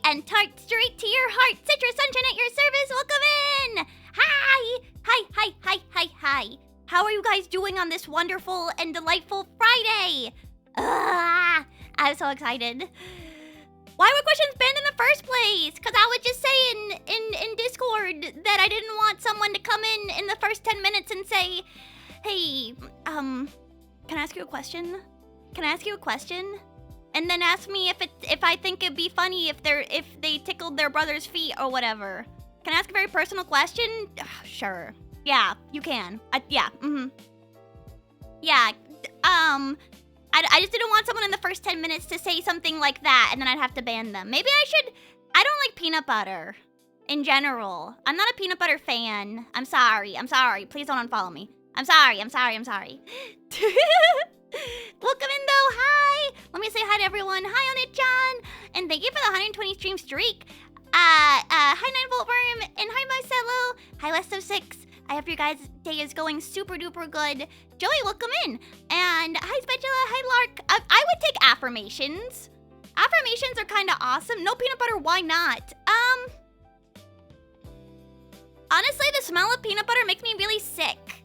and tart straight to your heart. Citrus Sunshine at your service. Welcome in. Hi. How are you guys doing on this wonderful and delightful Friday? I'm so excited. Why were questions banned in the first place? Because I was just saying in Discord that I didn't want someone to come in the first 10 minutes and say, hey, can I ask you a question? Can I ask you a question? And then ask me if I think it'd be funny if they tickled their brother's feet or whatever. Can I ask a very personal question? Sure. Yeah, you can. Yeah. I just didn't want someone in the first 10 minutes to say something like that, and then I'd have to ban them. Maybe I should. I don't like peanut butter in general. I'm not a peanut butter fan. I'm sorry. Please don't unfollow me. I'm sorry. Welcome in though. Hi. Let me say hi to everyone. Hi, Onit-chan. And thank you for the 120 stream streak. Hi 9-Volt Worm, and hi Marcelo. Hi West of 6. I hope your guys' day is going super duper good. Joey, welcome in. And hi Spatula, hi Lark. I would take affirmations. Affirmations are kind of awesome. No peanut butter, why not? Honestly, the smell of peanut butter makes me really sick.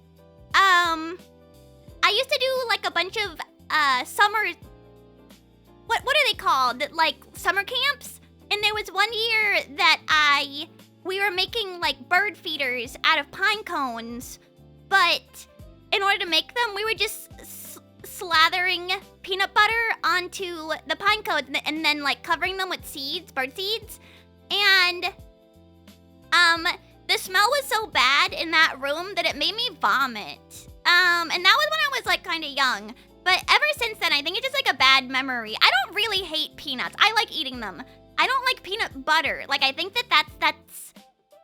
I used to do like a bunch of summer, what are they called? Like summer camps? And there was one year that we were making like bird feeders out of pine cones, but in order to make them, we were just slathering peanut butter onto the pine cones and then like covering them with seeds, bird seeds. And the smell was so bad in that room that it made me vomit. And that was when I was like kind of young. But ever since then, I think it's just like a bad memory. I don't really hate peanuts. I like eating them. I don't like peanut butter. Like, I think that's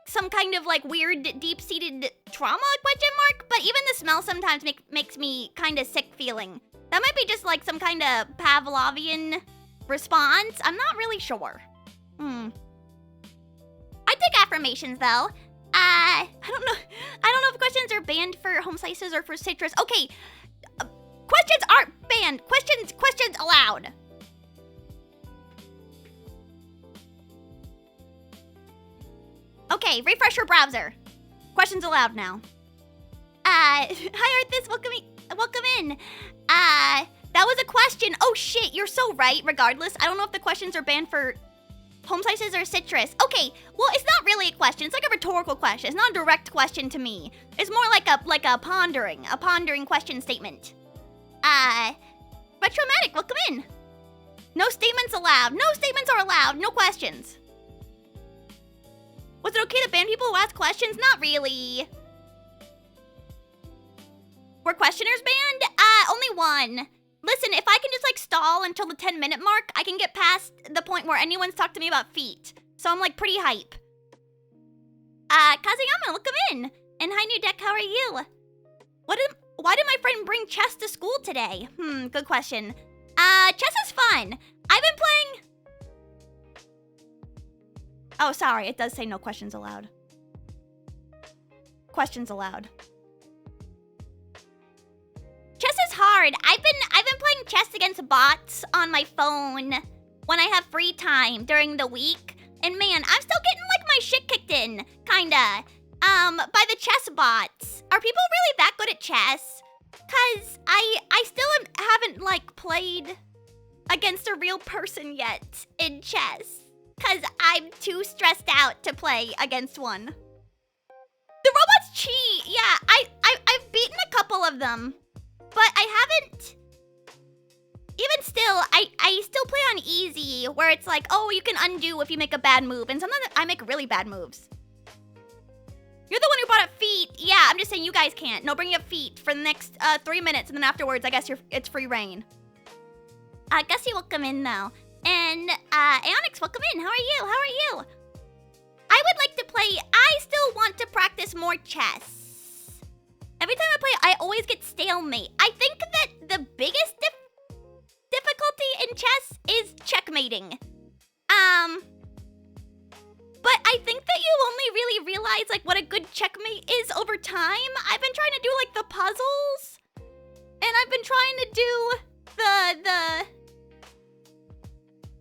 some kind of like weird deep-seated trauma, ? But even the smell sometimes makes me kind of sick feeling. That might be just like some kind of Pavlovian response. I'm not really sure. I take affirmations though. I don't know if questions are banned for home slices or for citrus. Okay, questions aren't banned. Questions allowed. Okay, refresh your browser. Questions allowed now. Hi Arthas, welcome in. That was a question. Oh shit, you're so right. Regardless, I don't know if the questions are banned for home slices or citrus. Okay, well, it's not really a question. It's like a rhetorical question. It's not a direct question to me. It's more like a pondering question statement. Retromatic, welcome in. No statements allowed. No statements are allowed. No questions. Was it okay to ban people who ask questions? Not really. Were questioners banned? Only one. Listen, if I can just like stall until the 10-minute mark, I can get past the point where anyone's talked to me about feet. So I'm like pretty hype. Kazuyama, welcome in. And hi, New Deck, how are you? Why did my friend bring chess to school today? Good question. Chess is fun. I've been playing... Oh, sorry, it does say no questions allowed. Questions allowed. Chess is hard. I've been playing chess against bots on my phone when I have free time during the week. And man, I'm still getting like my shit kicked in, kinda. By the chess bots. Are people really that good at chess? Cause I still haven't like played against a real person yet in chess. Cause I'm too stressed out to play against one. The robots cheat. Yeah, I've beaten a couple of them, but I haven't. Even still, I still play on easy, where it's like, oh, you can undo if you make a bad move, and sometimes I make really bad moves. You're the one who brought up feet. Yeah, I'm just saying you guys can't. No bringing up feet for the next 3 minutes, and then afterwards, I guess it's free reign. Gussie, welcome in though. And, Aonix, welcome in. How are you? I would like to play. I still want to practice more chess. Every time I play, I always get stalemate. I think that the biggest difficulty in chess is checkmating. But I think that you only really realize, like, what a good checkmate is over time. I've been trying to do, like, the puzzles. And I've been trying to do the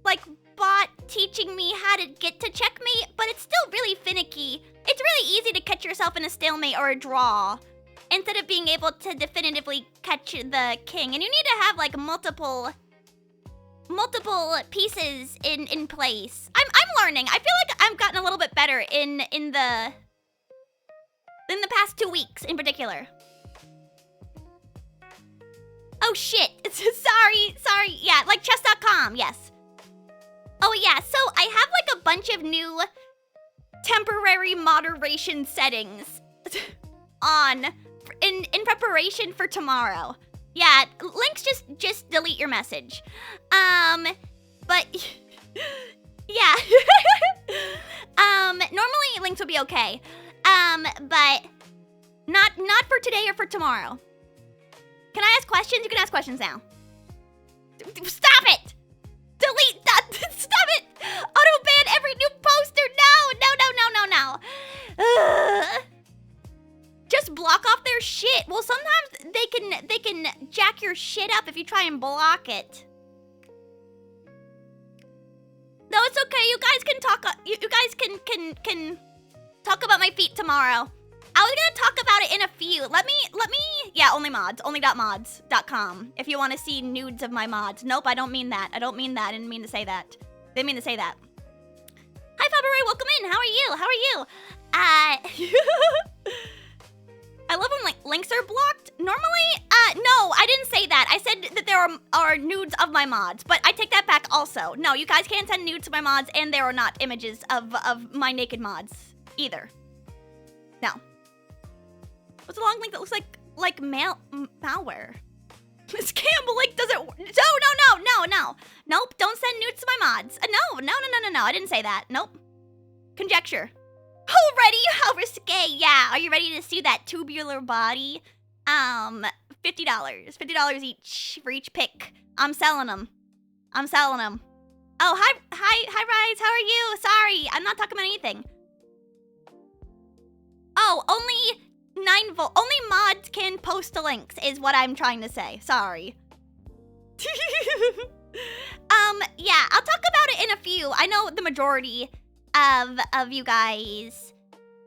like, bot teaching me how to get to checkmate, but it's still really finicky. It's really easy to catch yourself in a stalemate or a draw instead of being able to definitively catch the king. And you need to have like multiple pieces in place. I'm learning. I feel like I've gotten a little bit better in the past 2 weeks in particular. Oh shit. Sorry. Yeah, like chess.com, yes. Oh yeah, so I have like a bunch of new temporary moderation settings on in preparation for tomorrow. Yeah, links just delete your message. But yeah. Normally links would be okay. But not for today or for tomorrow. Can I ask questions? You can ask questions now. Stop it! Delete that! Stop it! Auto-ban every new poster! No! Just block off their shit. Well, sometimes they can jack your shit up if you try and block it. No, it's okay. You guys can talk. You guys can talk about my feet tomorrow. I was gonna talk about it in a few. Let me. Yeah, only mods. Only.mods.com. If you want to see nudes of my mods. Nope, I don't mean that. I didn't mean to say that. Didn't mean to say that. Hi, Faberray. Welcome in. How are you? I love when links are blocked. Normally, no, I didn't say that. I said that there are nudes of my mods, but I take that back also. No, you guys can't send nudes to my mods, and there are not images of my naked mods either. No. What's a long link that looks like malware? Miss Campbell link doesn't. No. Nope. Don't send nudes to my mods. No. I didn't say that. Nope. Conjecture. Already? How risque? Yeah. Are you ready to see that tubular body? $50. $50 each for each pick. I'm selling them. Oh, hi, Rise. How are you? Sorry, I'm not talking about anything. Oh, only 9-volt. Only mods can post the links is what I'm trying to say. Sorry. Yeah, I'll talk about it in a few. I know the majority of you guys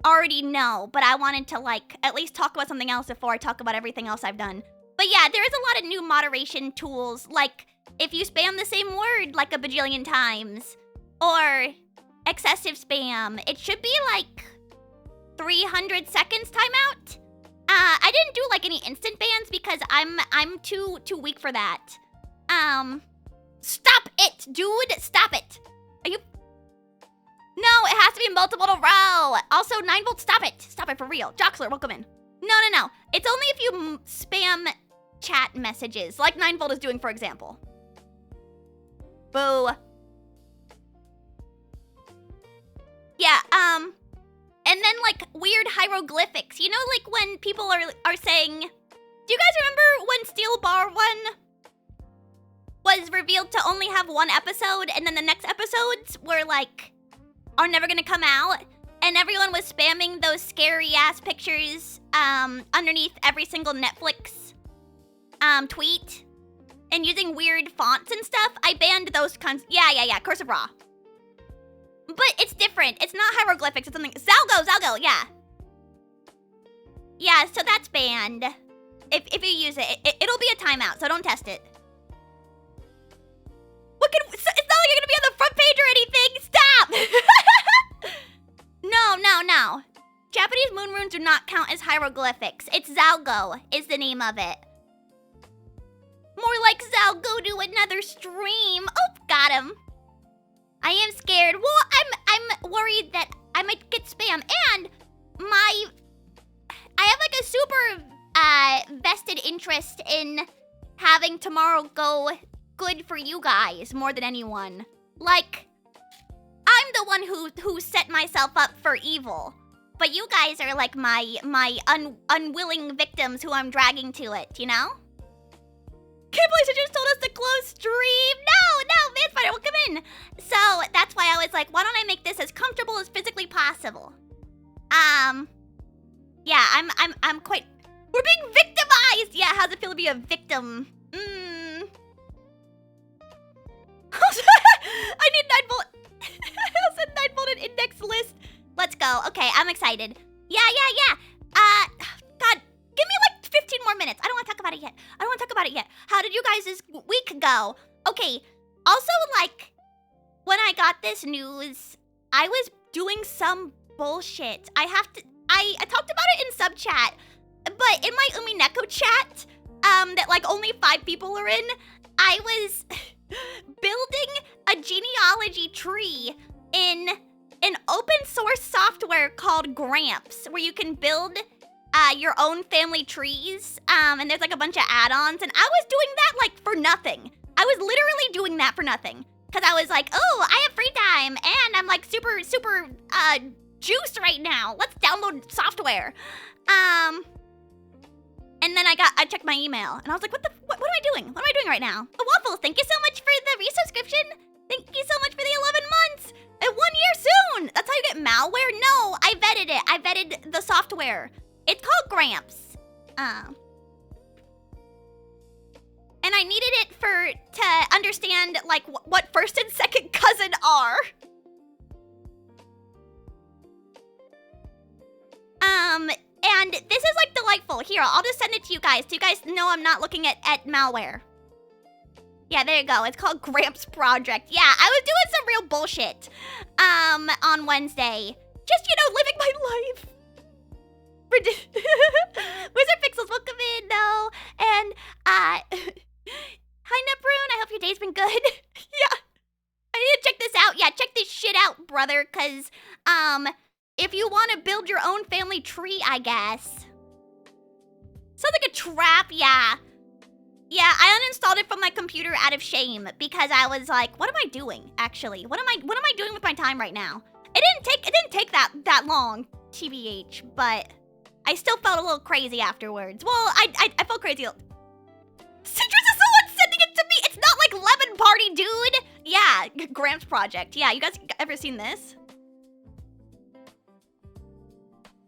already know, but I wanted to at least talk about something else before I talk about everything else I've done. But yeah, there is a lot of new moderation tools, like if you spam the same word like a bajillion times, or excessive spam, it should be 300 seconds timeout. I didn't do any instant bans because I'm too weak for that. Stop it, dude! Stop it! Are you? No, it has to be multiple in a row. Also, 9-volt, stop it! Stop it for real. Joxler, welcome in. No. It's only if you spam chat messages, like 9-volt is doing, for example. Boo. Yeah, and then weird hieroglyphics. You know, when people are saying, do you guys remember when Steel Bar 1 was revealed to only have one episode, and then the next episodes were are never gonna come out, and everyone was spamming those scary ass pictures underneath every single Netflix tweet and using weird fonts and stuff? I banned those kinds. Yeah, Cursive Raw. But it's different. It's not hieroglyphics. It's something. Zalgo, yeah. Yeah, so that's banned. If you use it, it'll be a timeout, so don't test it. It's not like you're gonna be on the front page or anything. Stop! No. Japanese moon runes do not count as hieroglyphics. It's Zalgo is the name of it. More like Zalgo to another stream. Oh, got him. I am scared. Well, I'm worried that I might get spam, and I have a super vested interest in having tomorrow go good for you guys more than anyone. I'm the one who set myself up for evil, but you guys are my unwilling victims who I'm dragging to it, you know? Can't believe she just told us to close stream. No, Manspider, welcome in. So that's why I was why don't I make this as comfortable as physically possible? Yeah, I'm quite. We're being victimized. Yeah, how's it feel to be a victim? I need 9-volt. next list. Let's go. Okay, I'm excited. Yeah. God, give me like 15 more minutes. I don't want to talk about it yet. How did you guys' week go? Okay, also, like, when I got this news, I was doing some bullshit. I talked about it in sub chat, but in my Umineko chat, that like only 5 people are in, I was building a genealogy tree in an open source software called Gramps, where you can build your own family trees, and there's like a bunch of add-ons, and I was doing that like for nothing. I was literally doing that for nothing. Because I was like, oh, I have free time, and I'm like super juiced right now. Let's download software. And then I checked my email, and I was like, what am I doing? What am I doing right now? The Waffles, thank you so much for the resubscription. Thank you so much for the 11 months. And 1 year soon. That's how you get malware? No, I vetted it. I vetted the software. It's called Gramps. And I needed it to understand, like, what first and second cousin are. And this is, like, delightful. Here, I'll just send it to you guys, so you guys know I'm not looking at malware. Yeah, there you go. It's called Gramps Project. Yeah, I was doing some real bullshit, on Wednesday. Just, living my life. Wizard Pixels, welcome in, no. And, hi, Neprune, I hope your day's been good. Yeah, I need to check this out. Yeah, check this shit out, brother, because, if you want to build your own family tree, I guess. Sounds like a trap, yeah. Yeah, I uninstalled it from my computer out of shame, because I was like, what am I doing, actually? What am I doing with my time right now? It didn't take that long, TBH, but I still felt a little crazy afterwards. Well, I felt crazy. Citrus is the one sending it to me. It's not like Lemon Party, dude. Yeah, Gramps Project. Yeah, you guys ever seen this?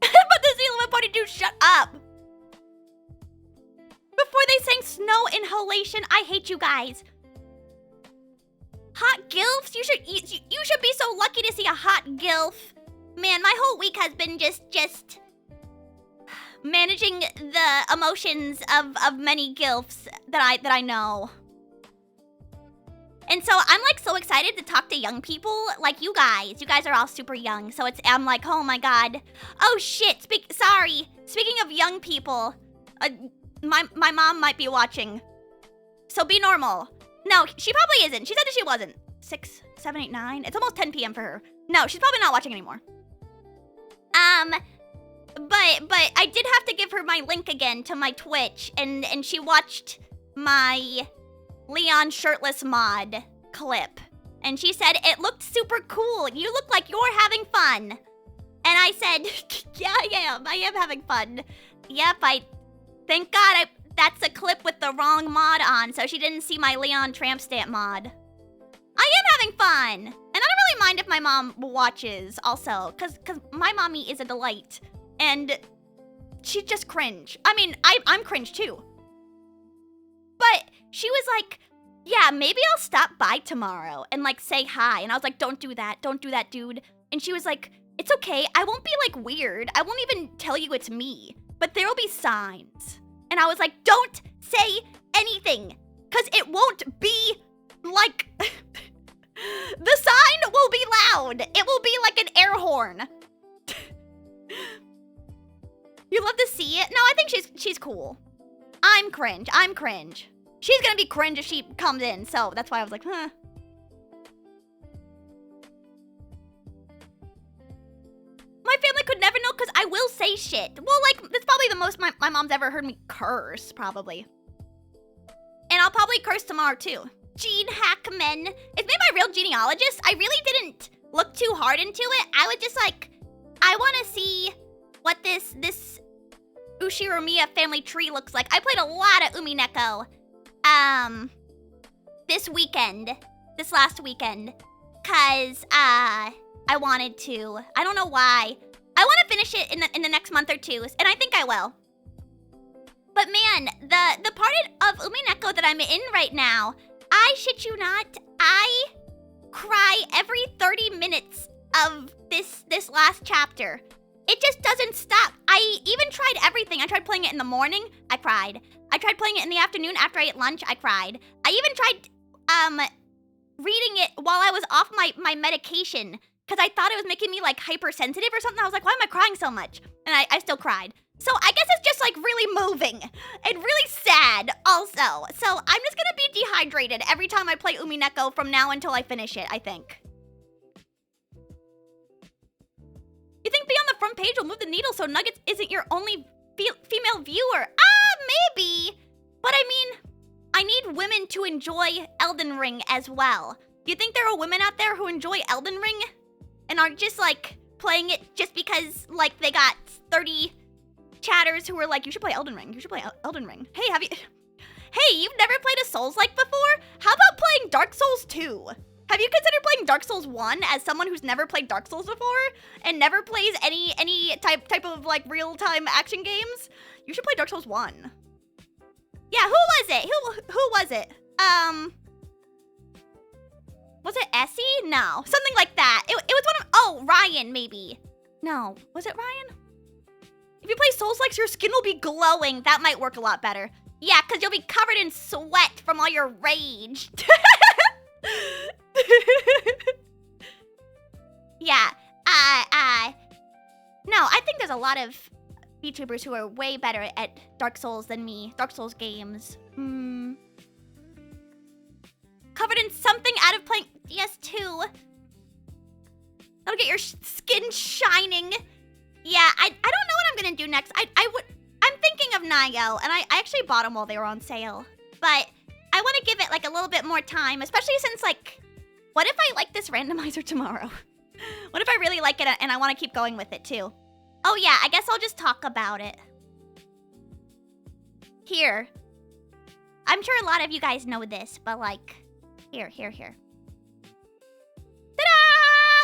But this is Lemon Party, dude. Shut up. Before they sang Snow Inhalation, I hate you guys. Hot gilfs? You should be so lucky to see a hot gilf. Man, my whole week has been just managing the emotions of many gilfs that I know. And so I'm like so excited to talk to young people like you guys. You guys are all super young, so I'm like, oh my god. Oh shit, sorry. Speaking of young people, my mom might be watching. So be normal. No, she probably isn't. She said that she wasn't. 6, 7, 8, 9. It's almost 10 p.m. for her. No, she's probably not watching anymore. But I did have to give her my link again to my Twitch, and she watched my Leon shirtless mod clip. And she said, it looked super cool. You look like you're having fun. And I said, yeah, I am. I am having fun. Yep, thank God that's a clip with the wrong mod on, so she didn't see my Leon tramp stamp mod. I am having fun. And I don't really mind if my mom watches also, because my mommy is a delight. And she's just cringe. I mean, I'm cringe too. But she was like, yeah, maybe I'll stop by tomorrow and like say hi. And I was like, don't do that, dude. And she was like, it's okay, I won't be like weird. I won't even tell you it's me, but there will be signs. And I was like, don't say anything, because it won't be like, the sign will be loud. It will be like an air horn. You love to see it? No, I think she's cool. I'm cringe. She's gonna be cringe if she comes in, so that's why I was like, huh. My family could never know because I will say shit. Well, like, that's probably the most my mom's ever heard me curse, probably. And I'll probably curse tomorrow, too. Gene Hackman. Is me my real genealogist? I really didn't look too hard into it. I was just like, I want to see what this Ushiromiya family tree looks like. I played a lot of Umineko, this last weekend, cause, I wanted to. I don't know why. I want to finish it in the next month or two, and I think I will. But man, the part of Umineko that I'm in right now, I shit you not, I cry every 30 minutes of this last chapter. It just doesn't stop. I even tried everything. I tried playing it in the morning. I cried. I tried playing it in the afternoon after I ate lunch. I cried. I even tried reading it while I was off my medication because I thought it was making me like hypersensitive or something. I was like, why am I crying so much? And I still cried. So I guess it's just like really moving and really sad also. So I'm just gonna be dehydrated every time I play Umineko from now until I finish it, I think. You think Be on the Front Page will move the needle so Nuggets isn't your only female viewer? Maybe. But I mean, I need women to enjoy Elden Ring as well. Do you think there are women out there who enjoy Elden Ring and aren't just like playing it just because like they got 30 chatters who were like, you should play Elden Ring. You should play Elden Ring. Hey, you've never played a Souls-like before? How about playing Dark Souls 2? Have you considered playing Dark Souls 1 as someone who's never played Dark Souls before and never plays any type of like real-time action games? You should play Dark Souls 1. Yeah, who was it? Who was it? Was it Essie? No, something like that. It was one of, oh, Ryan maybe. No, was it Ryan? If you play Souls-likes, your skin will be glowing. That might work a lot better. Yeah, because you'll be covered in sweat from all your rage. Yeah, no, I think there's a lot of VTubers who are way better at Dark Souls than me. Dark Souls games. Covered in something out of playing DS2. That'll get your skin shining. Yeah, I don't know what I'm gonna do next. I'm thinking of Nio, and I actually bought them while they were on sale. But I want to give it like a little bit more time, especially since like, what if I like this randomizer tomorrow? What if I really like it and I want to keep going with it too? Oh yeah, I guess I'll just talk about it. Here. I'm sure a lot of you guys know this, but like, here. Ta-da!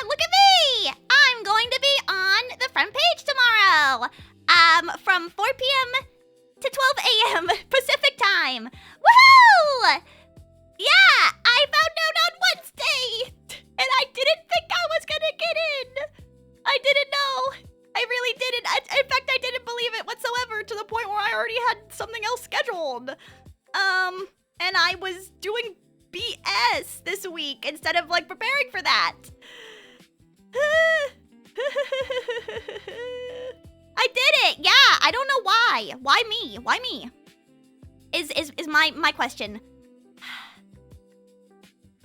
Look at me! I'm going to be on the front page tomorrow. From 4 p.m. to 12 a.m. Pacific time. Woohoo! Yeah, I found out on Wednesday, and I didn't think I was gonna get in. I didn't know. I really didn't. In fact, I didn't believe it whatsoever to the point where I already had something else scheduled. And I was doing BS this week instead of like preparing for that. I did it. Yeah, I don't know why. Why me? Why me? Is my question.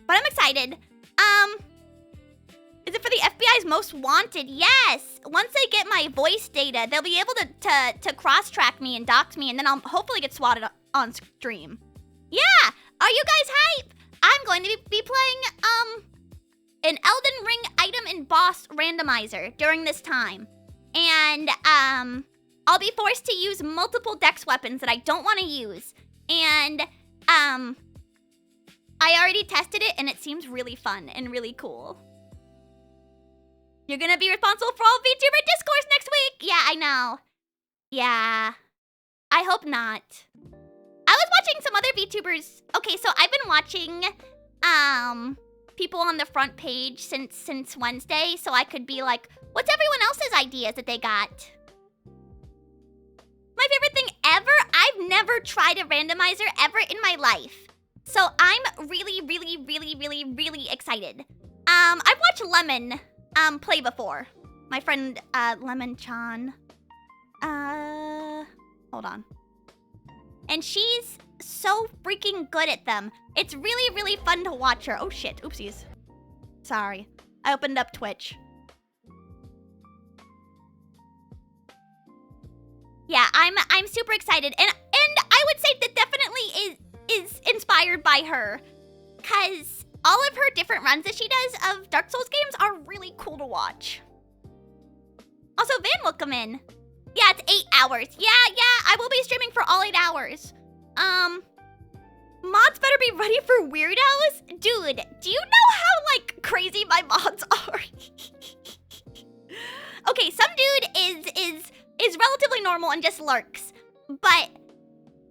But I'm excited. Is it for the FBI's Most Wanted? Yes. Once they get my voice data, they'll be able to cross-track me and dox me, and then I'll hopefully get swatted on stream. Yeah. Are you guys hype? I'm going to be playing an Elden Ring item and boss randomizer during this time. And I'll be forced to use multiple dex weapons that I don't want to use. And I already tested it and it seems really fun and really cool. You're gonna be responsible for all VTuber discourse next week? Yeah, I know. Yeah. I hope not. I was watching some other VTubers. Okay, so I've been watching people on the front page since Wednesday, so I could be like, what's everyone else's ideas that they got? My favorite thing ever? I've never tried a randomizer ever in my life. So I'm really, really, really, really, really excited. I've watched Lemon play before. My friend Lemon-chan. Hold on. And she's so freaking good at them. It's really, really fun to watch her. Oh shit, oopsies. Sorry. I opened up Twitch. Yeah, I'm super excited. And I would say that definitely is inspired by her. Cause all of her different runs that she does of Dark Souls games are really cool to watch. Also, Van will come in. Yeah, it's 8 hours. Yeah, I will be streaming for all 8 hours. Mods better be ready for Weird Hours? Dude, do you know how, like, crazy my mods are? Okay, some dude is relatively normal and just lurks. But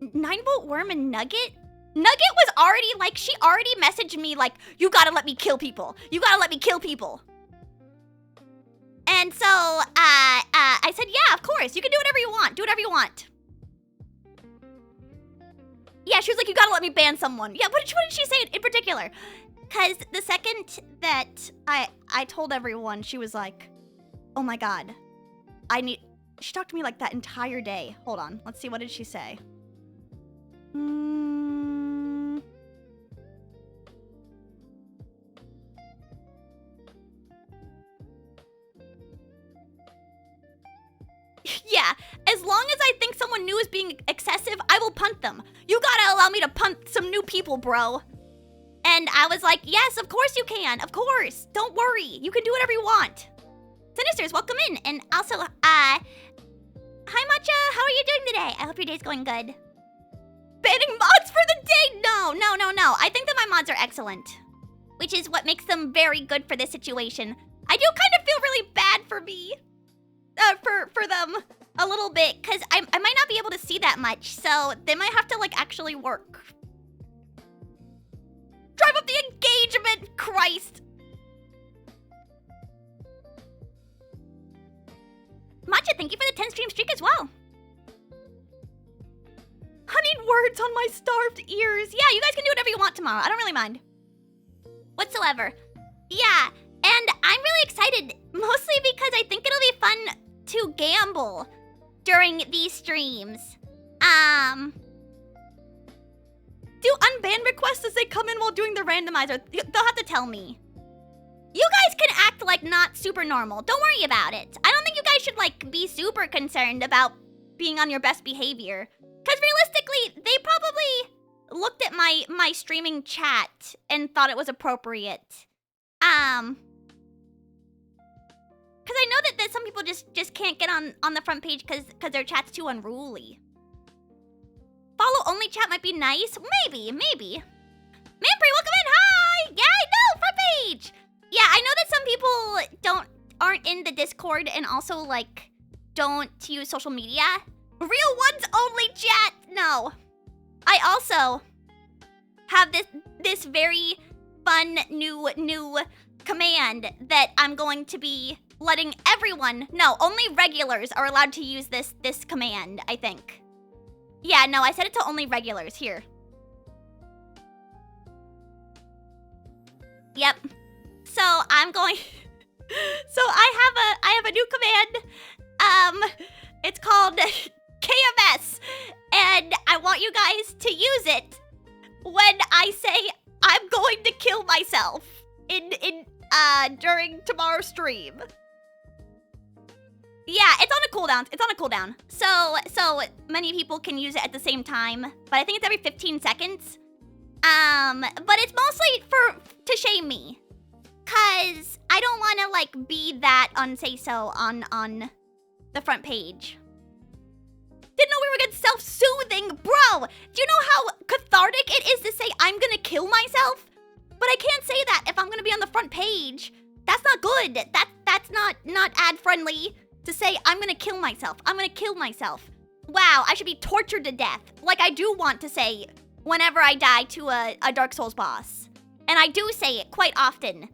9-Volt Worm and Nugget was already, like, she already messaged me, like, you gotta let me kill people. You gotta let me kill people. And so, I said, yeah, of course. You can do whatever you want. Do whatever you want. Yeah, she was like, you gotta let me ban someone. Yeah, what did she say in particular? Because the second that I told everyone, she was like, oh my god, she talked to me like that entire day. Hold on, let's see, what did she say? Yeah, as long as I think someone new is being excessive, I will punt them. You gotta allow me to punt some new people, bro. And I was like, yes, of course you can. Of course. Don't worry. You can do whatever you want. Sinisters, welcome in. And also, hi, Matcha. How are you doing today? I hope your day's going good. Banning mods for the day? No. I think that my mods are excellent, which is what makes them very good for this situation. I do kind of feel really bad for me. For them a little bit, because I might not be able to see that much, so they might have to, like, actually work. Drive up the engagement! Christ! Matcha, thank you for the 10 stream streak as well. I need words on my starved ears. Yeah, you guys can do whatever you want tomorrow. I don't really mind. Whatsoever. Yeah, and I'm really excited, mostly because I think it'll be fun to gamble during these streams. Do unban requests as they come in while doing the randomizer. They'll have to tell me. You guys can act like not super normal. Don't worry about it. I don't think you guys should, like, be super concerned about being on your best behavior. Because realistically, they probably looked at my streaming chat and thought it was appropriate. Because I know that some people just can't get on the front page because their chat's too unruly. Follow only chat might be nice. Maybe. Manfrey, welcome in. Hi. Yeah, I know. Front page. Yeah, I know that some people aren't in the Discord and also, like, don't use social media. Real ones only chat. No. I also have this very fun new command that I'm going to be letting everyone. No, only regulars are allowed to use this command, I think. Yeah, no, I set it to only regulars. Here. Yep. So I'm going. So I have a new command. It's called KMS, and I want you guys to use it when I say I'm going to kill myself during tomorrow's stream. Yeah, it's on a cooldown. So many people can use it at the same time, but I think it's every 15 seconds. But it's mostly to shame me, cause I don't want to, like, be that unsay-so on the front page. Didn't know we were getting self-soothing, bro. Do you know how cathartic it is to say I'm gonna kill myself? But I can't say that if I'm gonna be on the front page. That's not good. That's not ad friendly to say I'm gonna kill myself. I'm gonna kill myself. Wow, I should be tortured to death, like I do want to say whenever I die to a Dark Souls boss, and I do say it quite often.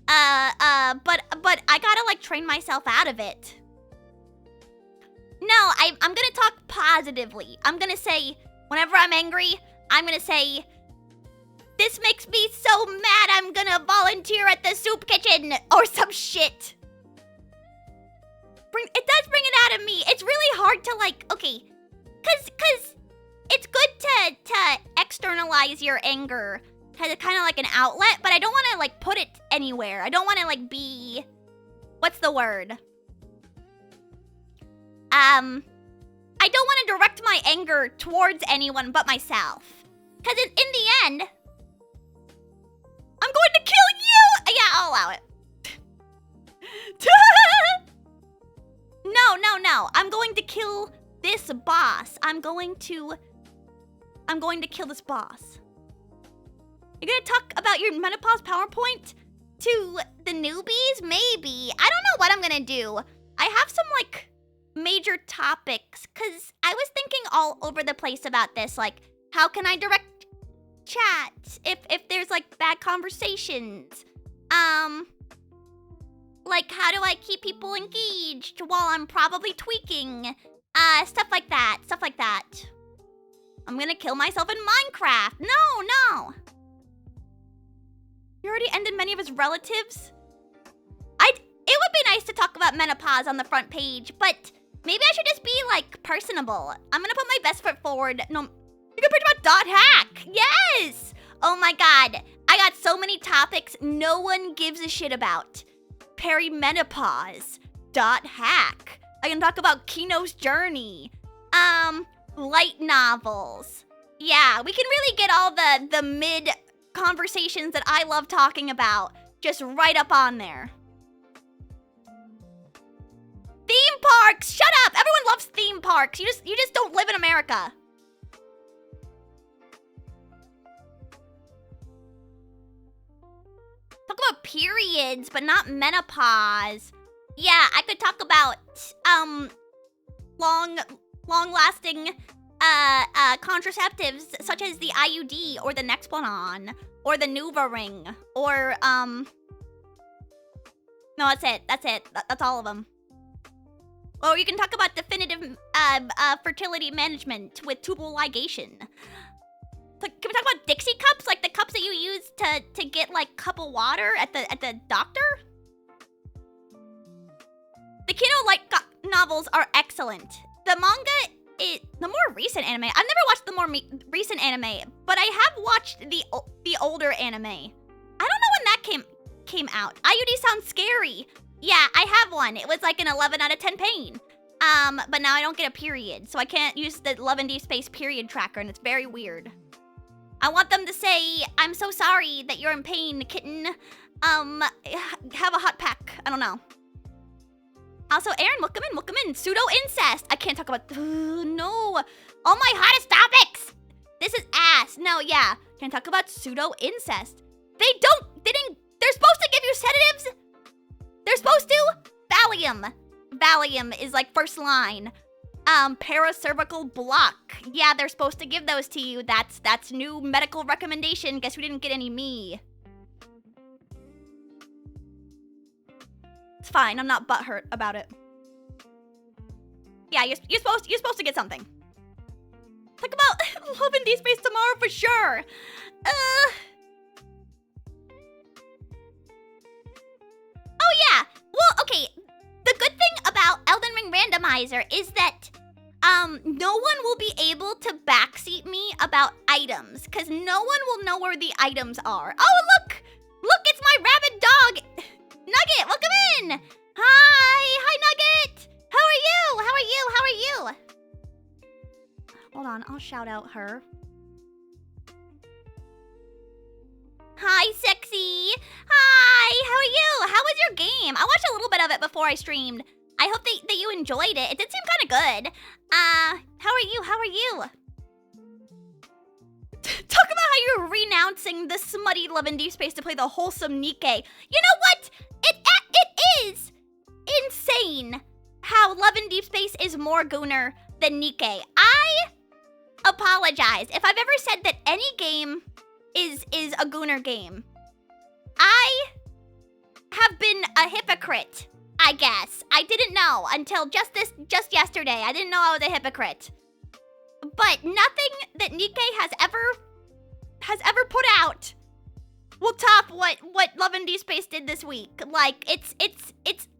But I gotta, like, train myself out of it. No, I'm gonna talk positively. I'm gonna say, whenever I'm angry, I'm gonna say, this makes me so mad I'm gonna volunteer at the soup kitchen, or some shit. It does bring it out of me. It's really hard to, like, okay, cause it's good to externalize your anger as kind of like an outlet, but I don't want to, like, put it anywhere. I don't want to, like, be, what's the word? I don't want to direct my anger towards anyone but myself. Because in the end, I'm going to kill you! Yeah, I'll allow it. No. I'm going to kill this boss. I'm going to kill this boss. You're gonna talk about your menopause PowerPoint to the newbies? Maybe. I don't know what I'm gonna do. I have some, like, major topics, because I was thinking all over the place about this. Like, how can I direct chat if there's, like, bad conversations? Like, how do I keep people engaged while I'm probably tweaking? Stuff like that. I'm gonna kill myself in Minecraft. No. You already ended many of his relatives? It would be nice to talk about menopause on the front page, but maybe I should just be, like, personable. I'm gonna put my best foot forward. No, you can preach about dot hack. Yes! Oh my god. I got so many topics no one gives a shit about. Perimenopause. Dot hack. I can talk about Kino's journey. Light novels. Yeah, we can really get all the mid conversations that I love talking about just right up on there. Theme parks! Shut up! Everyone loves theme parks. You just don't live in America. Talk about periods, but not menopause. Yeah, I could talk about long-lasting contraceptives such as the IUD or the Nexplanon or the NuvaRing or no, that's it. That's all of them. Or you can talk about definitive fertility management with tubal ligation. So, can we talk about Dixie cups, like the cups that you use to get like cup of water at the doctor? The Kino light novels are excellent. The manga is the more recent anime. I've never watched the more recent anime, but I have watched the older anime. I don't know when that came out. IUD sounds scary. Yeah, I have one. It was like an 11 out of 10 pain. But now I don't get a period, so I can't use the Love and Deep Space period tracker, and it's very weird. I want them to say, I'm so sorry that you're in pain, kitten. Have a hot pack. I don't know. Also, Aaron, welcome in. Pseudo-incest. I can't talk about, no. All my hottest topics. This is ass. No, yeah. Can't talk about pseudo-incest. They're supposed to give you sedatives. They're supposed to? Valium is like first line. Paracervical block. Yeah, they're supposed to give those to you. That's new medical recommendation. Guess we didn't get any me. It's fine. I'm not butthurt about it. Yeah, you're supposed to get something. Talk about Love and Deep Space tomorrow for sure. Oh yeah. Well, okay. The good thing about Elden Ring Randomizer is that no one will be able to backseat me about items, because no one will know where the items are. Oh, look, it's my rabid dog. Nugget, welcome in. Hi, Nugget. How are you? Hold on, I'll shout out her. Hi, Sexy. Hi, how are you? How was your game? I watched a little bit of it before I streamed. I hope that you enjoyed it. It did seem kind of good. How are you? Talk about how you're renouncing the smutty Love and Deep Space to play the wholesome Nikke. You know what? It is insane how Love and Deep Space is more gooner than Nikke. I apologize if I've ever said that any game is a gooner game. I have been a hypocrite, I guess. I didn't know until just yesterday. I didn't know I was a hypocrite. But nothing that Nikke has ever put out will top what Love and Deep Space did this week. Like, it's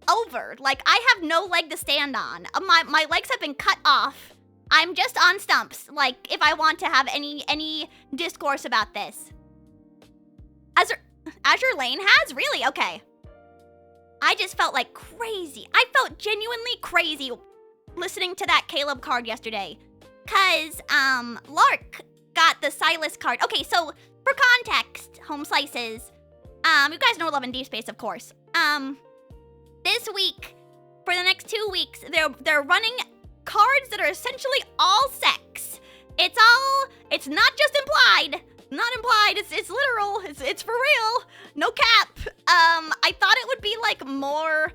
over. Like, I have no leg to stand on. My legs have been cut off. I'm just on stumps, like, if I want to have any discourse about this. Azure Lane has? Really? Okay. I just felt like crazy. I felt genuinely crazy listening to that Caleb card yesterday. Cause, Lark got the Silas card. Okay, so, for context, Home Slices, you guys know Love and Deep Space, of course. This week, for the next 2 weeks, they're running cards that are essentially all sex. It's not just implied. Not implied, it's literal. It's for real. No cap. I thought it would be like more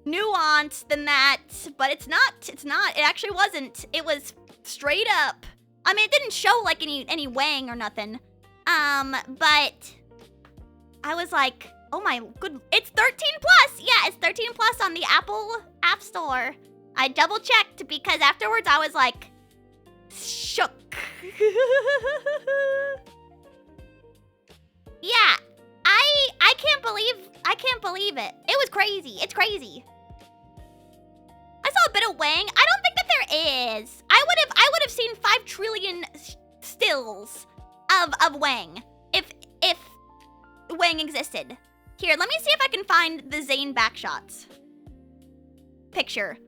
nuanced than that, but it's not. It actually wasn't. It was straight up. I mean, it didn't show like any wang or nothing. But I was like, Oh my good, it's 13 plus. Yeah, it's 13 plus on the Apple App Store. I double checked because afterwards I was like, shook. Yeah, I can't believe it. It was crazy. It's crazy. I saw a bit of Wang. I don't think that there is. I would have seen 5 trillion stills of Wang if Wang existed. Here, let me see if I can find the Zane backshots picture.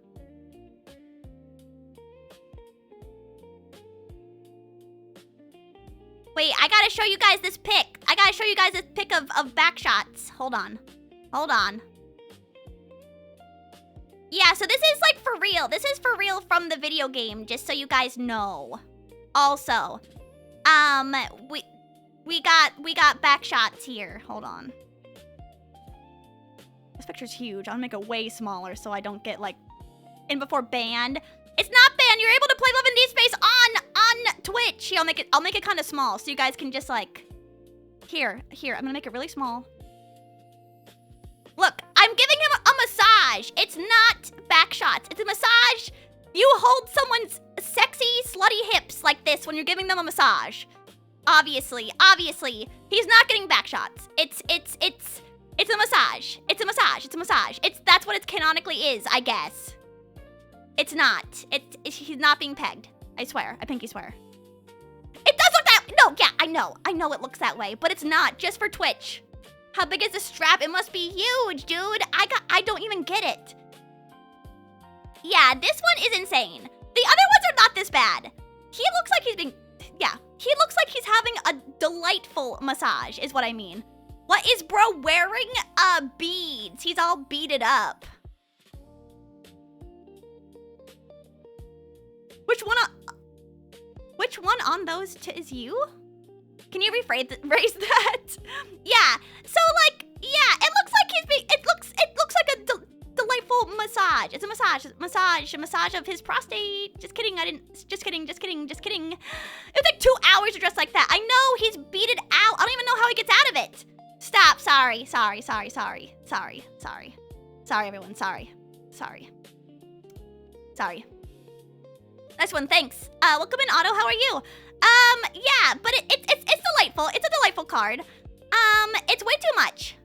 Wait, I gotta show you guys this pic. I gotta show you guys this pic of backshots. Hold on. Hold on. Yeah, so this is like for real. This is for real from the video game, just so you guys know. Also, we got backshots here. Hold on. This picture's huge. I'll make it way smaller so I don't get like in before banned. It's not banned. You're able to play Love in Deep Space on Twitch. Here, I'll make it kind of small so you guys can just like here. I'm gonna make it really small. Look, I'm giving him a massage. It's not backshots. It's a massage. You hold someone's sexy, slutty hips like this when you're giving them a massage. Obviously, he's not getting backshots. It's a massage. It's a massage. It's a massage. That's what it canonically is, I guess. It's not. He's not being pegged. I swear. I pinky swear. It does look that. No, yeah, I know it looks that way, but it's not. Just for Twitch. How big is the strap? It must be huge, dude. I don't even get it. Yeah, this one is insane. The other ones are not this bad. He looks like he's being, yeah. He looks like he's having a delightful massage, is what I mean. What is bro wearing? Beads. He's all beaded up. Which one on those is you? Can you rephrase that? Yeah. So like, yeah, it looks like he's being. It looks like a delightful massage. It's a massage of his prostate. Just kidding. Just kidding. It was like 2 hours to dress like that. I know he's beaded out. I don't even know how he gets out of it. Stop. Sorry, everyone. Sorry. Nice one. Thanks. Welcome in, Otto. How are you? Yeah, but it's delightful. It's a delightful card. It's way too much.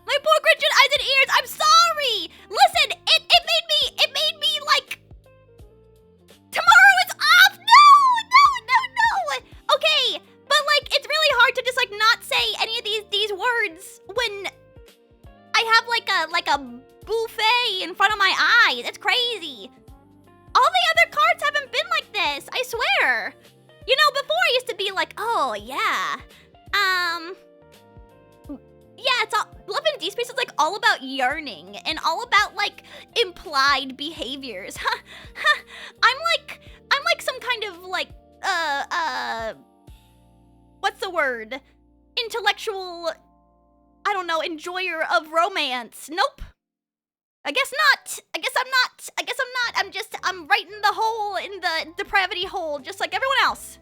My poor Gretchen eyes and ears. I'm sorry. Listen, it made me like. Tomorrow is off. No. Okay, but like it's really hard to just like not say any of these words when I have like a buffet in front of my eyes. It's crazy. All the other cards haven't been like this, I swear. You know, before I used to be like, oh, yeah. Yeah, it's all, Love in Deep Space is like all about yearning and all about like implied behaviors. I'm like some kind of like, what's the word? Intellectual, I don't know, enjoyer of romance. Nope. I guess not. I guess I'm not. I'm right in the hole, in the depravity hole, just like everyone else.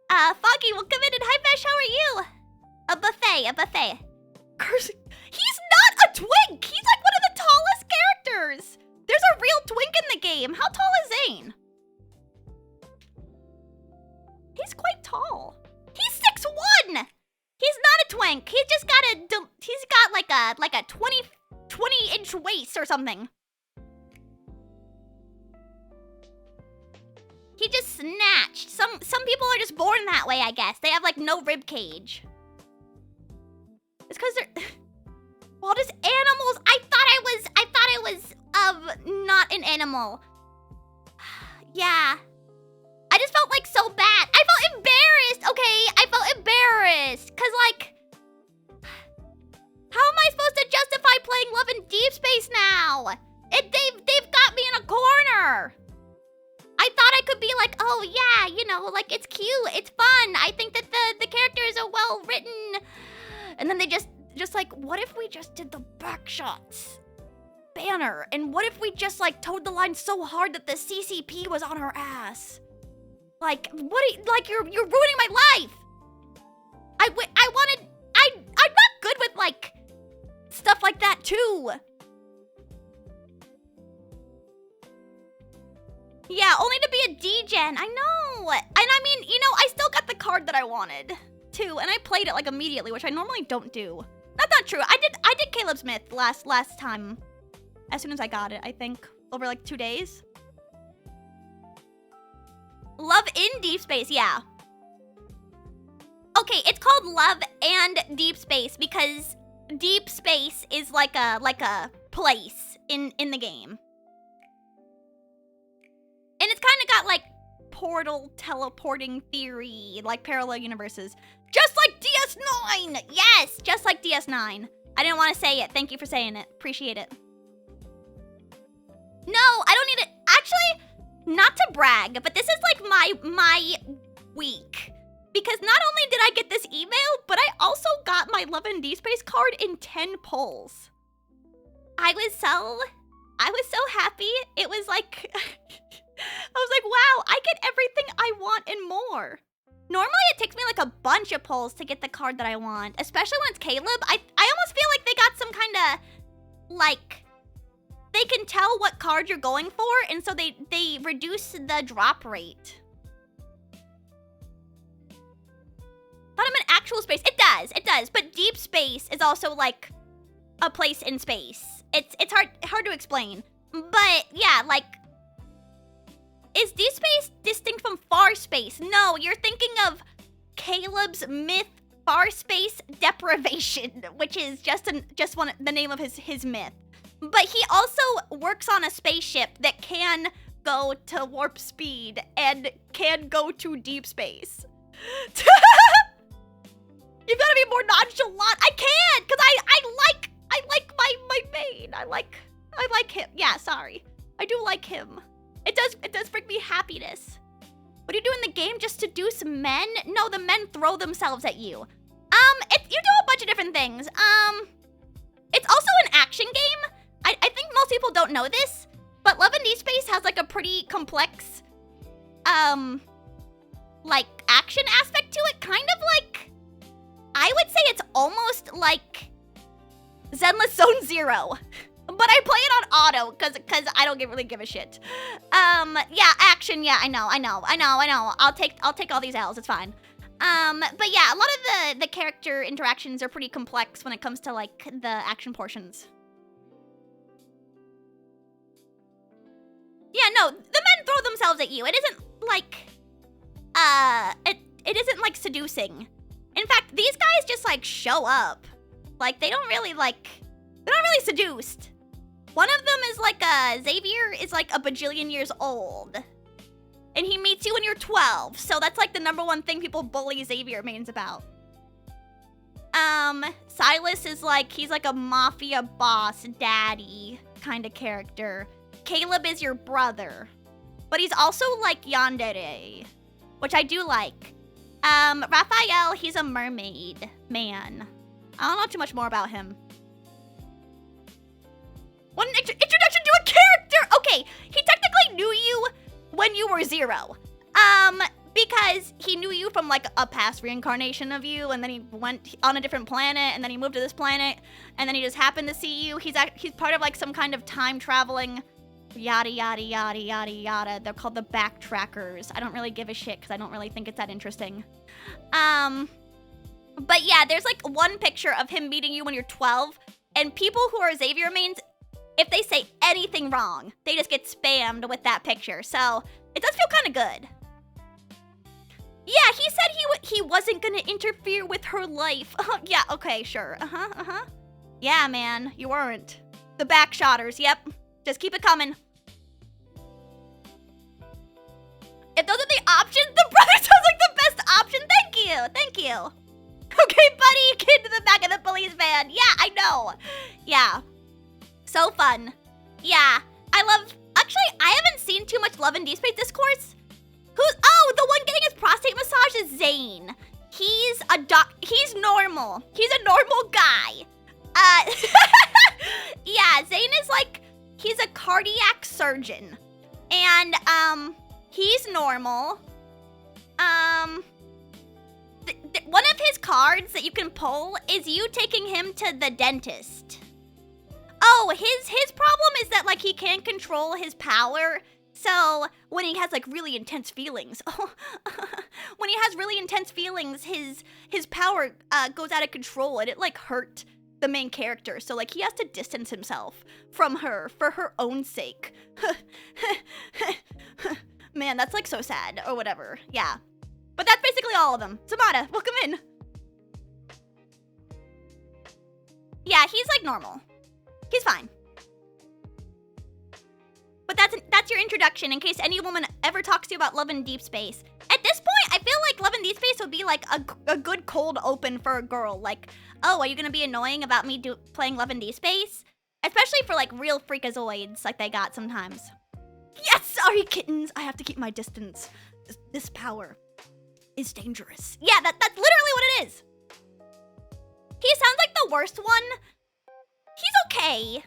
Foggy, welcome in, and hi, Vesh, how are you? A buffet. He's not a twink! He's like one of the tallest characters! There's a real twink in the game. How tall is Zane? He's quite tall. He's 6'1". He's not a twink. He's just got like a 20-inch waist or something. He just snatched. Some people are just born that way, I guess. They have like no rib cage. It's because they're well, just animals. I thought I was not an animal. Yeah. I just felt like so bad. I felt embarrassed. Okay, I felt embarrassed. Cause like, how am I supposed to justify playing Love in Deep Space now? They've got me in a corner. I thought I could be like, oh yeah, you know, like it's cute, it's fun. I think that the characters are well written. And then they just like, what if we just did the back shots? banner? And what if we just like towed the line so hard that the CCP was on our ass? Like, you're ruining my life. I'm not good with like stuff like that too. Yeah, only to be a D-Gen, I know. And I mean, you know, I still got the card that I wanted too, and I played it like immediately, which I normally don't do. That's not true. I did Caleb Smith last time. As soon as I got it, I think. Over like 2 days. Love in Deep Space, yeah. Okay, it's called Love and Deep Space because Deep Space is like a place in the game. And it's kind of got like portal teleporting theory, like parallel universes. Just like DS9! Yes, just like DS9. I didn't want to say it. Thank you for saying it. Appreciate it. No, I don't need it. Actually, not to brag, but this is like my week. Because not only did I get this email, but I also got my Love and Deep Space card in 10 pulls. I was so happy. It was like, I was like, wow, I get everything I want and more. Normally it takes me like a bunch of pulls to get the card that I want, especially when it's Caleb. I almost feel like they got some kind of, like, they can tell what card you're going for, and so they reduce the drop rate. But I'm in actual space. It does. But Deep Space is also like a place in space. It's hard to explain. But yeah, like, is Deep Space distinct from Far Space? No, you're thinking of Caleb's myth, Far Space Deprivation, which is just the name of his myth. But he also works on a spaceship that can go to warp speed and can go to deep space. You've got to be more nonchalant. I can't, because I like my main. I like him. Yeah, sorry. I do like him. It does bring me happiness. What do you do in the game? Just seduce men? No, the men throw themselves at you. You do a bunch of different things. It's also an action game. I think most people don't know this, but Love and Deep Space has like a pretty complex, like action aspect to it. Kind of like, I would say it's almost like Zenless Zone Zero. But I play it on auto, cause I don't really give a shit. Yeah, action, yeah, I know. I'll take all these L's, it's fine. But yeah, a lot of the character interactions are pretty complex when it comes to like the action portions. Yeah, no, the men throw themselves at you. It isn't like, it isn't like seducing. In fact, these guys just like show up. Like, they're not really seduced. One of them is like Xavier is like a bajillion years old. And he meets you when you're 12. So that's like the #1 thing people bully Xavier mains about. Silas is like, he's like a mafia boss, daddy kind of character. Caleb is your brother. But he's also like yandere, which I do like. Raphael, he's a mermaid man. I don't know too much more about him. What an introduction to a character! Okay, he technically knew you when you were 0. Because he knew you from like a past reincarnation of you, and then he went on a different planet, and then he moved to this planet, and then he just happened to see you. He's part of like some kind of time traveling, yada yada yada yada yada. They're called the Backtrackers. I don't really give a shit because I don't really think it's that interesting. But yeah, there's like one picture of him meeting you when you're 12, and people who are Xavier mains, if they say anything wrong, they just get spammed with that picture. So it does feel kind of good. Yeah, he said he wasn't gonna interfere with her life. Yeah, okay, sure. Yeah, man, you weren't. The backshotters, yep. Just keep it coming. If those are the options, the brother sounds like the best option. Thank you. Okay, buddy, get to the back of the police van. Yeah, I know. Yeah. So fun. Yeah, actually, I haven't seen too much Love and Deep Space discourse. The one getting his prostate massage is Zane. He's normal. He's a normal guy. Yeah, Zane is like He's a cardiac surgeon. And, he's normal. One of his cards that you can pull is you taking him to the dentist. Oh, his problem is that, like, he can't control his power. So, when he has, like, really intense feelings, when he has really intense feelings, his power goes out of control, and it, like, hurt the main character. So, like, he has to distance himself from her for her own sake. Man, that's, like, so sad, or whatever. Yeah. But that's basically all of them. Samada, welcome in. Yeah, he's, like, normal. He's fine. But that's your introduction in case any woman ever talks to you about Love in Deep Space. At this point, I feel like Love in Deep Space would be like a good cold open for a girl. Like, oh, are you gonna be annoying about me playing Love in Deep Space? Especially for like real freakazoids like they got sometimes. Yes, sorry kittens, I have to keep my distance. This power is dangerous. Yeah, that's literally what it is. He sounds like the worst one. He's okay.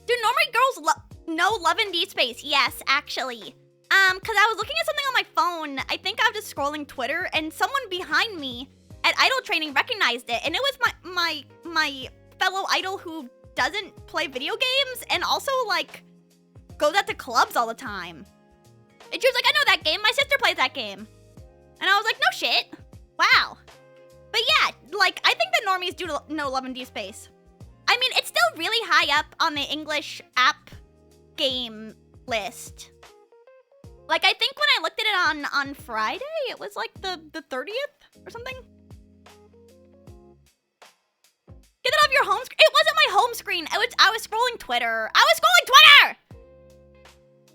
Do normally girls know Love in Deep Space? Yes, actually. Cause I was looking at something on my phone. I think I was just scrolling Twitter, and someone behind me at Idol Training recognized it, and it was my fellow idol who doesn't play video games and also like goes out to clubs all the time. And she was like, I know that game. My sister plays that game. And I was like, no shit. Wow. But yeah, like I think the normies do know Love in Deep Space. I mean, it's still really high up on the English app game list. Like, I think when I looked at it on Friday, it was like the 30th or something. Get it off your home screen. It wasn't my home screen. I was scrolling Twitter.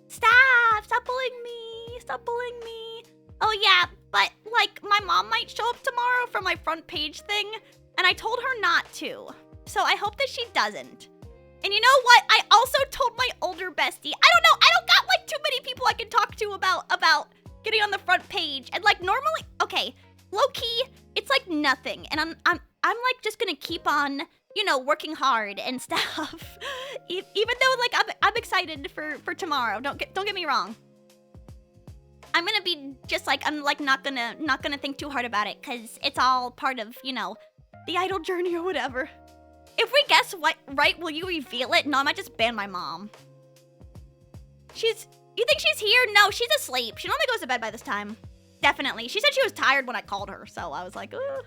Stop bullying me. Stop bullying me. Oh yeah, but like my mom might show up tomorrow for my front page thing, and I told her not to. So I hope that she doesn't. And you know what? I also told my older bestie. I don't know. I don't got like too many people I can talk to about getting on the front page. And like normally, okay, low key, it's like nothing. And I'm like just gonna keep on, you know, working hard and stuff. Even though like I'm excited for tomorrow. Don't get me wrong. I'm gonna be just like I'm like not gonna think too hard about it because it's all part of, you know, the idol journey or whatever. If we guess right, will you reveal it? No, I might just ban my mom. You think she's here? No, she's asleep. She normally goes to bed by this time. Definitely. She said she was tired when I called her, so I was like, ugh.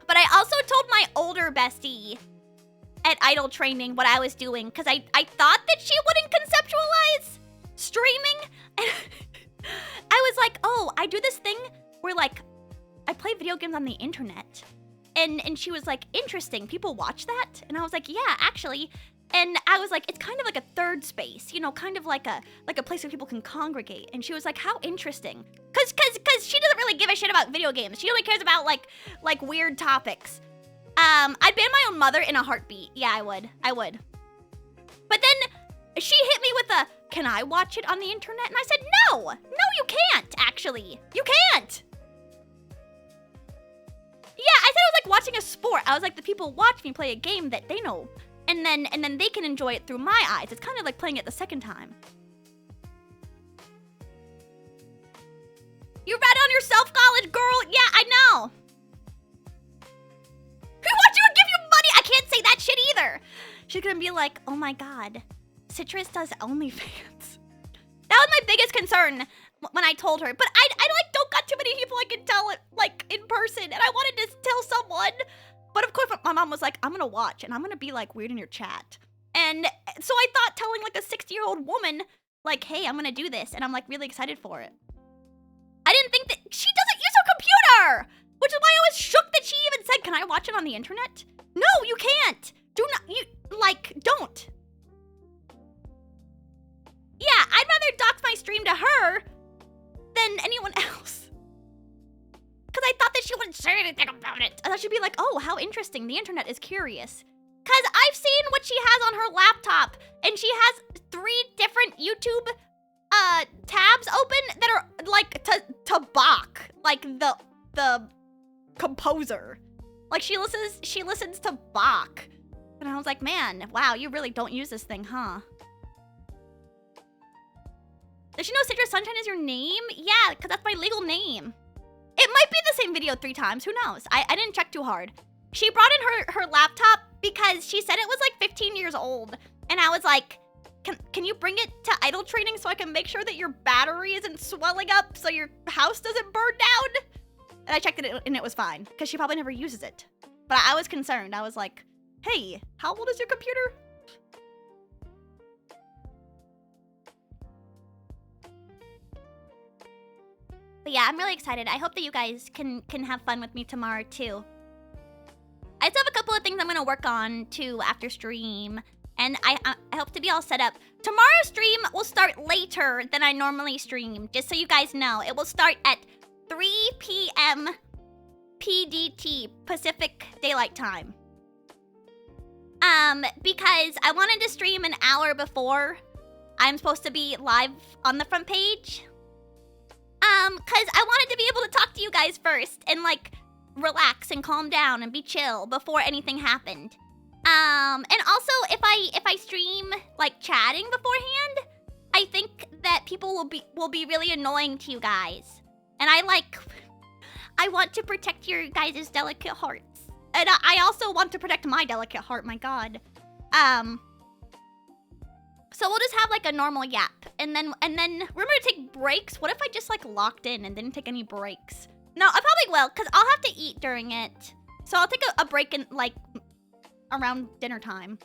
But I also told my older bestie at Idol Training what I was doing, because I thought that she wouldn't conceptualize streaming. And I was like, oh, I do this thing where like, I play video games on the internet. And she was like, interesting, people watch that? And I was like, yeah, actually. And I was like, it's kind of like a third space, you know, kind of like a place where people can congregate. And she was like, how interesting. Cause she doesn't really give a shit about video games. She only cares about like weird topics. I'd ban my own mother in a heartbeat. Yeah, I would. But then she hit me with a, can I watch it on the internet? And I said, no, you can't, actually. You can't. Yeah, I said it was like watching a sport. I was like, the people watch me play a game that they know. And then they can enjoy it through my eyes. It's kind of like playing it the second time. You rat on yourself, college girl. Yeah, I know. Who wants you to give you money? I can't say that shit either. She's gonna be like, oh my god, Citrus does OnlyFans. That was my biggest concern when I told her. But I like don't got too many people I can tell it like in person, and I wanted to tell someone. But of course, my mom was like, I'm gonna watch, and I'm gonna be like weird in your chat. And so I thought telling like a 60-year-old woman, like, hey, I'm gonna do this, and I'm like really excited for it. I didn't think that she doesn't use her computer, which is why I was shook that she even said, can I watch it on the internet? No, you can't. Do not, don't. Yeah, I'd rather dox my stream to her than anyone else. Because I thought that she wouldn't say anything about it. I thought she'd be like, oh, how interesting. The internet is curious. Because I've seen what she has on her laptop. And she has 3 different YouTube tabs open that are like to Bach. Like the composer. Like she listens to Bach. And I was like, man, wow, you really don't use this thing, huh? Does she know Citrus Sunshine is your name? Yeah, because that's my legal name. It might be the same video 3 times. Who knows? I didn't check too hard. She brought in her laptop because she said it was like 15 years old. And I was like, can you bring it to idle training so I can make sure that your battery isn't swelling up so your house doesn't burn down? And I checked it and it was fine because she probably never uses it. But I was concerned. I was like, hey, how old is your computer? But yeah, I'm really excited. I hope that you guys can have fun with me tomorrow too. I still have a couple of things I'm gonna work on too after stream. And I hope to be all set up. Tomorrow's stream will start later than I normally stream, just so you guys know. It will start at 3 p.m. PDT, Pacific Daylight Time. Because I wanted to stream an hour before I'm supposed to be live on the front page. Cause I wanted to be able to talk to you guys first and like relax and calm down and be chill before anything happened. And also if I stream like chatting beforehand, I think that people will be really annoying to you guys. And I want to protect your guys' delicate hearts. And I also want to protect my delicate heart, my god. So we'll just have like a normal yap. And then remember to take breaks? What if I just like locked in and didn't take any breaks? No, I probably will, because I'll have to eat during it. So I'll take a break in like around dinner time.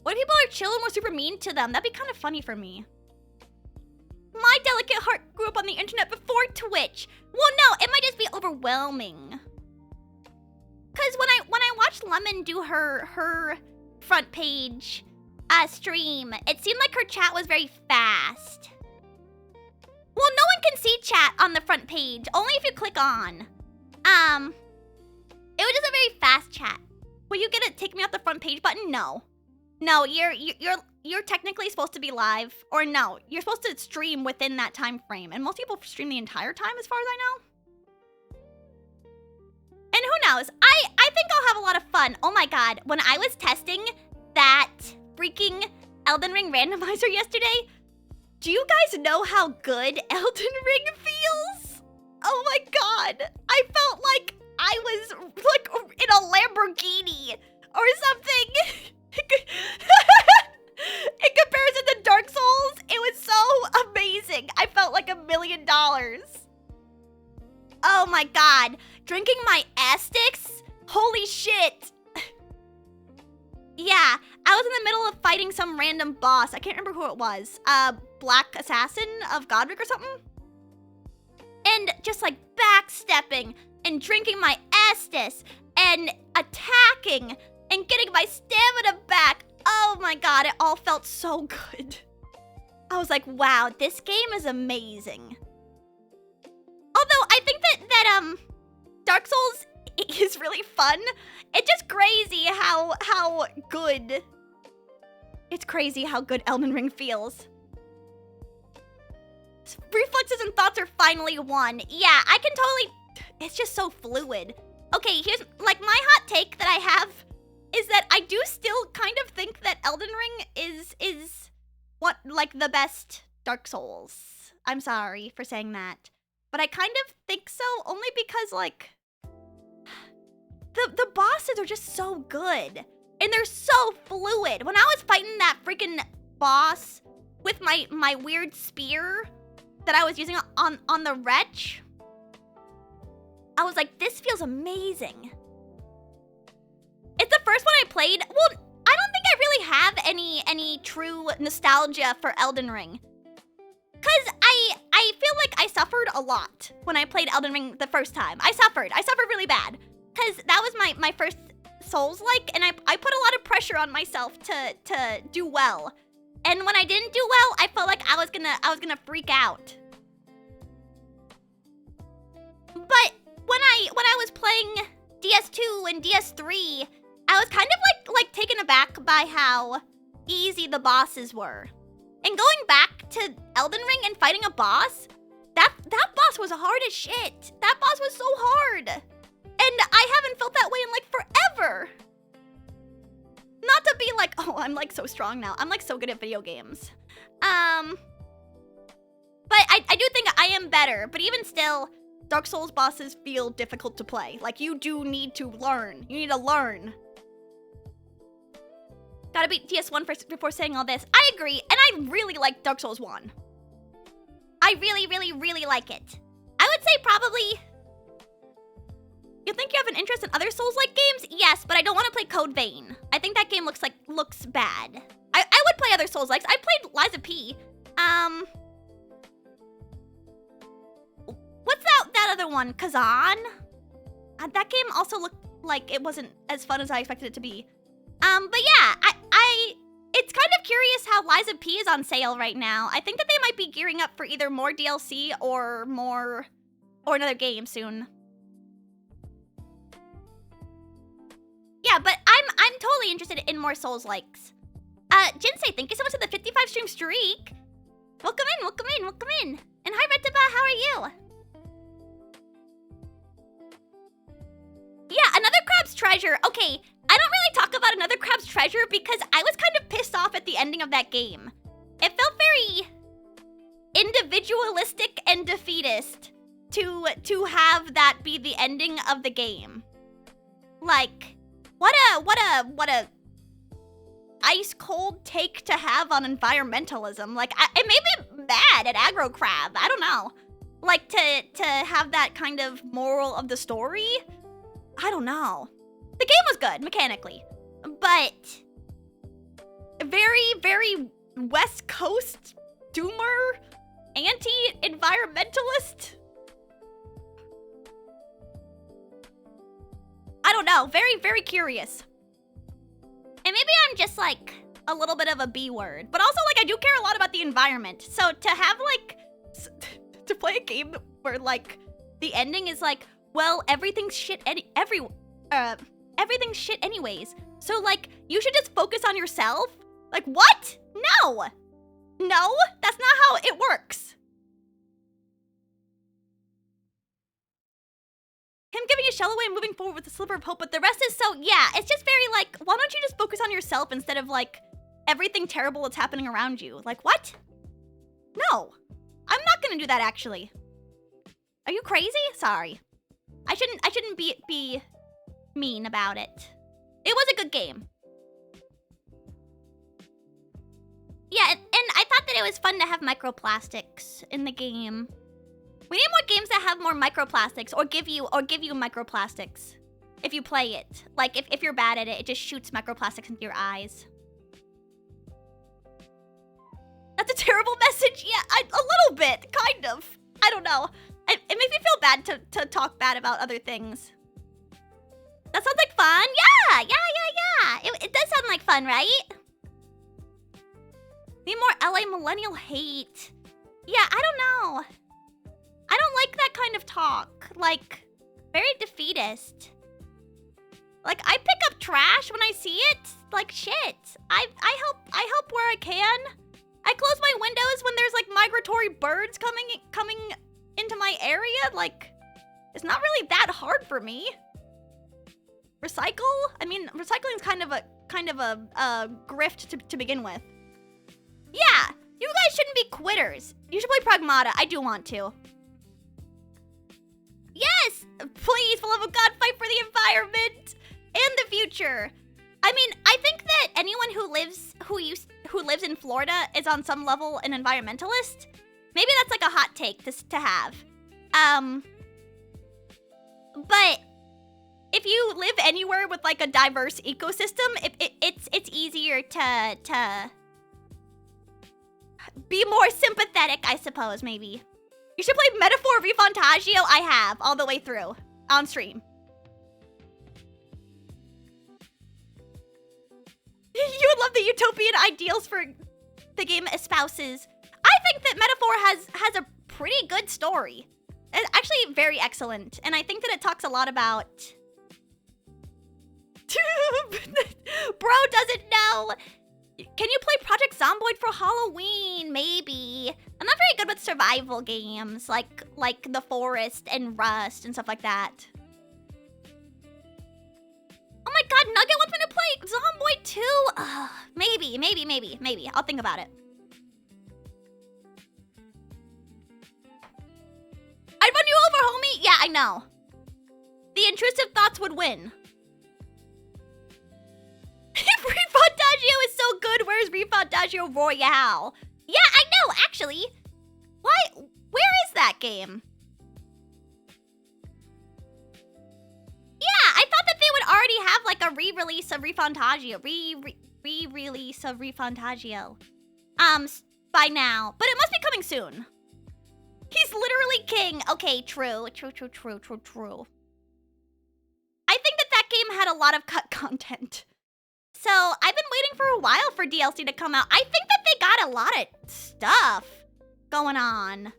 What if people are chill and we're super mean to them? That'd be kind of funny for me. My delicate heart grew up on the internet before Twitch. Well, no, it might just be overwhelming. Cause when I watched Lemon do her front page stream, it seemed like her chat was very fast. Well, no one can see chat on the front page, only if you click on. It was just a very fast chat. Will you get a take me off the front page button? No. No, you're technically supposed to be live, or no, you're supposed to stream within that time frame, and most people stream the entire time as far as I know. And who knows? I think I'll have a lot of fun. Oh my god, when I was testing that freaking Elden Ring randomizer yesterday, do you guys know how good Elden Ring feels? Oh my god, I felt like I was like in a Lamborghini or something. In comparison to Dark Souls, it was so amazing. I felt like $1 million. Oh my god, drinking my Aztecs? Holy shit. Yeah, I was in the middle of fighting some random boss. I can't remember who it was. Black Assassin of Godric or something? And just like backstepping and drinking my Estus and attacking and getting my stamina back. Oh my god, it all felt so good. I was like, wow, this game is amazing. Although I think that Dark Souls is really fun. It's just crazy how good. It's crazy how good Elden Ring feels. Reflexes and thoughts are finally one. Yeah, I can totally. It's just so fluid. Okay, here's like my hot take that I have is that I do still kind of think that Elden Ring is what like the best Dark Souls. I'm sorry for saying that, but I kind of think so only because like the bosses are just so good and they're so fluid. When I was fighting that freaking boss with my weird spear that I was using on the wretch, I was like, this feels amazing. It's the first one I played. Well, I don't think I really have any true nostalgia for Elden Ring. Cause I feel like I suffered a lot when I played Elden Ring the first time. I suffered really bad. Cause that was my first Souls-like, and I put a lot of pressure on myself to do well. And when I didn't do well, I felt like I was gonna freak out. But when I was playing DS2 and DS3, I was kind of like taken aback by how easy the bosses were. And going back to Elden Ring and fighting a boss, that boss was hard as shit. That boss was so hard. And I haven't felt that way in like forever. Not to be like, oh, I'm like so strong now. I'm like so good at video games. But I do think I am better. But even still, Dark Souls bosses feel difficult to play. Like, you do need to learn. You need to learn. Gotta beat TS1 first before saying all this. I agree, and I really like Dark Souls 1. I really, really, really like it. I would say probably... You think you have an interest in other Souls-like games? Yes, but I don't want to play Code Vein. I think that game looks bad. I would play other Souls-likes. I played Lies of P. What's that other one? Kazan? That game also looked like it wasn't as fun as I expected it to be. But yeah, it's kind of curious how Lies of P is on sale right now. I think that they might be gearing up for either more DLC or another game soon. Yeah, but I'm totally interested in more Souls-likes. Jinsei, thank you so much for the 55 stream streak. Welcome in, welcome in, welcome in. And hi, Retaba, how are you? Yeah, Another Crab's Treasure. Okay, I don't really talk about Another Crab's Treasure because I was kind of pissed off at the ending of that game. It felt very individualistic and defeatist to have that be the ending of the game. Like, what a ice cold take to have on environmentalism. Like, it made me mad at Aggro Crab. I don't know. Like, to have that kind of moral of the story. I don't know. The game was good mechanically, but very, very West Coast doomer, anti-environmentalist. I don't know. Very, very curious. And maybe I'm just like a little bit of a B word, but also like I do care a lot about the environment. So to have like to play a game where like the ending is like, well, everything's shit everything's shit anyways. So like you should just focus on yourself? Like what? No. No, that's not how it works. Him giving a shell away and moving forward with a sliver of hope, but the rest is so, yeah, it's just very like, why don't you just focus on yourself instead of like everything terrible that's happening around you? Like, what? No, I'm not gonna do that actually. Are you crazy? Sorry. I shouldn't be mean about it. It was a good game. Yeah, and I thought that it was fun to have microplastics in the game. We need more games that have more microplastics or give you microplastics if you play it. Like if you're bad at it, it just shoots microplastics into your eyes. That's a terrible message. Yeah, a little bit, kind of. I don't know. It makes me feel bad to talk bad about other things. That sounds like fun. Yeah. It does sound like fun, right? Need more LA millennial hate. Yeah, I don't know. I don't like that kind of talk. Like, very defeatist. Like, I pick up trash when I see it. Like, shit. I help where I can. I close my windows when there's like migratory birds coming into my area. Like, it's not really that hard for me. Recycle? I mean, recycling is kind of a grift to begin with. Yeah, you guys shouldn't be quitters. You should play Pragmata. I do want to. Yes! Please, for the love of God, fight for the environment and the future. I mean, I think that anyone who lives in Florida is on some level an environmentalist. Maybe that's like a hot take to have. But if you live anywhere with like a diverse ecosystem, it's easier to be more sympathetic, I suppose, maybe. You should play Metaphor ReFantagio. I have, all the way through, on stream. You would love the utopian ideals for the game espouses. I think that Metaphor has a pretty good story. It's actually very excellent, and I think that it talks a lot about... Bro doesn't know! Can you play Project Zomboid for Halloween? Maybe. I'm not very good with survival games, like The Forest and Rust and stuff like that. Oh my god, Nugget wants me to play Zomboid 2? Maybe. I'll think about it. I'd run you over, homie. Yeah, I know. The intrusive thoughts would win. Refundagio is so good. Where's Refundagio Royale? Yeah, I know, actually. Why? Where is that game? Yeah, I thought that they would already have like a re-release of Refundagio. Re-release of Refundagio. By now. But it must be coming soon. He's literally king. Okay, true. I think that game had a lot of cut content. So I've been waiting for a while for DLC to come out. I think that they got a lot of stuff going on.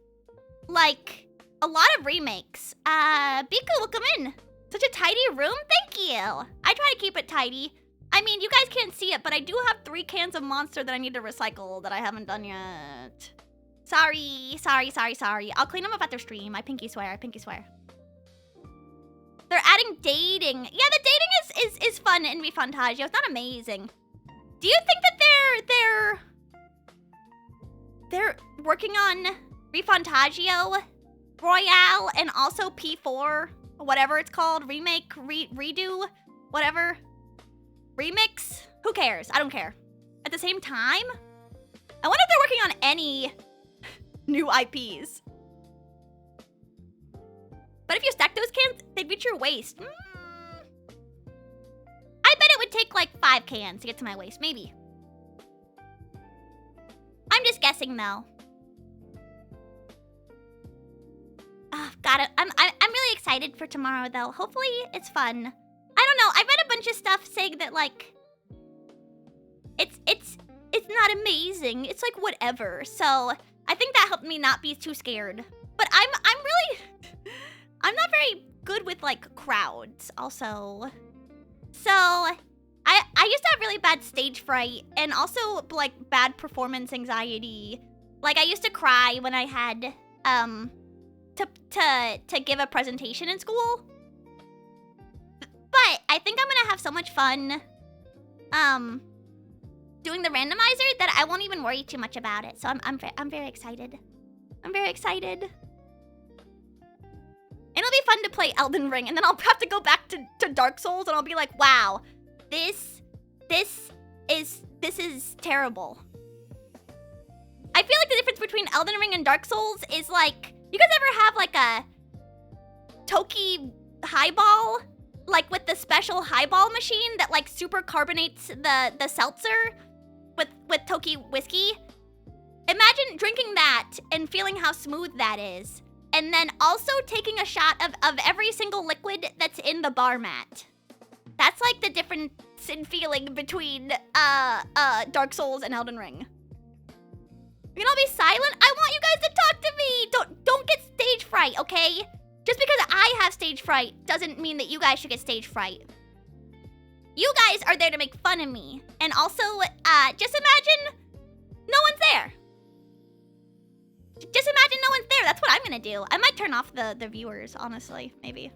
Like, a lot of remakes. Biku, welcome in. Such a tidy room, thank you. I try to keep it tidy. I mean, you guys can't see it, but I do have 3 cans of Monster that I need to recycle that I haven't done yet. Sorry. I'll clean them up after stream. I pinky swear. They're adding dating. Yeah, the dating is fun in Refundagio. It's not amazing. Do you think that they're working on Refundagio Royale and also P4, whatever it's called, remake, redo, whatever, remix? Who cares? I don't care. At the same time, I wonder if they're working on any new IPs. But if you stack those cans, they'd reach your waist. I bet it would take like 5 cans to get to my waist, maybe. I'm just guessing though. Oh, got it. I'm really excited for tomorrow though. Hopefully it's fun. I don't know. I read a bunch of stuff saying that like it's not amazing. It's like whatever. So I think that helped me not be too scared. But I'm not very good with like crowds also. So I used to have really bad stage fright and also like bad performance anxiety. Like I used to cry when I had to give a presentation in school. But I think I'm gonna have so much fun doing the randomizer that I won't even worry too much about it. So I'm very excited. I'm very excited. And it'll be fun to play Elden Ring, and then I'll have to go back to Dark Souls, and I'll be like, wow, this is terrible. I feel like the difference between Elden Ring and Dark Souls is like, you guys ever have like a Toki highball? Like with the special highball machine that like super carbonates the seltzer with Toki whiskey? Imagine drinking that and feeling how smooth that is. And then also taking a shot of every single liquid that's in the bar mat. That's like the difference in feeling between Dark Souls and Elden Ring. You can all be silent? I want you guys to talk to me! Don't get stage fright, okay? Just because I have stage fright doesn't mean that you guys should get stage fright. You guys are there to make fun of me. And also, just imagine no one's there. Just imagine no one's there. That's what I'm gonna do. I might turn off the viewers, honestly. Maybe.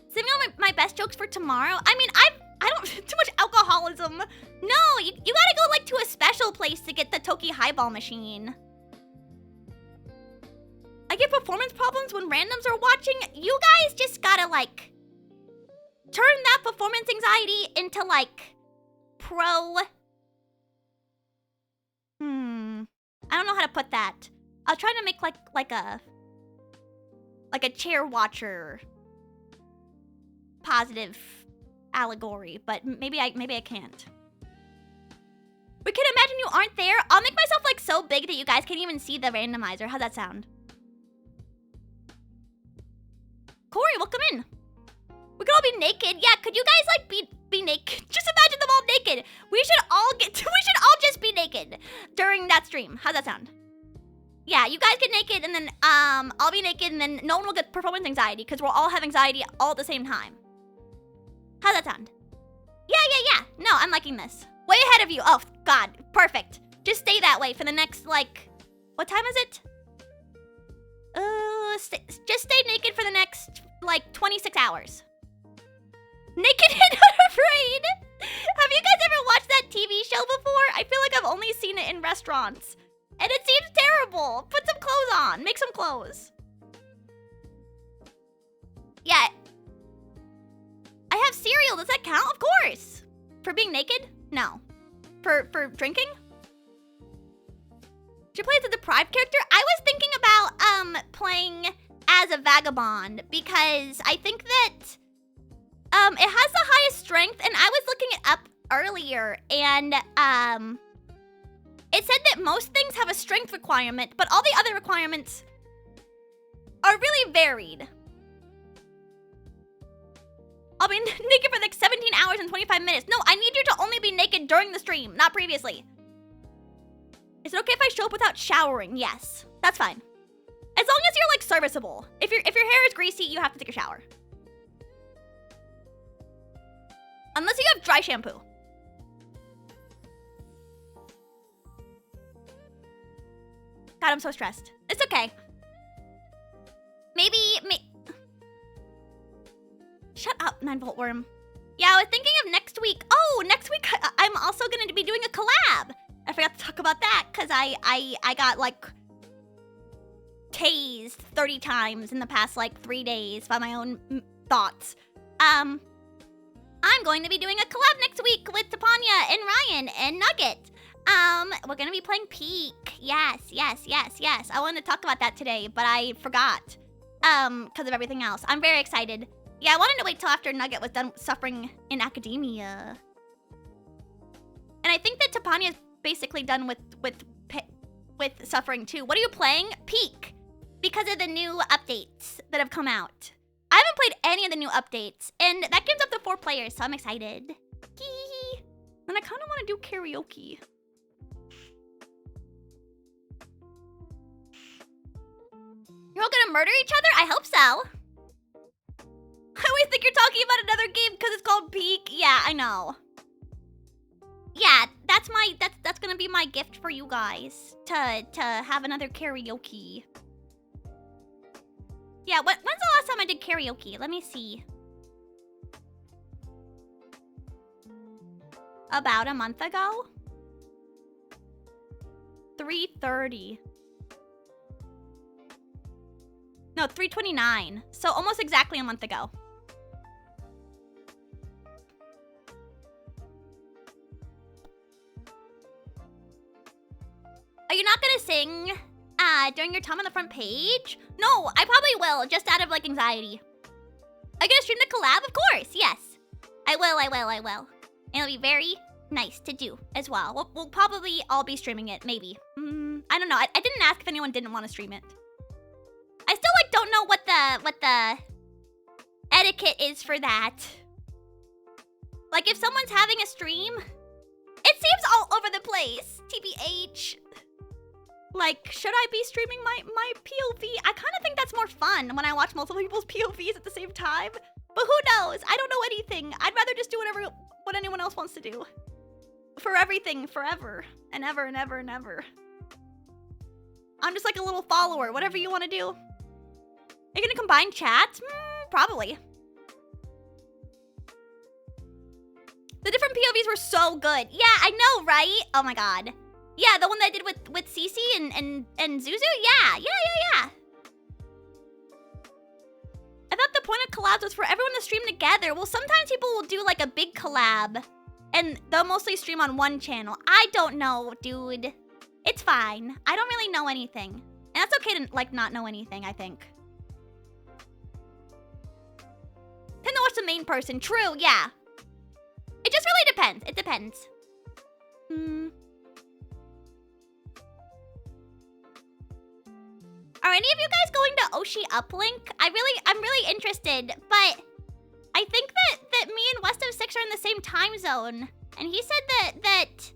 Saving all my best jokes for tomorrow? I mean, I don't... Too much alcoholism. No, you gotta go, like, to a special place to get the Toki highball machine. I get performance problems when randoms are watching. You guys just gotta, like... turn that performance anxiety into, like... pro... I don't know how to put that. I'll try to make like a chair watcher positive allegory, but maybe I can't. We can imagine you aren't there. I'll make myself like so big that you guys can't even see the randomizer. How's that sound? Corey, welcome in. We could all be naked. Yeah, could you guys like be naked? Just imagine them all naked. We should all just be naked during that stream. How's that sound? Yeah, you guys get naked and then I'll be naked and then no one will get performance anxiety because we'll all have anxiety all at the same time. How's that sound? Yeah. No, I'm liking this. Way ahead of you. Oh, God. Perfect. Just stay that way for the next, like... What time is it? Just stay naked for the next like 26 hours. Naked and Unafraid. Have you guys ever watched that TV show before? I feel like I've only seen it in restaurants. And it seems terrible. Put some clothes on. Make some clothes. Yeah. I have cereal. Does that count? Of course. For being naked? No. For drinking? Should play as a deprived character? I was thinking about playing as a vagabond because I think that it has the highest strength, and I was looking it up earlier, and it said that most things have a strength requirement, but all the other requirements are really varied. I'll be naked for like 17 hours and 25 minutes. No, I need you to only be naked during the stream, not previously. Is it okay if I show up without showering? Yes, that's fine. As long as you're like serviceable. If your hair is greasy, you have to take a shower. Unless you have dry shampoo. God, I'm so stressed. It's okay. Maybe. Shut up, 9-volt worm. Yeah, I was thinking of next week. Oh, next week I'm also going to be doing a collab. I forgot to talk about that because I got like tased 30 times in the past like 3 days by my own thoughts. I'm going to be doing a collab next week with Tepanya and Ryan and Nugget. We're going to be playing Peak. Yes. I wanted to talk about that today, but I forgot because of everything else. I'm very excited. Yeah, I wanted to wait till after Nugget was done suffering in academia. And I think that Tepanya is basically done with suffering too. What are you playing? Peak. Because of the new updates that have come out. I haven't played any of the new updates, and that game's up to 4 players, so I'm excited. Hee. And I kind of want to do karaoke. You're all gonna murder each other? I hope so. I always think you're talking about another game because it's called Peak. Yeah, I know. Yeah, that's gonna be my gift for you guys to have another karaoke. Yeah, when's the last time I did karaoke? Let me see. About a month ago? 3:30. No, 3:29. So almost exactly a month ago. Are you not gonna sing during your time on the front page? No, I probably will, just out of like anxiety. Are you gonna stream the collab? Of course, yes. I will. And it'll be very nice to do as well. We'll probably all be streaming it, maybe. I don't know. I didn't ask if anyone didn't want to stream it. I still like don't know what the etiquette is for that. Like if someone's having a stream, it seems all over the place. TBH. Like, should I be streaming my POV? I kind of think that's more fun when I watch multiple people's POVs at the same time. But who knows? I don't know anything. I'd rather just do what anyone else wants to do. For everything, forever. And ever and ever and ever. I'm just like a little follower. Whatever you want to do. Are you gonna combine chats? Probably. The different POVs were so good. Yeah, I know, right? Oh my god. Yeah, the one that I did with Cece and Zuzu? Yeah. I thought the point of collabs was for everyone to stream together. Well, sometimes people will do like a big collab and they'll mostly stream on one channel. I don't know, dude. It's fine. I don't really know anything. And that's okay to like not know anything, I think. Tend to watch the main person. True, yeah. It just really depends. It depends. Are any of you guys going to Oshi Uplink? I'm really interested, but I think that me and West of Six are in the same time zone. And he said that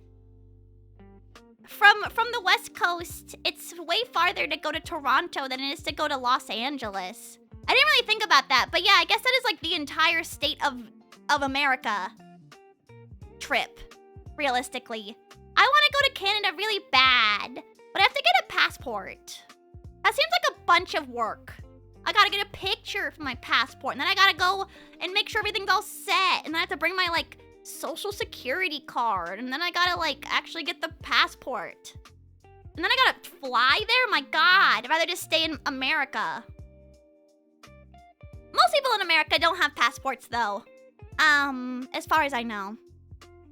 from the West Coast, it's way farther to go to Toronto than it is to go to Los Angeles. I didn't really think about that, but yeah, I guess that is like the entire state of America trip, realistically. I want to go to Canada really bad, but I have to get a passport. That seems like a bunch of work. I gotta get a picture for my passport, and then I gotta go and make sure everything's all set, and then I have to bring my, like, social security card, and then I gotta, like, actually get the passport. And then I gotta fly there? My God, I'd rather just stay in America. Most people in America don't have passports, though. As far as I know.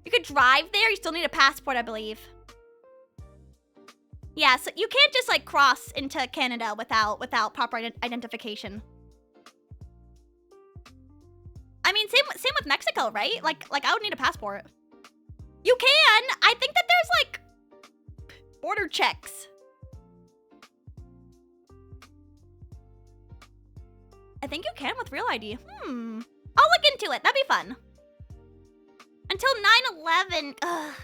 You could drive there, you still need a passport, I believe. Yeah, so you can't just, like, cross into Canada without proper identification. I mean, same with Mexico, right? Like I would need a passport. You can! I think that there's, like, border checks. I think you can with real ID. I'll look into it. That'd be fun. Until 9/11. Ugh.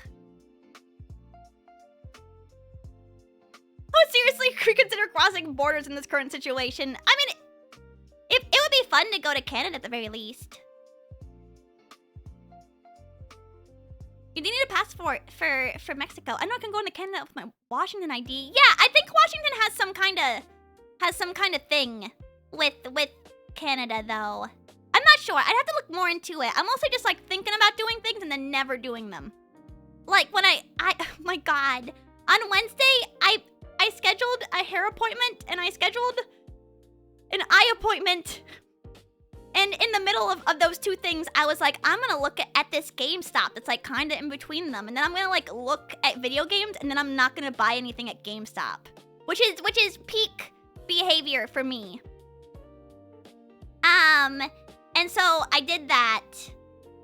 I would seriously reconsider crossing borders in this current situation. I mean, it would be fun to go to Canada at the very least. You do need a passport for Mexico. I know I can go into Canada with my Washington ID. Yeah, I think Washington has some kind of thing with Canada though. I'm not sure. I'd have to look more into it. I'm also just like thinking about doing things and then never doing them. Like when I my God, on Wednesday I scheduled a hair appointment and I scheduled an eye appointment. And in the middle of those two things, I was like, I'm gonna look at this GameStop that's like kind of in between them. And then I'm gonna like look at video games and then I'm not gonna buy anything at GameStop. Which is peak behavior for me. And so I did that.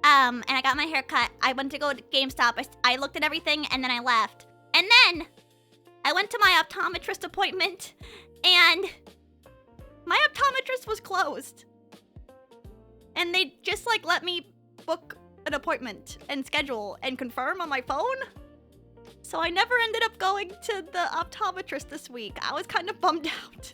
And I got my hair cut. I went to go to GameStop. I looked at everything and then I left. And then I went to my optometrist appointment and my optometrist was closed. And they just like let me book an appointment and schedule and confirm on my phone. So I never ended up going to the optometrist this week. I was kind of bummed out.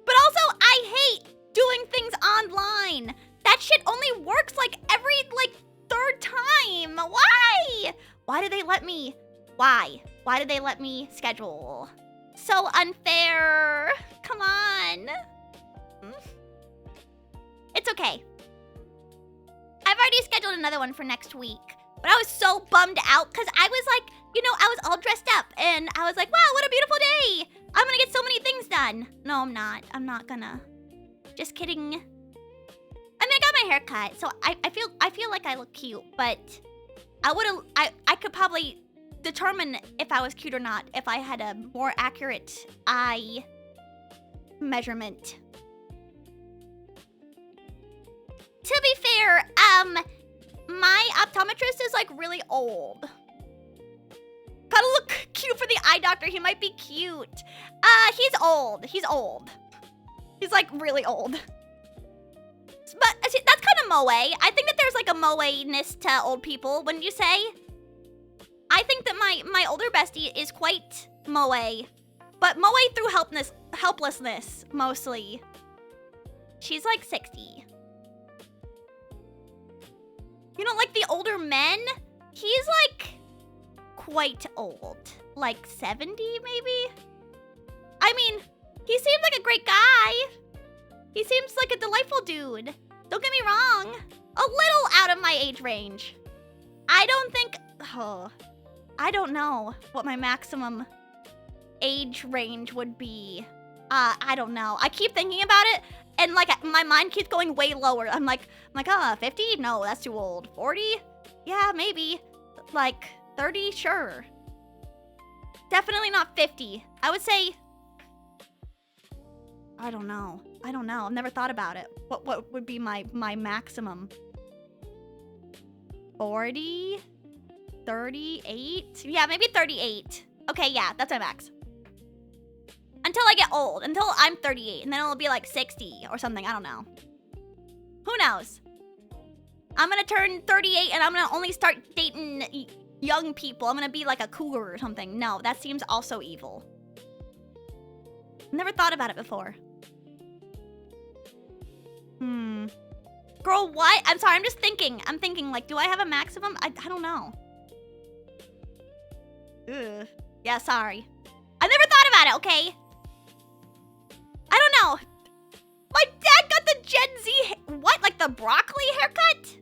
But also, I hate doing things online. That shit only works like every like third time. Why? Why did they let me? Why? Why did they let me schedule? So unfair. Come on. It's okay. I've already scheduled another one for next week. But I was so bummed out because I was like, you know, I was all dressed up and I was like, wow, what a beautiful day. I'm gonna get so many things done. No, I'm not. I'm not gonna. Just kidding. I mean, I got my hair cut, so I feel like I look cute, but I could probably determine if I was cute or not if I had a more accurate eye measurement. To be fair, my optometrist is like really old. Gotta look cute for the eye doctor. He might be cute. He's old. He's old. He's like really old. But that's kind of moe. I think that there's like a moe-ness to old people, wouldn't you say? I think that my older bestie is quite moe. But moe through helplessness, mostly. She's like 60. You know, like the older men, he's like quite old. Like 70 maybe? I mean, he seems like a great guy. He seems like a delightful dude. Don't get me wrong. A little out of my age range. I don't think... Oh, I don't know what my maximum age range would be. I don't know. I keep thinking about it, and like my mind keeps going way lower. I'm like, 50? No, that's too old. 40? Yeah, maybe. Like 30? Sure. Definitely not 50. I would say... I don't know. I've never thought about it. What would be my maximum? 40? 38? Yeah, maybe 38. Okay, yeah, that's my max. Until I get old. Until I'm 38. And then it'll be like 60 or something. I don't know. Who knows? I'm gonna turn 38 and I'm gonna only start dating young people. I'm gonna be like a cougar or something. No, that seems also evil. Never thought about it before. Girl, what? I'm sorry, I'm just thinking. I'm thinking, like, do I have a maximum? I don't know. Ugh. Yeah, sorry. I never thought about it, okay? I don't know. the broccoli haircut?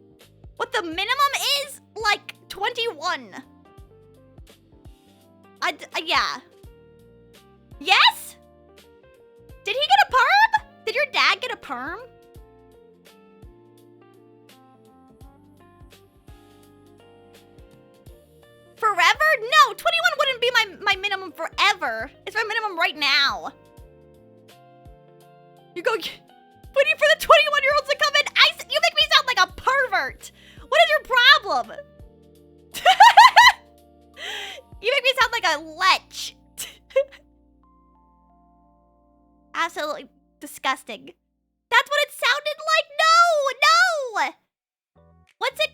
What the minimum is? Like 21. Yeah. Yes? Did he get a perm? Did your dad get a perm? Forever? No, 21 wouldn't be my minimum forever. It's my minimum right now. You go waiting for the 21-year-olds to come in. You make me sound like a pervert. What is your problem? You make me sound like a lech. Absolutely disgusting. That's what it sounded like? No! What's it?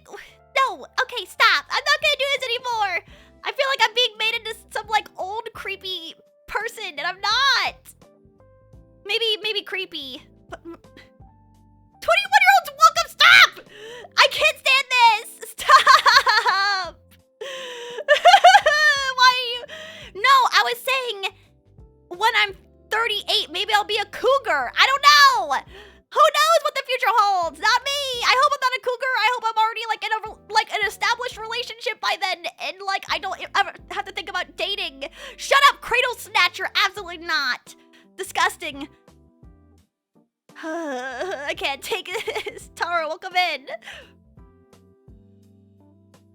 No, okay, stop. I'm not gonna do this anymore. I feel like I'm being made into some like old creepy person and I'm not. Maybe creepy. But 21-year-olds welcome, stop! I can't stand this! Stop! Why are you? No, I was saying when I'm 38, maybe I'll be a cougar. I don't know. Who knows what the future holds? Not me. I hope I'm not a cougar. I hope I'm already like in an established relationship by then, and like I don't ever have to think about dating. Shut up, cradle snatcher. Absolutely not. Disgusting. I can't take this. Tara, welcome in.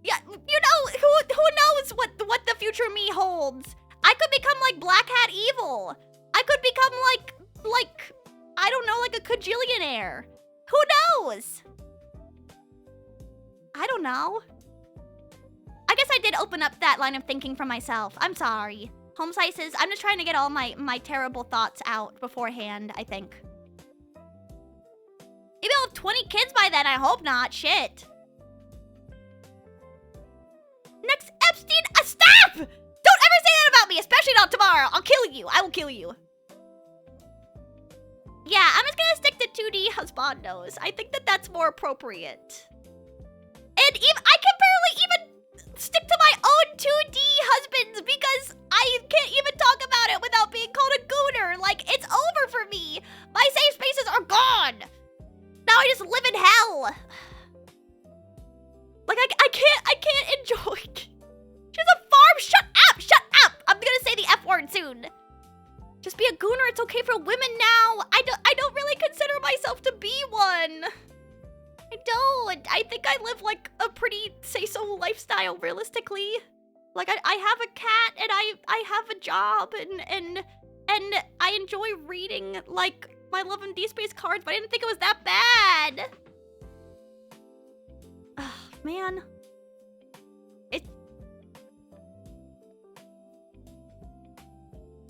Yeah, you know, who knows what the future me holds? I could become like Black Hat Evil. I could become like I don't know, like a cajillionaire. Who knows? I don't know. I guess I did open up that line of thinking for myself. I'm sorry. Home slices, I'm just trying to get all my terrible thoughts out beforehand, I think. Maybe I'll have 20 kids by then, I hope not. Shit. Next Epstein, stop! Don't ever say that about me, especially not tomorrow. I'll kill you. I will kill you. Yeah, I'm just gonna stick to 2D husbandos. I think that's more appropriate. And even I can barely even stick to my own 2D husbands because I can't even talk about it without being called a gooner. Like, it's over for me. My safe spaces are gone. Now I just live in hell. Like, I can't enjoy. She's a farm. Shut up. I'm gonna say the F word soon. Just be a gooner. It's okay for women now. I don't really consider myself to be one. I don't. I think I live like a pretty say-so lifestyle, realistically. Like I have a cat and I have a job and I enjoy reading like my Love and D-Space cards, but I didn't think it was that bad. Oh, man.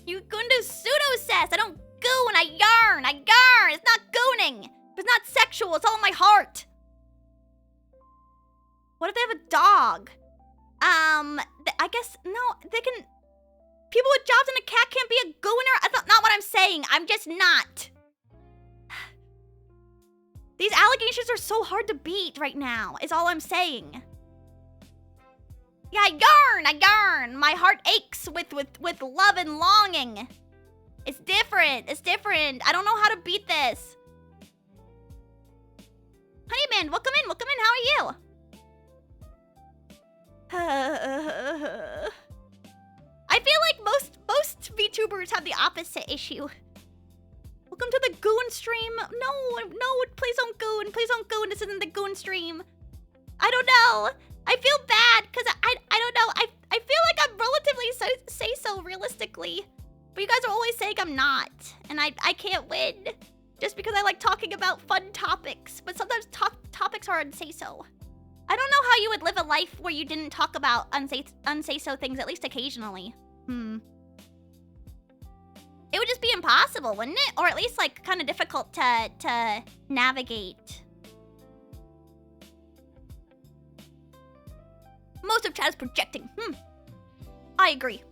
You goon to pseudo-cess. I don't goon, I yarn. It's not gooning. It's not sexual, it's all in my heart. What if they have a dog? I guess, no, they can... People with jobs and a cat can't be a gooner? That's not what I'm saying. I'm just not. These allegations are so hard to beat right now, is all I'm saying. Yeah, I yarn. My heart aches with love and longing. It's different. I don't know how to beat this. Honeyman, welcome in. How are you? I feel like most VTubers have the opposite issue. Welcome to the goon stream. No, please don't goon. This isn't the goon stream. I don't know. I feel bad because I don't know. I feel like I'm relatively say-so realistically. But you guys are always saying I'm not. And I can't win. Just because I like talking about fun topics. But sometimes topics are unsay-so. I don't know how you would live a life where you didn't talk about unsay-so things, at least occasionally. It would just be impossible, wouldn't it? Or at least like kind of difficult to navigate. Most of chat is projecting. I agree.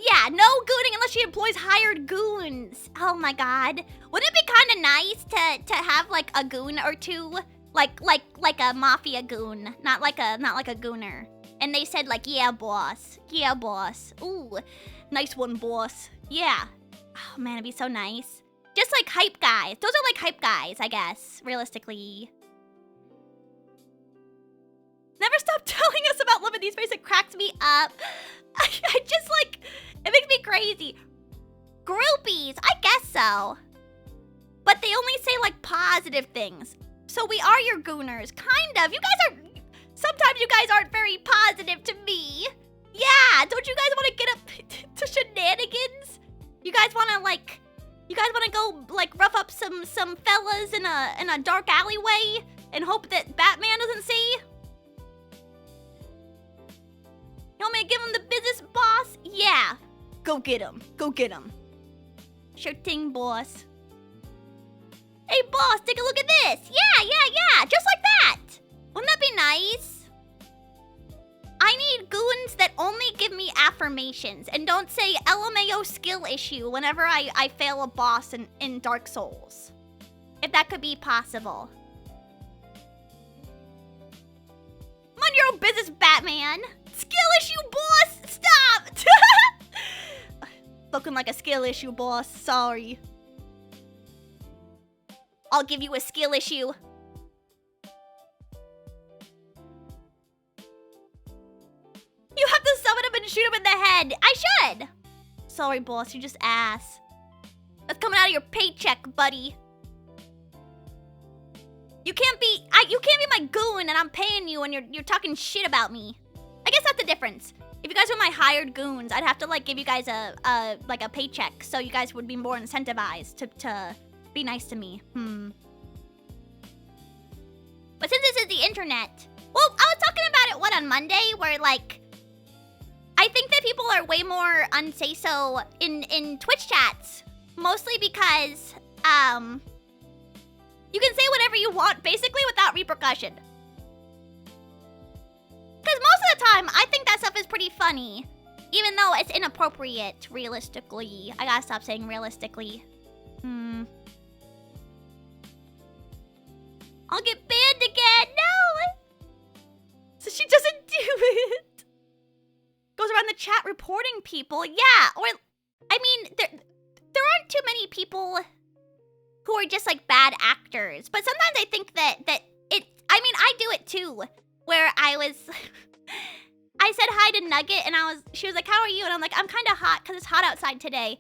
Yeah, no gooning unless she employs hired goons. Oh my god. Wouldn't it be kind of nice to have like a goon or two? Like a mafia goon, not like a gooner. And they said like, yeah, boss. Ooh, nice one, boss. Yeah. Oh man, it'd be so nice. Just like hype guys. Those are like hype guys, I guess, realistically. Never stop telling us about Living These Space. It cracks me up. I just like, it makes me crazy. Groupies, I guess so. But they only say like positive things. So we are your gooners, kind of. You guys are, sometimes you guys aren't very positive to me. Yeah, don't you guys want to get up to shenanigans? You guys want to go like rough up some fellas in a dark alleyway and hope that Batman doesn't see? You want me to give him the business, boss? Yeah. Go get him. Go get him. Sure thing, boss. Hey, boss, take a look at this. Yeah. Just like that. Wouldn't that be nice? I need goons that only give me affirmations and don't say LMAO skill issue whenever I fail a boss in Dark Souls. If that could be possible. Mind your own business, Batman. Skill issue, boss! Stop! Looking like a skill issue, boss. Sorry. I'll give you a skill issue. You have to summon him and shoot him in the head. I should. Sorry, boss. You just ass. That's coming out of your paycheck, buddy. You can't be my goon and I'm paying you and you're talking shit about me. I guess that's the difference. If you guys were my hired goons, I'd have to like give you guys a paycheck so you guys would be more incentivized to be nice to me. But since this is the internet, well, I was talking about it on Monday where like I think that people are way more unsay-so in Twitch chats, mostly because you can say whatever you want basically without repercussion. Because most of the time, I think that stuff is pretty funny. Even though it's inappropriate, realistically. I gotta stop saying realistically. I'll get banned again! No! So she doesn't do it! Goes around the chat reporting people. Yeah, or... I mean, there aren't too many people who are just, like, bad actors. But sometimes I think that it... I mean, I do it, too. Where I was... I said hi to Nugget, and she was like, how are you? And I'm like, I'm kind of hot, because it's hot outside today.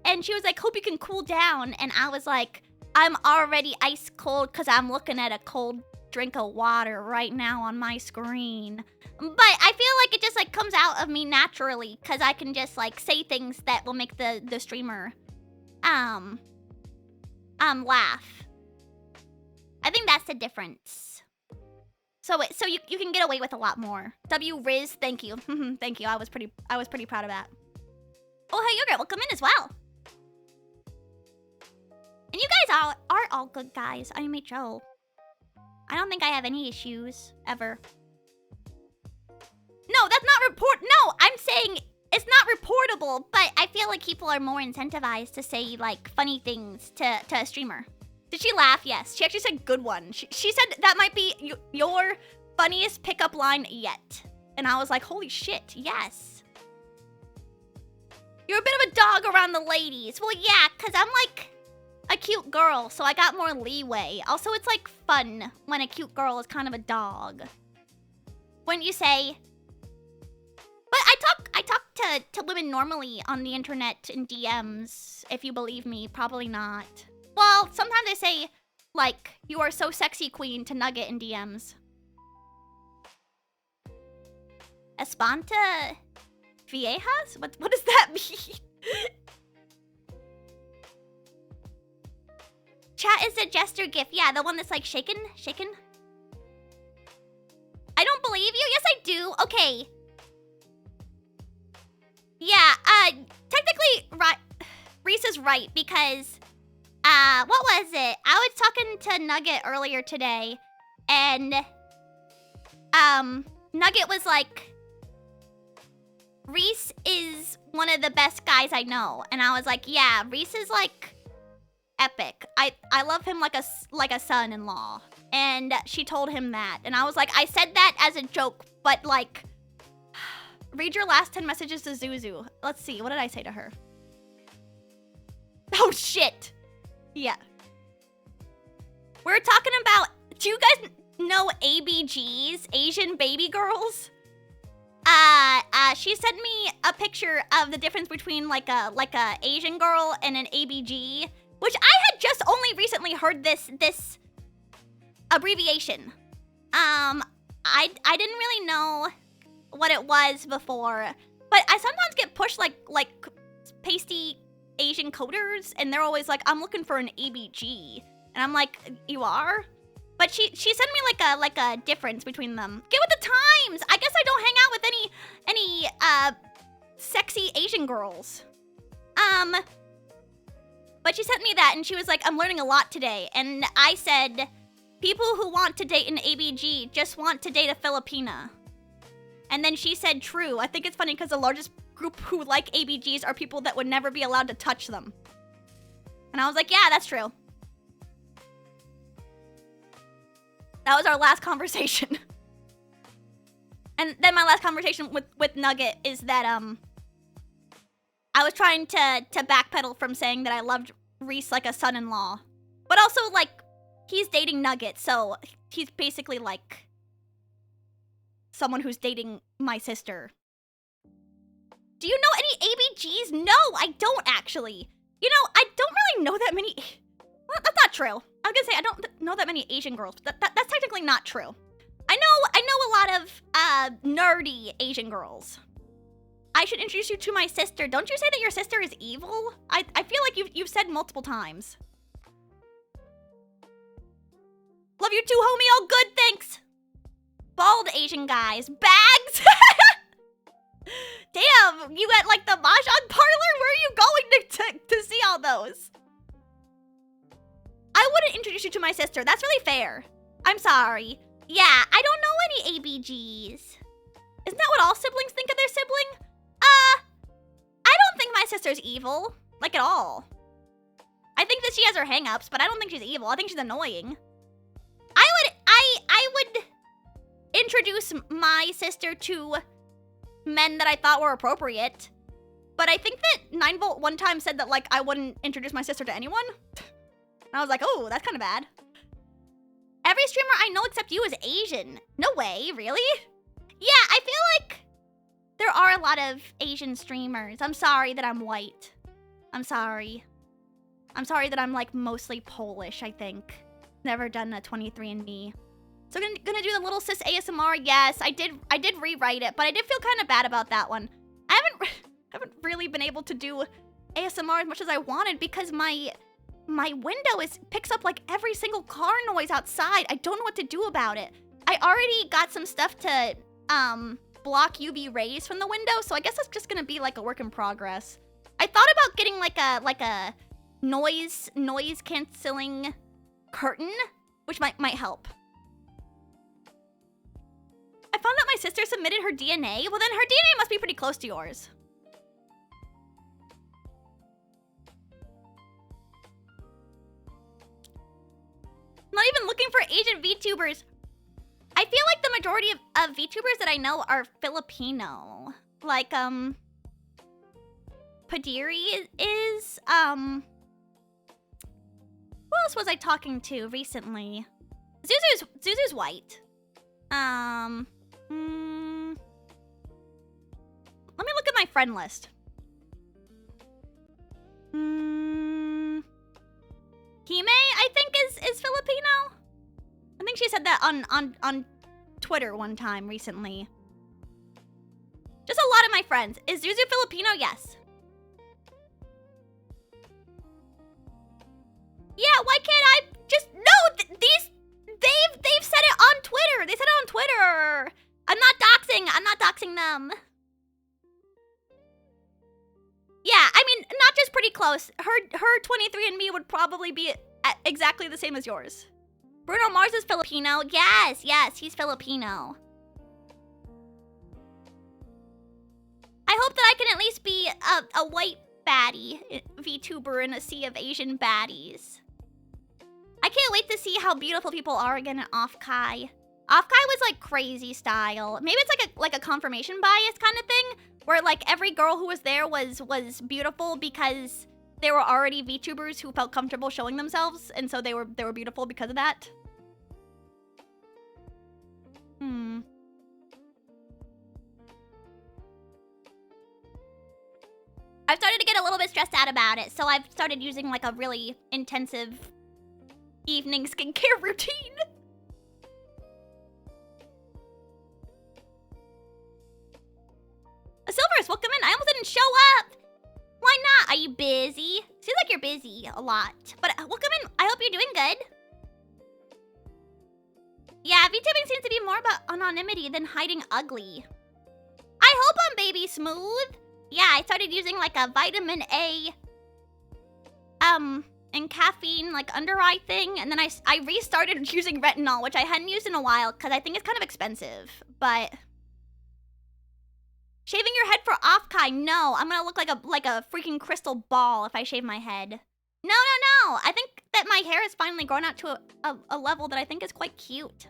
And she was like, hope you can cool down. And I was like, I'm already ice cold, because I'm looking at a cold drink of water right now on my screen. But I feel like it just, like, comes out of me naturally, because I can just, like, say things that will make the streamer, laugh. I think that's the difference. So you can get away with a lot more. W Riz, thank you. Thank you. I was pretty proud of that. Oh, hey, Yogurt, welcome in as well. And you guys are all good guys. IMHO. I don't think I have any issues ever. No, that's not No, I'm saying it's not reportable, but I feel like people are more incentivized to say like funny things to a streamer. Did she laugh? Yes. She actually said good one. She said that might be your funniest pickup line yet. And I was like, holy shit, yes. You're a bit of a dog around the ladies. Well, yeah, because I'm like a cute girl, so I got more leeway. Also, it's like fun when a cute girl is kind of a dog. Wouldn't you say? But I talk to women normally on the internet in DMs, if you believe me. Probably not. Well, sometimes I say, like, you are so sexy, queen, to Nugget in DMs. Espanta Viejas? What does that mean? Chat is a gesture gif. Yeah, the one that's like shaken. I don't believe you. Yes, I do. Okay. Yeah, technically, Reese is right because... what was it? I was talking to Nugget earlier today, and, Nugget was like, Reese is one of the best guys I know. And I was like, yeah, Reese is like epic. I love him like a son-in-law. And she told him that. And I was like, I said that as a joke, but like, read your last 10 messages to Zuzu. Let's see, what did I say to her? Oh shit. Yeah. We're talking about, do you guys know ABGs, Asian baby girls? She sent me a picture of the difference between like a Asian girl and an ABG, which I had just only recently heard this abbreviation. I didn't really know what it was before, but I sometimes get pushed like pasty Asian coders, and they're always like, I'm looking for an ABG, and I'm like, you are? But she sent me like a difference between them. Get with the times. I guess I don't hang out with any sexy Asian girls. But she sent me that, and she was like, I'm learning a lot today. And I said, people who want to date an ABG just want to date a Filipina. And then she said, true. I think it's funny because the largest group who like ABGs are people that would never be allowed to touch them. And I was like, yeah, that's true. That was our last conversation. And then my last conversation with Nugget is that I was trying to backpedal from saying that I loved Reese like a son-in-law. But also, like, he's dating Nugget, so he's basically like someone who's dating my sister. Do you know any ABGs? No, I don't actually. You know, I don't really know that many. Well, that's not true. I was gonna say I don't know that many Asian girls, but that's technically not true. I know a lot of nerdy Asian girls. I should introduce you to my sister. Don't you say that your sister is evil? I feel like you've said multiple times. Love you too, homie. All good, thanks. Bald Asian guys. Bags? Damn, you at like the Mahjong parlor? Where are you going to see all those? I wouldn't introduce you to my sister. That's really fair. I'm sorry. Yeah, I don't know any ABGs. Isn't that what all siblings think of their sibling? I don't think my sister's evil. Like, at all. I think that she has her hang-ups, but I don't think she's evil. I think she's annoying. I would introduce my sister to men that I thought were appropriate. But I think that 9Volt one time said that, like, I wouldn't introduce my sister to anyone. And I was like, oh, that's kind of bad. Every streamer I know except you is Asian. No way, really? Yeah, I feel like there are a lot of Asian streamers. I'm sorry that I'm white. I'm sorry. I'm sorry that I'm, like, mostly Polish, I think. Never done a 23andMe. So gonna do the little sis ASMR. Yes, I did rewrite it, but I did feel kind of bad about that one. I haven't really been able to do ASMR as much as I wanted because my window picks up like every single car noise outside. I don't know what to do about it. I already got some stuff to block UV rays from the window, so I guess it's just gonna be like a work in progress. I thought about getting like a noise canceling curtain, which might help. I found that my sister submitted her DNA. Well, then her DNA must be pretty close to yours. Not even looking for Asian VTubers. I feel like the majority of VTubers that I know are Filipino. Like, Padiri is, who else was I talking to recently? Zuzu's white. Let me look at my friend list. Hime, I think is Filipino. I think she said that on Twitter one time recently. Just a lot of my friends. Is Zuzu Filipino? Yes. Yeah, why can't I just no? They've said it on Twitter. They said it on Twitter. I'm not doxing them. Yeah, I mean, not just pretty close. Her 23andMe would probably be exactly the same as yours. Bruno Mars is Filipino. Yes, he's Filipino. I hope that I can at least be a white baddie VTuber in a sea of Asian baddies. I can't wait to see how beautiful people are again at Offkai. Offkai was like crazy style. Maybe it's like a confirmation bias kind of thing, where like every girl who was there was beautiful because there were already VTubers who felt comfortable showing themselves, and so they were beautiful because of that. I've started to get a little bit stressed out about it, so I've started using like a really intensive evening skincare routine. Silverus, welcome in. I almost didn't show up. Why not? Are you busy? Seems like you're busy a lot. But welcome in. I hope you're doing good. Yeah, VTubing seems to be more about anonymity than hiding ugly. I hope I'm baby smooth. Yeah, I started using like a vitamin A and caffeine like under eye thing, and then I restarted using retinol, which I hadn't used in a while because I think it's kind of expensive. But shaving your head for off-kai? No, I'm gonna look like a freaking crystal ball if I shave my head. No. I think that my hair has finally grown out to a level that I think is quite cute.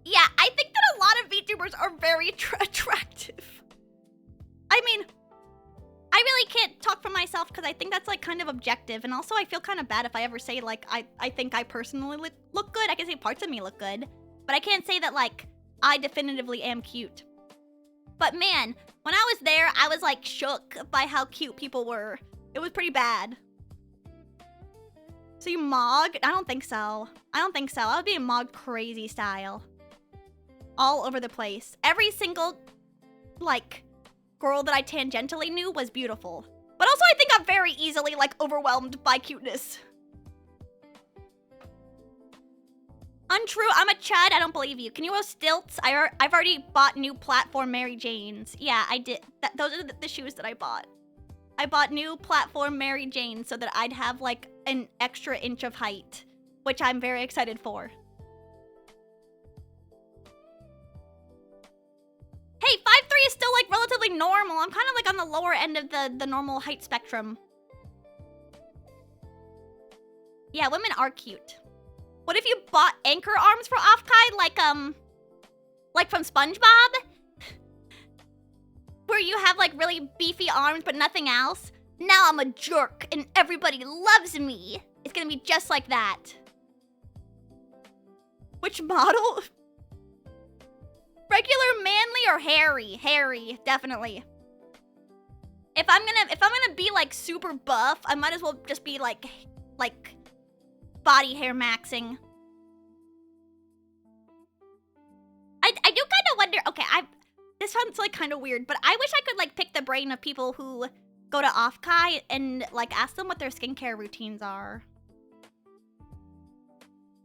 Yeah, I think that a lot of VTubers are very attractive. I mean, I really can't talk for myself because I think that's like kind of objective, and also I feel kind of bad if I ever say like I think I personally look good. I can say parts of me look good, but I can't say that like I definitively am cute. But man, when I was there, I was like shook by how cute people were. It was pretty bad. So you mog? I don't think so. I would be a mog crazy style. All over the place. Every single, like, girl that I tangentially knew was beautiful. But also I think I'm very easily, like, overwhelmed by cuteness. Untrue, I'm a chud, I don't believe you. Can you roll stilts? I've already bought new platform Mary Janes. Yeah, I did. Those are the shoes that I bought. I bought new platform Mary Jane so that I'd have, like, an extra inch of height, which I'm very excited for. Hey, 5'3" is still, like, relatively normal. I'm kind of, like, on the lower end of the normal height spectrum. Yeah, women are cute. What if you bought anchor arms for off-kai, like from SpongeBob? Where you have, like, really beefy arms but nothing else? Now I'm a jerk and everybody loves me. It's gonna be just like that. Which model? Regular, manly, or hairy? Hairy, definitely. If I'm gonna be like super buff, I might as well just be like body hair maxing. I do kind of wonder. Okay, this sounds like kind of weird, but I wish I could like pick the brain of people who go to off-kai and like ask them what their skincare routines are.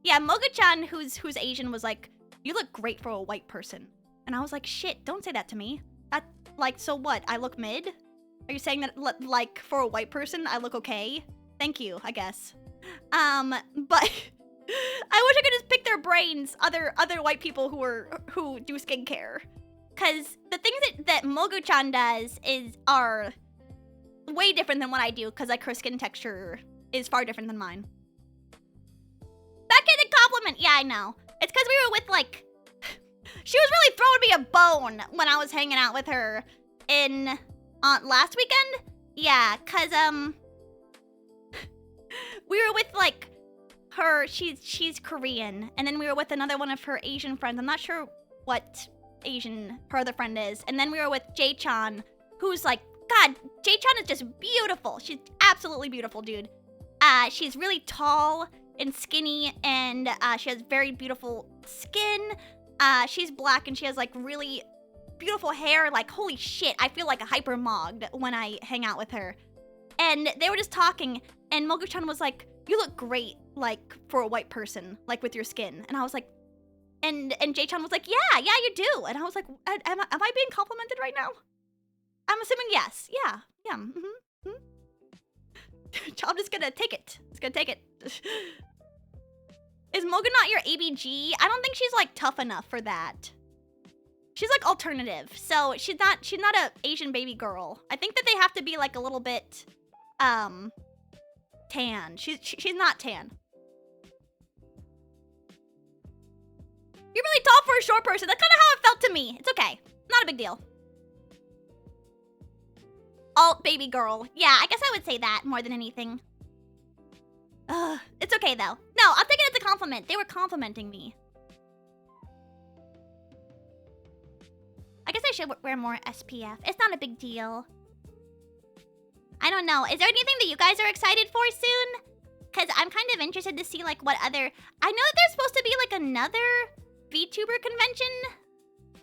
Yeah, Moga-chan, who's Asian, was like, "You look great for a white person." And I was like, shit, don't say that to me. That, like, so what? I look mid? Are you saying that, like, for a white person, I look okay? Thank you, I guess. But I wish I could just pick their brains, other white people who do skincare. Cause the things that Mogu-chan does are way different than what I do, cause like her skin texture is far different than mine. Backhanded compliment, yeah, I know. It's cause we were with like, she was really throwing me a bone when I was hanging out with her last weekend. Yeah, cause we were with like her. She's Korean, and then we were with another one of her Asian friends. I'm not sure what Asian her other friend is. And then we were with Jae-chan, who's like, God, Jae-chan is just beautiful. She's absolutely beautiful, dude. She's really tall and skinny, and she has very beautiful skin. She's black and she has like really beautiful hair. Like, holy shit, I feel like a hyper mogged when I hang out with her. And they were just talking, and Mogu-chan was like, you look great, like, for a white person, like, with your skin. And I was like, and Jae-chan was like, yeah, you do. And I was like, am I being complimented right now? I'm assuming yes. Yeah. I'm just gonna take it. Just gonna take it. Is Moga not your ABG? I don't think she's like tough enough for that. She's like alternative, so she's not a Asian baby girl. I think that they have to be like a little bit tan. She's not tan. You're really tall for a short person. That's kind of how it felt to me. It's okay. Not a big deal. baby girl. Yeah, I guess I would say that more than anything. It's okay, though. No, I'll take it as a compliment. They were complimenting me. I guess I should wear more SPF. It's not a big deal. I don't know. Is there anything that you guys are excited for soon? Because I'm kind of interested to see, like, what other... I know that there's supposed to be, like, another VTuber convention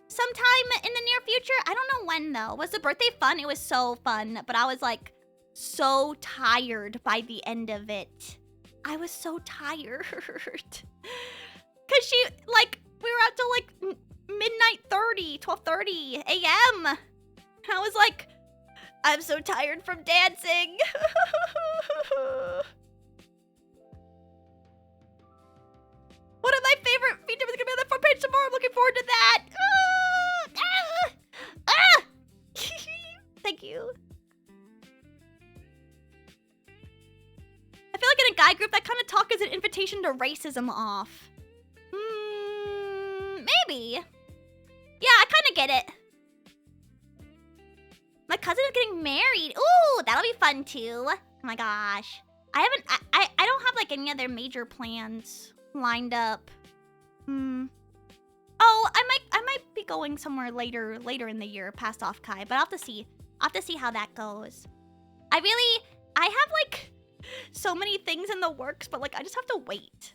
sometime in the near future. I don't know when, though. Was the birthday fun? It was so fun. But I was, like, so tired by the end of it. I was so tired. Because she, like, we were out till, like, midnight 12:30 a.m. I was like, I'm so tired from dancing. One of my favorite features is gonna be on the front page tomorrow. I'm looking forward to that. Thank you. I feel like in a guy group, that kind of talk is an invitation to racism off. Maybe. Yeah, I kind of get it. My cousin is getting married. Ooh, that'll be fun too. Oh my gosh. I don't have like any other major plans lined up. Oh, I might be going somewhere later in the year past Offkai, but I'll have to see. I'll have to see how that goes. I have like so many things in the works, but like I just have to wait.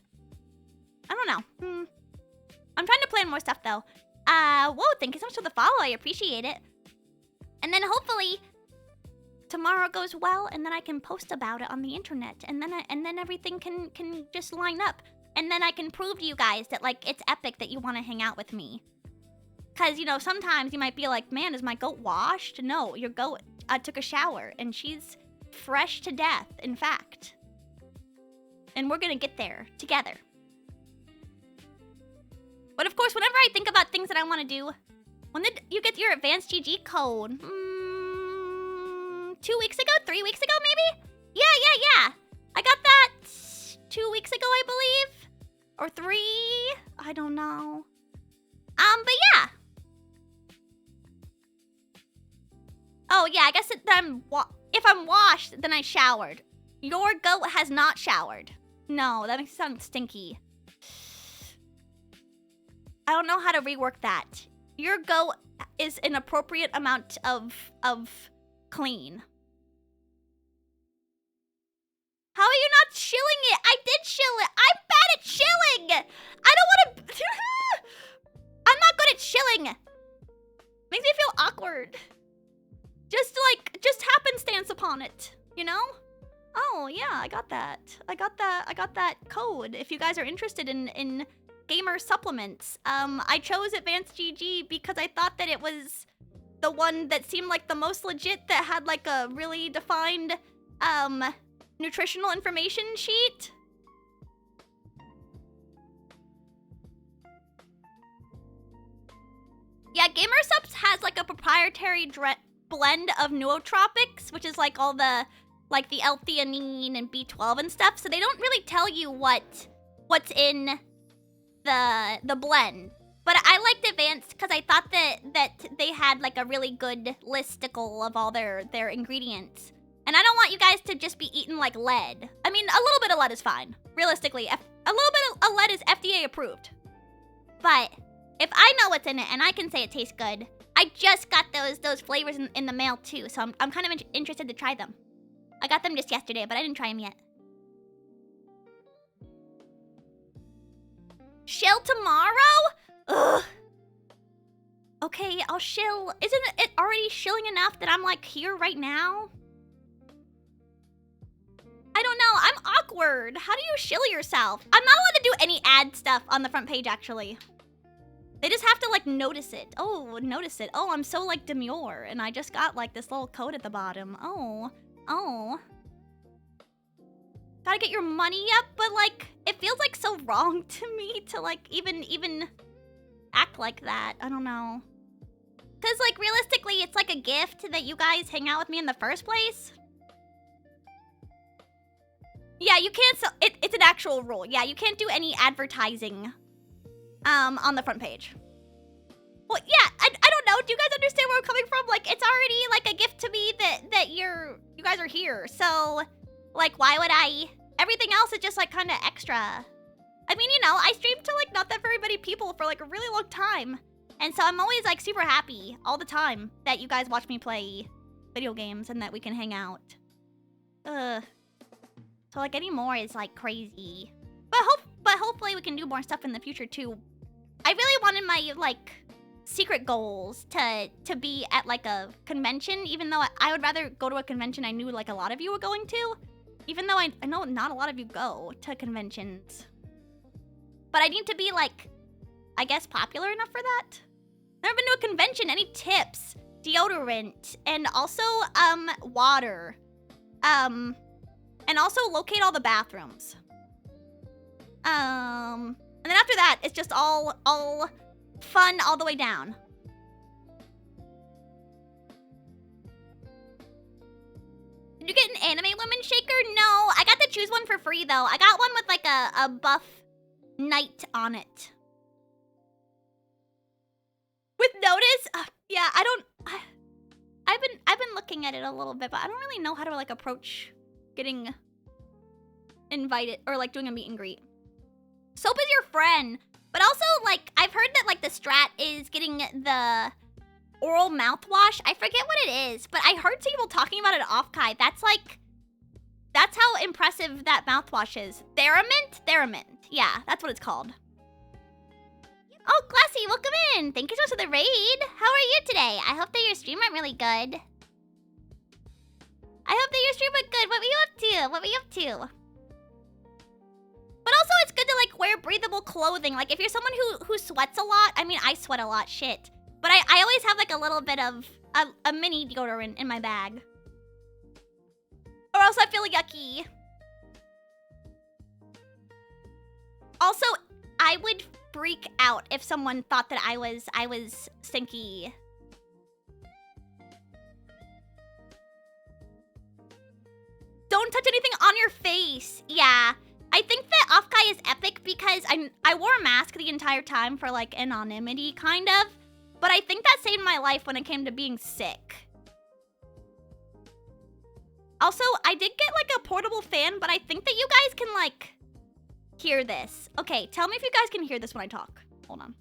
I don't know. I'm trying to plan more stuff though. Whoa, thank you so much for the follow. I appreciate it. And then hopefully tomorrow goes well, and then I can post about it on the internet, and then everything can just line up, and then I can prove to you guys that like it's epic that you want to hang out with me. Cause you know sometimes you might be like, man, is my goat washed? No, your goat took a shower, and she's fresh to death. In fact, and we're gonna get there together. But of course, whenever I think about things that I want to do, when did you get your advanced GG code? 2 weeks ago? 3 weeks ago, maybe? Yeah. I got that 2 weeks ago, I believe. Or 3? I don't know. But yeah. Oh, yeah, I guess if I'm washed, then I showered. Your goat has not showered. No, that makes it sound stinky. I don't know how to rework that. Your goat is an appropriate amount of clean. How are you not shilling it? I did shill it. I'm bad at shilling. I don't want to... I'm not good at shilling. Makes me feel awkward. Just happenstance upon it, you know? Oh, yeah, I got that. I got that code. If you guys are interested in gamer supplements. I chose Advanced GG because I thought that it was the one that seemed like the most legit, that had like a really defined nutritional information sheet. Yeah, GamerSupps has like a proprietary blend of nootropics, which is like all the the L-theanine and B12 and stuff. So they don't really tell you what's in the blend. But I liked Advanced because I thought that they had like a really good listicle of all their ingredients. And I don't want you guys to just be eating like lead. I mean, a little bit of lead is fine. Realistically, a little bit of lead is FDA approved. But if I know what's in it and I can say it tastes good, I just got those flavors in the mail too, so I'm kind of interested to try them. I got them just yesterday, but I didn't try them yet. Shill tomorrow? Ugh. Okay, I'll shill. Isn't it already shilling enough that I'm like here right now? I don't know. I'm awkward. How do you shill yourself? I'm not allowed to do any ad stuff on the front page, actually. They just have to like notice it. Oh, notice it. Oh, I'm so like demure, and I just got like this little code at the bottom. Oh. Gotta get your money up, but like it feels like so wrong to me to like even act like that. I don't know. Cause like realistically, it's like a gift that you guys hang out with me in the first place. Yeah, you can't sell it's an actual rule. Yeah, you can't do any advertising on the front page. Well, yeah, I don't know. Do you guys understand where I'm coming from? Like, it's already like a gift to me that you guys are here. So, like, why would I? Everything else is just like kind of extra. I mean, you know, I stream to like not that very many people for like a really long time. And so I'm always like super happy all the time that you guys watch me play video games and that we can hang out. So like any more is like crazy. But hopefully we can do more stuff in the future too. I really wanted my like secret goals to be at like a convention, even though I would rather go to a convention I knew like a lot of you were going to. Even though I know not a lot of you go to conventions. But I need to be like, I guess, popular enough for that. Never been to a convention. Any tips? Deodorant. And also, water. And also locate all the bathrooms. And then after that, it's just all fun all the way down. Did you get an anime women shaker? No, I got to choose one for free though. I got one with like a buff knight on it. With notice? Yeah, I've been looking at it a little bit, but I don't really know how to like approach getting invited or like doing a meet and greet. Soap is your friend, but also like I've heard that like the strat is getting the oral mouthwash. I forget what it is, but I heard people talking about it off Kai. That's how impressive that mouthwash is. Theramint? Yeah, that's what it's called. Oh, Classy, welcome in. Thank you so much for the raid. How are you today? I hope that your stream went really good. I hope that your stream went good. What were you up to? But also, it's good to like wear breathable clothing. Like if you're someone who sweats a lot, I mean, I sweat a lot, shit. But I always have like a little bit of a mini deodorant in my bag. Or else I feel yucky. Also, I would freak out if someone thought that I was stinky. Don't touch anything on your face. Yeah. I think that Off-Kai is epic because I wore a mask the entire time for like anonymity, kind of. But I think that saved my life when it came to being sick. Also, I did get like a portable fan, but I think that you guys can like hear this. Okay, tell me if you guys can hear this when I talk. Hold on.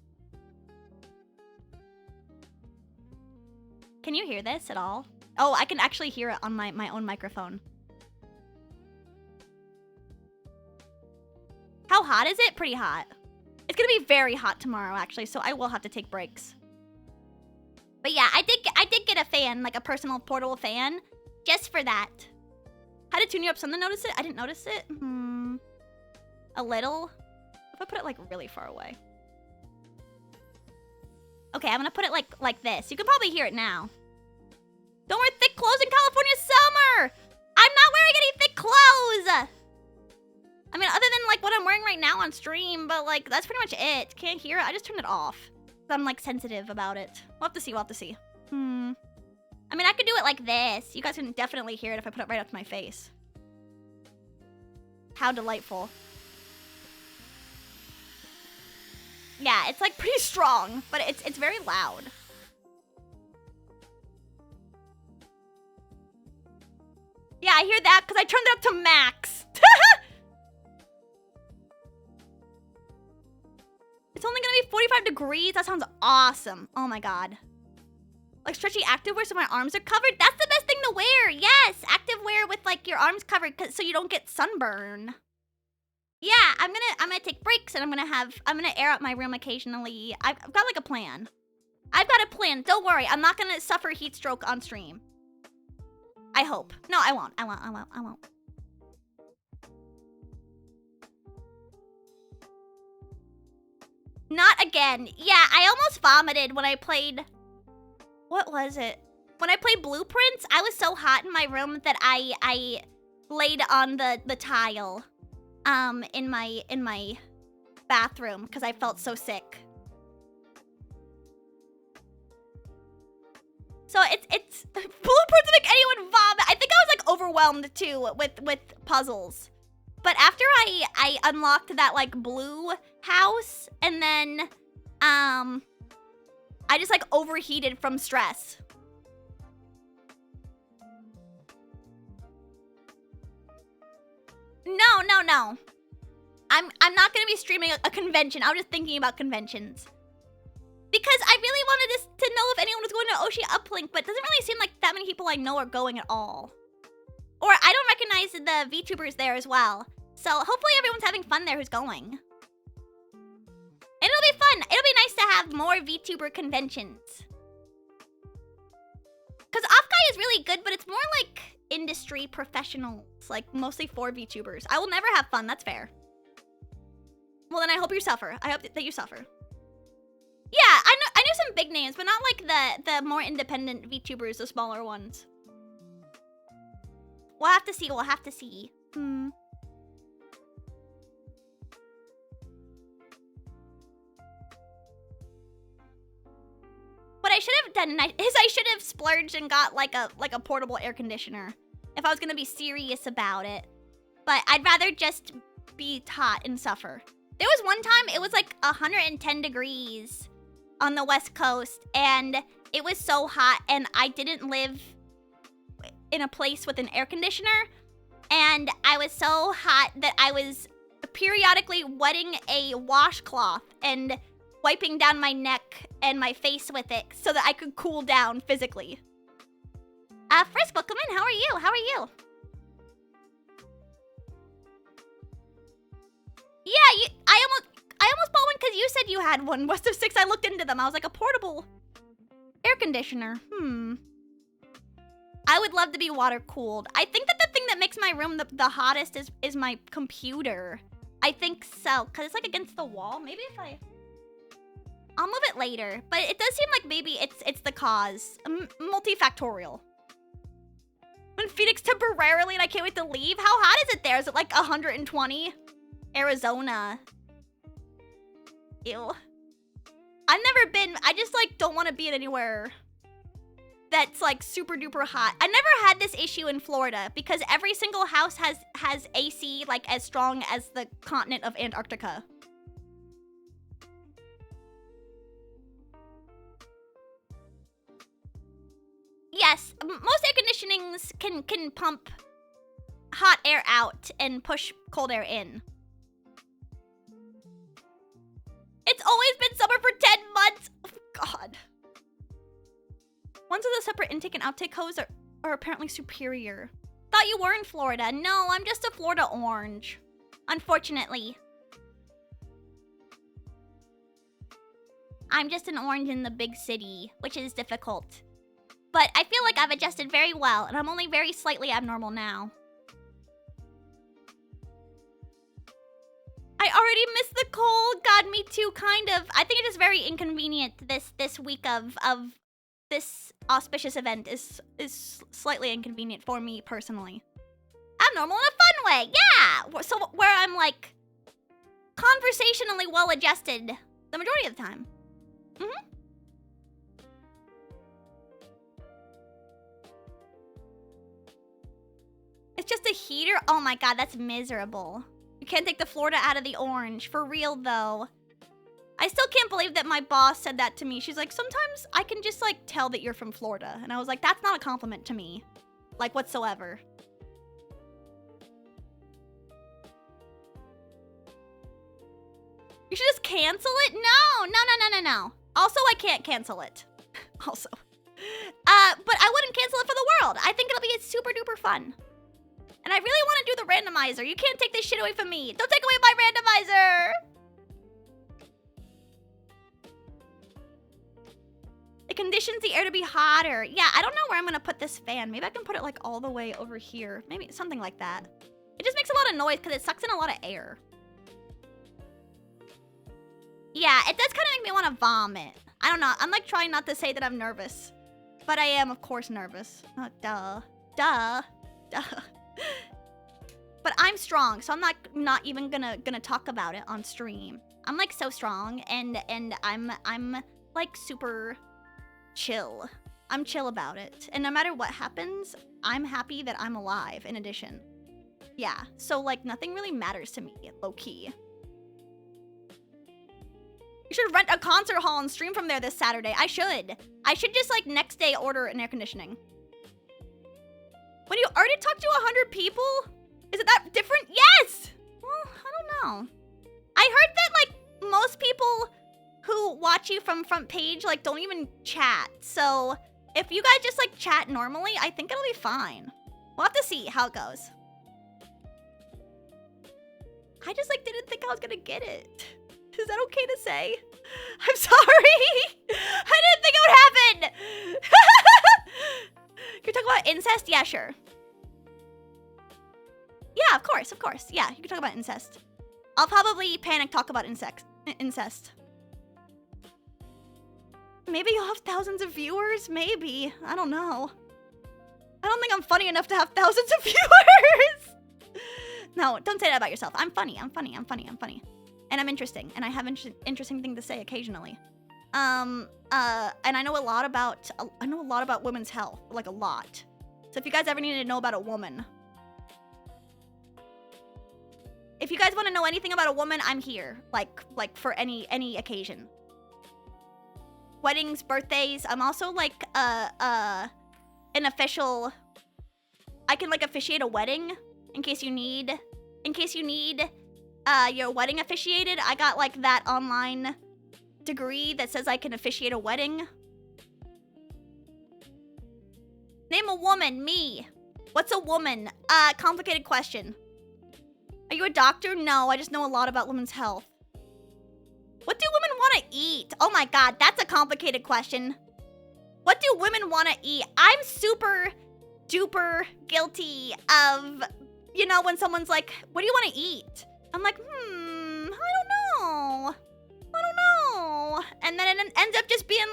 Can you hear this at all? Oh, I can actually hear it on my own microphone. How hot is it? Pretty hot. It's gonna be very hot tomorrow, actually, so I will have to take breaks. But yeah, I did get a fan, like a personal portable fan, just for that. How to tune you up? Something notice it? I didn't notice it. A little. If I put it like really far away. Okay, I'm gonna put it like this. You can probably hear it now. Don't wear thick clothes in California summer. I'm not wearing any thick clothes. I mean, other than like what I'm wearing right now on stream, but like that's pretty much it. Can't hear it. I just turned it off. I'm like sensitive about it. We'll have to see. I mean, I could do it like this. You guys can definitely hear it if I put it right up to my face. How delightful. Yeah, it's like pretty strong, but it's very loud. Yeah, I hear that because I turned it up to max. It's only gonna be 45 degrees. That sounds awesome. Oh my god. Like stretchy activewear so my arms are covered. That's the best thing to wear. Yes, activewear with like your arms covered so you don't get sunburn. Yeah, I'm gonna take breaks and I'm gonna air out my room occasionally. I've got like a plan. I've got a plan. Don't worry. I'm not gonna suffer heat stroke on stream. I hope. No, I won't. I won't. Not again. Yeah, I almost vomited when I played... What was it? When I played Blueprints, I was so hot in my room that I laid on the tile in my bathroom because I felt so sick. So it's Blueprints make anyone vomit. I think I was like overwhelmed too with puzzles. But after I unlocked that like blue house and then I just like overheated from stress. No. I'm not gonna be streaming a convention. I was just thinking about conventions. Because I really wanted this to know if anyone was going to Oshi Uplink, but it doesn't really seem like that many people I know are going at all. Or I don't recognize the VTubers there as well. So hopefully everyone's having fun there who's going. It'll be fun. It'll be nice to have more VTuber conventions. Because Offkai is really good, but it's more like industry professionals. Like mostly for VTubers. I will never have fun, that's fair. Well then I hope you suffer. I hope that you suffer. Yeah, I knew some big names, but not like the more independent VTubers, the smaller ones. We'll have to see. But what I should have done is I should have splurged and got like a portable air conditioner if I was gonna be serious about it. But I'd rather just be hot and suffer. There was one time it was like 110 degrees on the West Coast, and it was so hot, and I didn't live in a place with an air conditioner, and I was so hot that I was periodically wetting a washcloth and wiping down my neck and my face with it so that I could cool down physically. Frisk, welcome in. How are you? Yeah, I almost bought one because you said you had one. West of 6, I looked into them. I was like, a portable air conditioner. I would love to be water cooled. I think that the thing that makes my room the hottest is my computer. I think so, because it's like against the wall. Maybe if I'll move it later, but it does seem like maybe it's the cause. Multifactorial. When Phoenix temporarily and I can't wait to leave. How hot is it there? Is it like 120? Arizona. Ew. I've never been. I just like don't want to be in anywhere that's like super duper hot. I never had this issue in Florida because every single house has AC like as strong as the continent of Antarctica. Yes, most air conditionings can pump hot air out and push cold air in. It's always been summer for 10 months. Oh, God. Ones with a separate intake and outtake hose are apparently superior. Thought you were in Florida. No, I'm just a Florida orange. Unfortunately. I'm just an orange in the big city, which is difficult. But I feel like I've adjusted very well, and I'm only very slightly abnormal now. I already miss the cold. God, me too, kind of. I think it is very inconvenient this week of this auspicious event is slightly inconvenient for me personally. Abnormal in a fun way, yeah! So where I'm like conversationally well adjusted the majority of the time. It's just a heater? Oh my God, that's miserable. You can't take the Florida out of the orange. For real, though. I still can't believe that my boss said that to me. She's like, sometimes I can just, like, tell that you're from Florida. And I was like, that's not a compliment to me. Like, whatsoever. You should just cancel it? No. Also, I can't cancel it. Also. But I wouldn't cancel it for the world. I think it'll be super duper fun. And I really want to do the randomizer. You can't take this shit away from me. Don't take away my randomizer. It conditions the air to be hotter. Yeah, I don't know where I'm going to put this fan. Maybe I can put it like all the way over here. Maybe something like that. It just makes a lot of noise because it sucks in a lot of air. Yeah, it does kind of make me want to vomit. I don't know. I'm like trying not to say that I'm nervous. But I am, of course, nervous. Oh, duh. But I'm strong, so I'm not even gonna talk about it on stream. I'm like so strong, and I'm like super chill. I'm chill about it, and no matter what happens, I'm happy that I'm alive. In addition, yeah. So like nothing really matters to me, low key. You should rent a concert hall and stream from there this Saturday. I should just like next day order an air conditioning. When you already talked to 100 people? Is it that different? Yes! Well, I don't know. I heard that like most people who watch you from front page like don't even chat. So if you guys just like chat normally, I think it'll be fine. We'll have to see how it goes. I just like didn't think I was gonna get it. Is that okay to say? I'm sorry. I didn't think it would happen. You're talking about incest? Yeah, sure. Yeah, of course. Yeah, you can talk about incest. I'll probably panic talk about incest. Maybe you'll have thousands of viewers? Maybe. I don't know. I don't think I'm funny enough to have thousands of viewers. No, don't say that about yourself. I'm funny. And I'm interesting. And I have interesting things to say occasionally. And I know a lot about women's health. Like a lot. So if you guys ever need to know about a woman. If you guys want to know anything about a woman, I'm here. Like for any occasion. Weddings, birthdays. I'm also like an official. I can like officiate a wedding in case you need your wedding officiated. I got like that online degree that says I can officiate a wedding. Name a woman. Me. What's a woman? Complicated question. Are you a doctor? No, I just know a lot about women's health. What do women want to eat? Oh my god, that's a complicated question. What do women want to eat? I'm super duper guilty of, you know, when someone's like, what do you want to eat? I'm like, I don't know. And then it ends up just being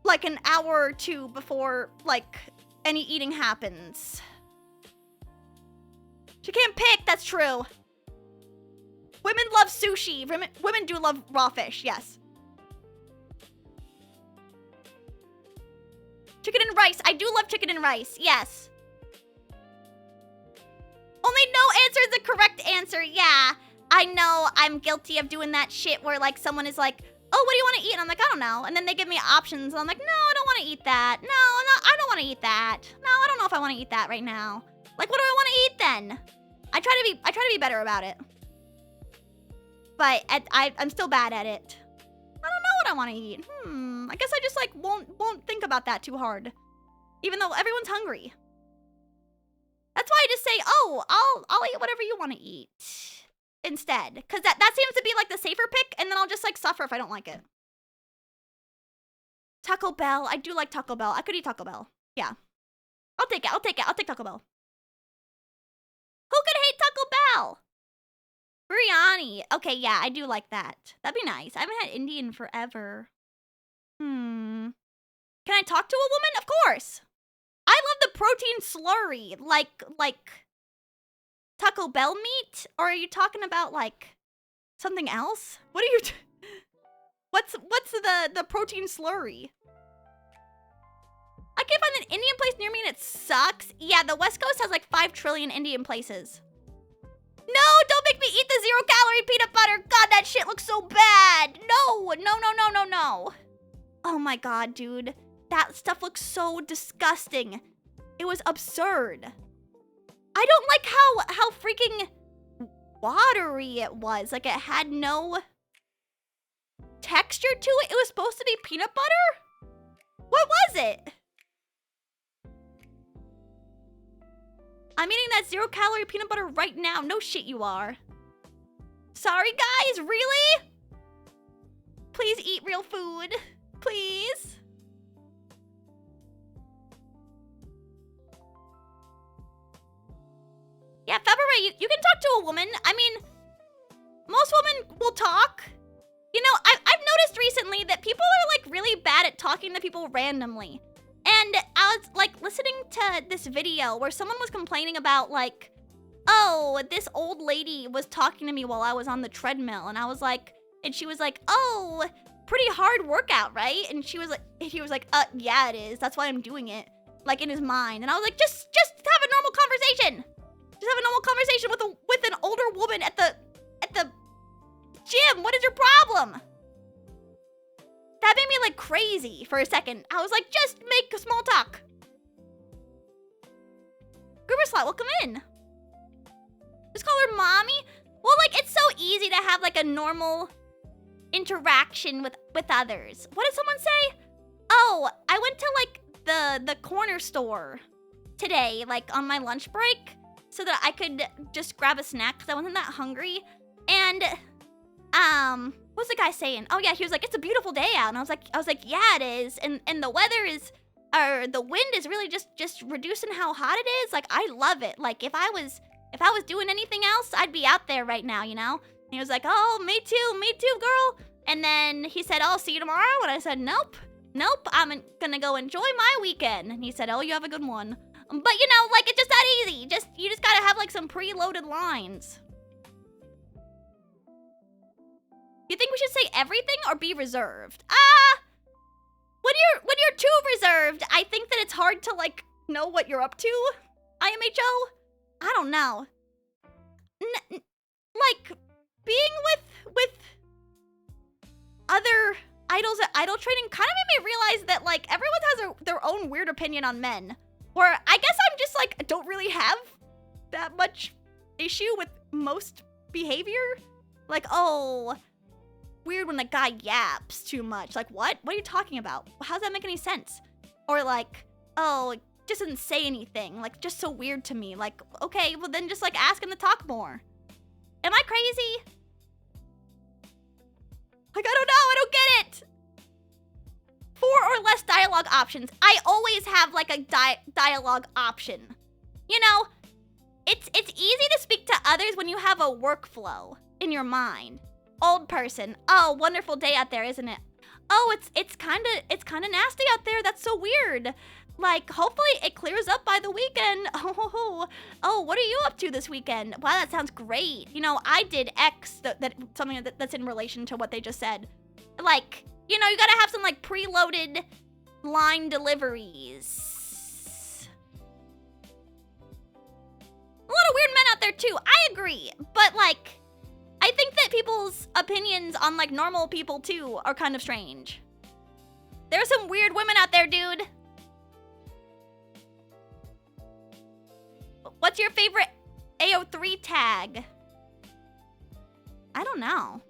like an hour or two before like any eating happens. She can't pick, that's true. Women love sushi. Women do love raw fish, yes. Chicken and rice. I do love chicken and rice, yes. Only no answer is the correct answer, yeah. I know I'm guilty of doing that shit where like someone is like, oh, what do you want to eat? And I'm like, I don't know. And then they give me options and I'm like, no, I don't want to eat that. No, I don't want to eat that. No, I don't know if I want to eat that right now. Like, what do I want to eat then? I try to be better about it. But I'm still bad at it. I don't know what I want to eat. I guess I just like won't think about that too hard. Even though everyone's hungry. That's why I just say, oh, I'll eat whatever you want to eat instead. Because that seems to be like the safer pick, and then I'll just like suffer if I don't like it. Taco Bell. I do like Taco Bell. I could eat Taco Bell. Yeah. I'll take it. I'll take Taco Bell. Who could hate Taco Bell? Biryani. Okay, yeah, I do like that. That'd be nice. I haven't had Indian forever. Can I talk to a woman? Of course. I love the protein slurry. Like Taco Bell meat? Or are you talking about like something else? What are you What's the protein slurry? I can't find an Indian place near me and it sucks. Yeah, the West Coast has like 5 trillion Indian places. No, don't make me eat the 0-calorie peanut butter. God, that shit looks so bad. No. Oh my god, dude. That stuff looks so disgusting. It was absurd. I don't like how freaking watery it was. Like, it had no texture to it. It was supposed to be peanut butter? What was it? I'm eating that 0-calorie peanut butter right now. No shit you are. Sorry, guys. Really? Please eat real food. Please. Yeah, February, you can talk to a woman. I mean, most women will talk. You know, I've noticed recently that people are like really bad at talking to people randomly. And I was like listening to this video where someone was complaining about like, oh, this old lady was talking to me while I was on the treadmill. And I was like, and she was like, oh, pretty hard workout, right? And he was like, yeah, it is. That's why I'm doing it. Like in his mind. And I was like, just have a normal conversation. Just have a normal conversation with an older woman at the him. What is your problem? That made me like crazy for a second. I was like, just make a small talk. Gruber Slot, welcome in. Just call her mommy. Well, like, it's so easy to have like a normal interaction with others. What did someone say? Oh, I went to like the corner store today, like on my lunch break, so that I could just grab a snack because I wasn't that hungry. And what's the guy saying? Oh yeah, he was like, it's a beautiful day out, and I was like, yeah, it is. And the weather is, or the wind is really just reducing how hot it is. Like, I love it. Like, if I was doing anything else, I'd be out there right now, you know? And he was like, oh, me too, girl. And then he said, I'll see you tomorrow. And I said, nope, I'm gonna go enjoy my weekend. And he said, oh, you have a good one. But you know, like, it's just that easy. You just gotta have like some preloaded lines. You think we should say everything or be reserved? When you're too reserved, I think that it's hard to like know what you're up to. IMHO? I don't know. Like being with other idols at Idol Training kind of made me realize that like everyone has their own weird opinion on men. Or I guess I'm just like don't really have that much issue with most behavior. Like, oh, weird when a guy yaps too much. Like, what? What are you talking about? How does that make any sense? Or like, oh, just doesn't say anything. Like, just so weird to me. Like, okay, well then just like ask him to talk more. Am I crazy? Like, I don't know. I don't get it. 4 or less dialogue options. I always have like a dialogue option. You know, it's easy to speak to others when you have a workflow in your mind. Old person. Oh, wonderful day out there, isn't it? Oh, it's kind of nasty out there. That's so weird. Like, hopefully it clears up by the weekend. Oh, what are you up to this weekend? Wow, that sounds great. You know, I did X, something that's in relation to what they just said. Like, you know, you gotta have some, like, preloaded line deliveries. A lot of weird men out there, too. I agree. But, like, I think that people's opinions on, like, normal people, too, are kind of strange. There's some weird women out there, dude. What's your favorite AO3 tag? I don't know.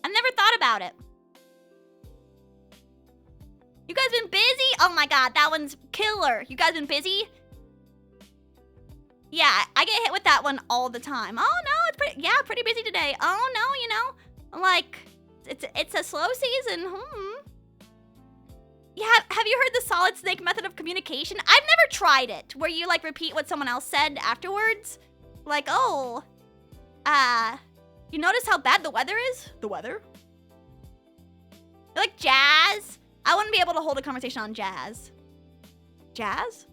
I've never thought about it. You guys been busy? Oh my god, that one's killer. You guys been busy? Yeah, I get hit with that one all the time. Oh no, it's pretty busy today. Oh no, you know, like, it's a slow season. Yeah, have you heard the solid snake method of communication? I've never tried it, where you like repeat what someone else said afterwards. Like, oh, you notice how bad the weather is? The weather? Like jazz? I wouldn't be able to hold a conversation on jazz. Jazz?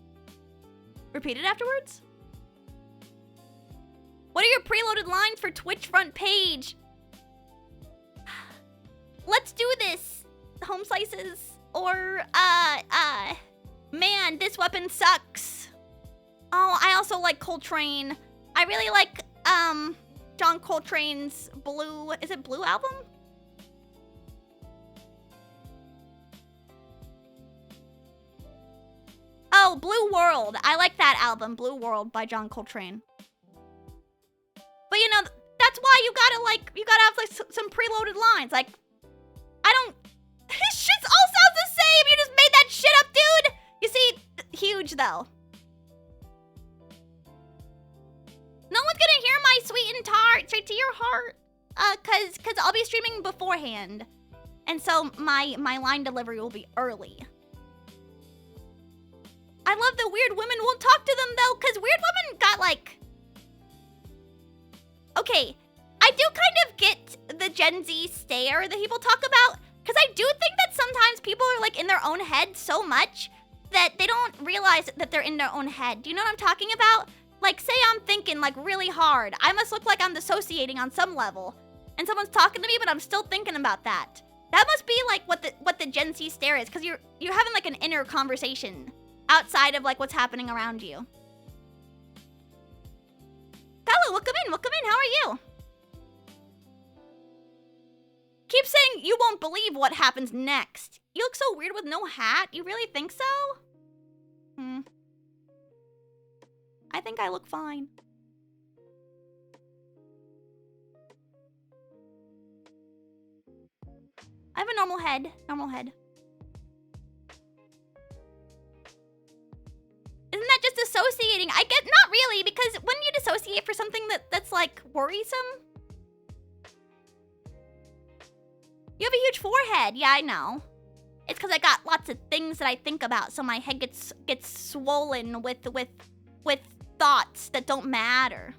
Repeat it afterwards? What are your preloaded lines for Twitch front page? Let's do this, home slices. Or, man, this weapon sucks. Oh, I also like Coltrane. I really like, John Coltrane's Blue, is it Blue album? Oh, Blue World. I like that album, Blue World by John Coltrane. But you know, that's why you gotta have like some preloaded lines. Like, this shit all sounds the same. You just made that shit up, dude. You see, huge though. No one's gonna hear my sweet and tart straight to your heart. Cause I'll be streaming beforehand. And so my line delivery will be early. I love the weird women. Won't talk to them though, cause weird women got like, okay, I do kind of get the Gen Z stare that people talk about. Because I do think that sometimes people are like in their own head so much that they don't realize that they're in their own head. Do you know what I'm talking about? Like, say I'm thinking like really hard. I must look like I'm dissociating on some level. And someone's talking to me, but I'm still thinking about that. That must be like what the Gen Z stare is, because you're having like an inner conversation. outside of like what's happening around you. Kylo, welcome in. How are you? Keep saying you won't believe what happens next. You look so weird with no hat. You really think so? I think I look fine. I have a normal head. Isn't that just dissociating? I get, not really, because when you dissociate for something that's like worrisome. You have a huge forehead. Yeah, I know. It's because I got lots of things that I think about, so my head gets swollen with thoughts that don't matter.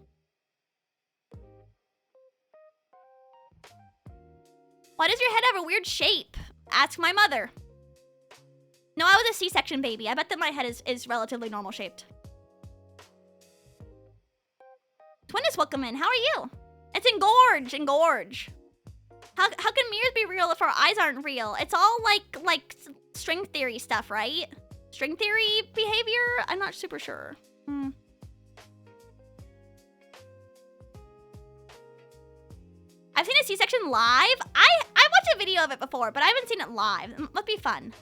Why does your head have a weird shape? Ask my mother. No, I was a C-section baby. I bet that my head is relatively normal shaped. Twinnis, welcome in. How are you? It's engorge. How can mirrors be real if our eyes aren't real? It's all like string theory stuff, right? String theory behavior? I'm not super sure. I've seen a C-section live. I watched a video of it before, but I haven't seen it live. It must be fun.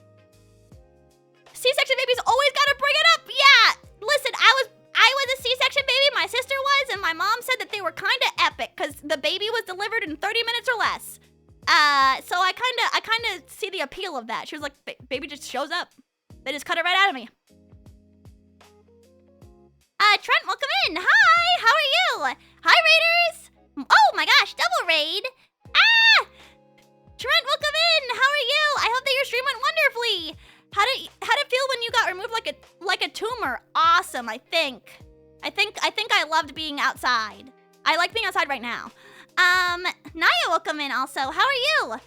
C-section babies always gotta bring it up. Yeah. Listen, I was a C-section baby. My sister was, and my mom said that they were kind of epic because the baby was delivered in 30 minutes or less. So I kind of see the appeal of that. She was like, baby just shows up. They just cut it right out of me. Trent, welcome in. Hi, how are you? Hi, Raiders. Oh my gosh, double raid. Ah! Trent, welcome in. How are you? I hope that your stream went wonderfully. How did it feel when you got removed like a tumor? Awesome, I think I loved being outside. I like being outside right now. Naya, welcome in also. How are you? And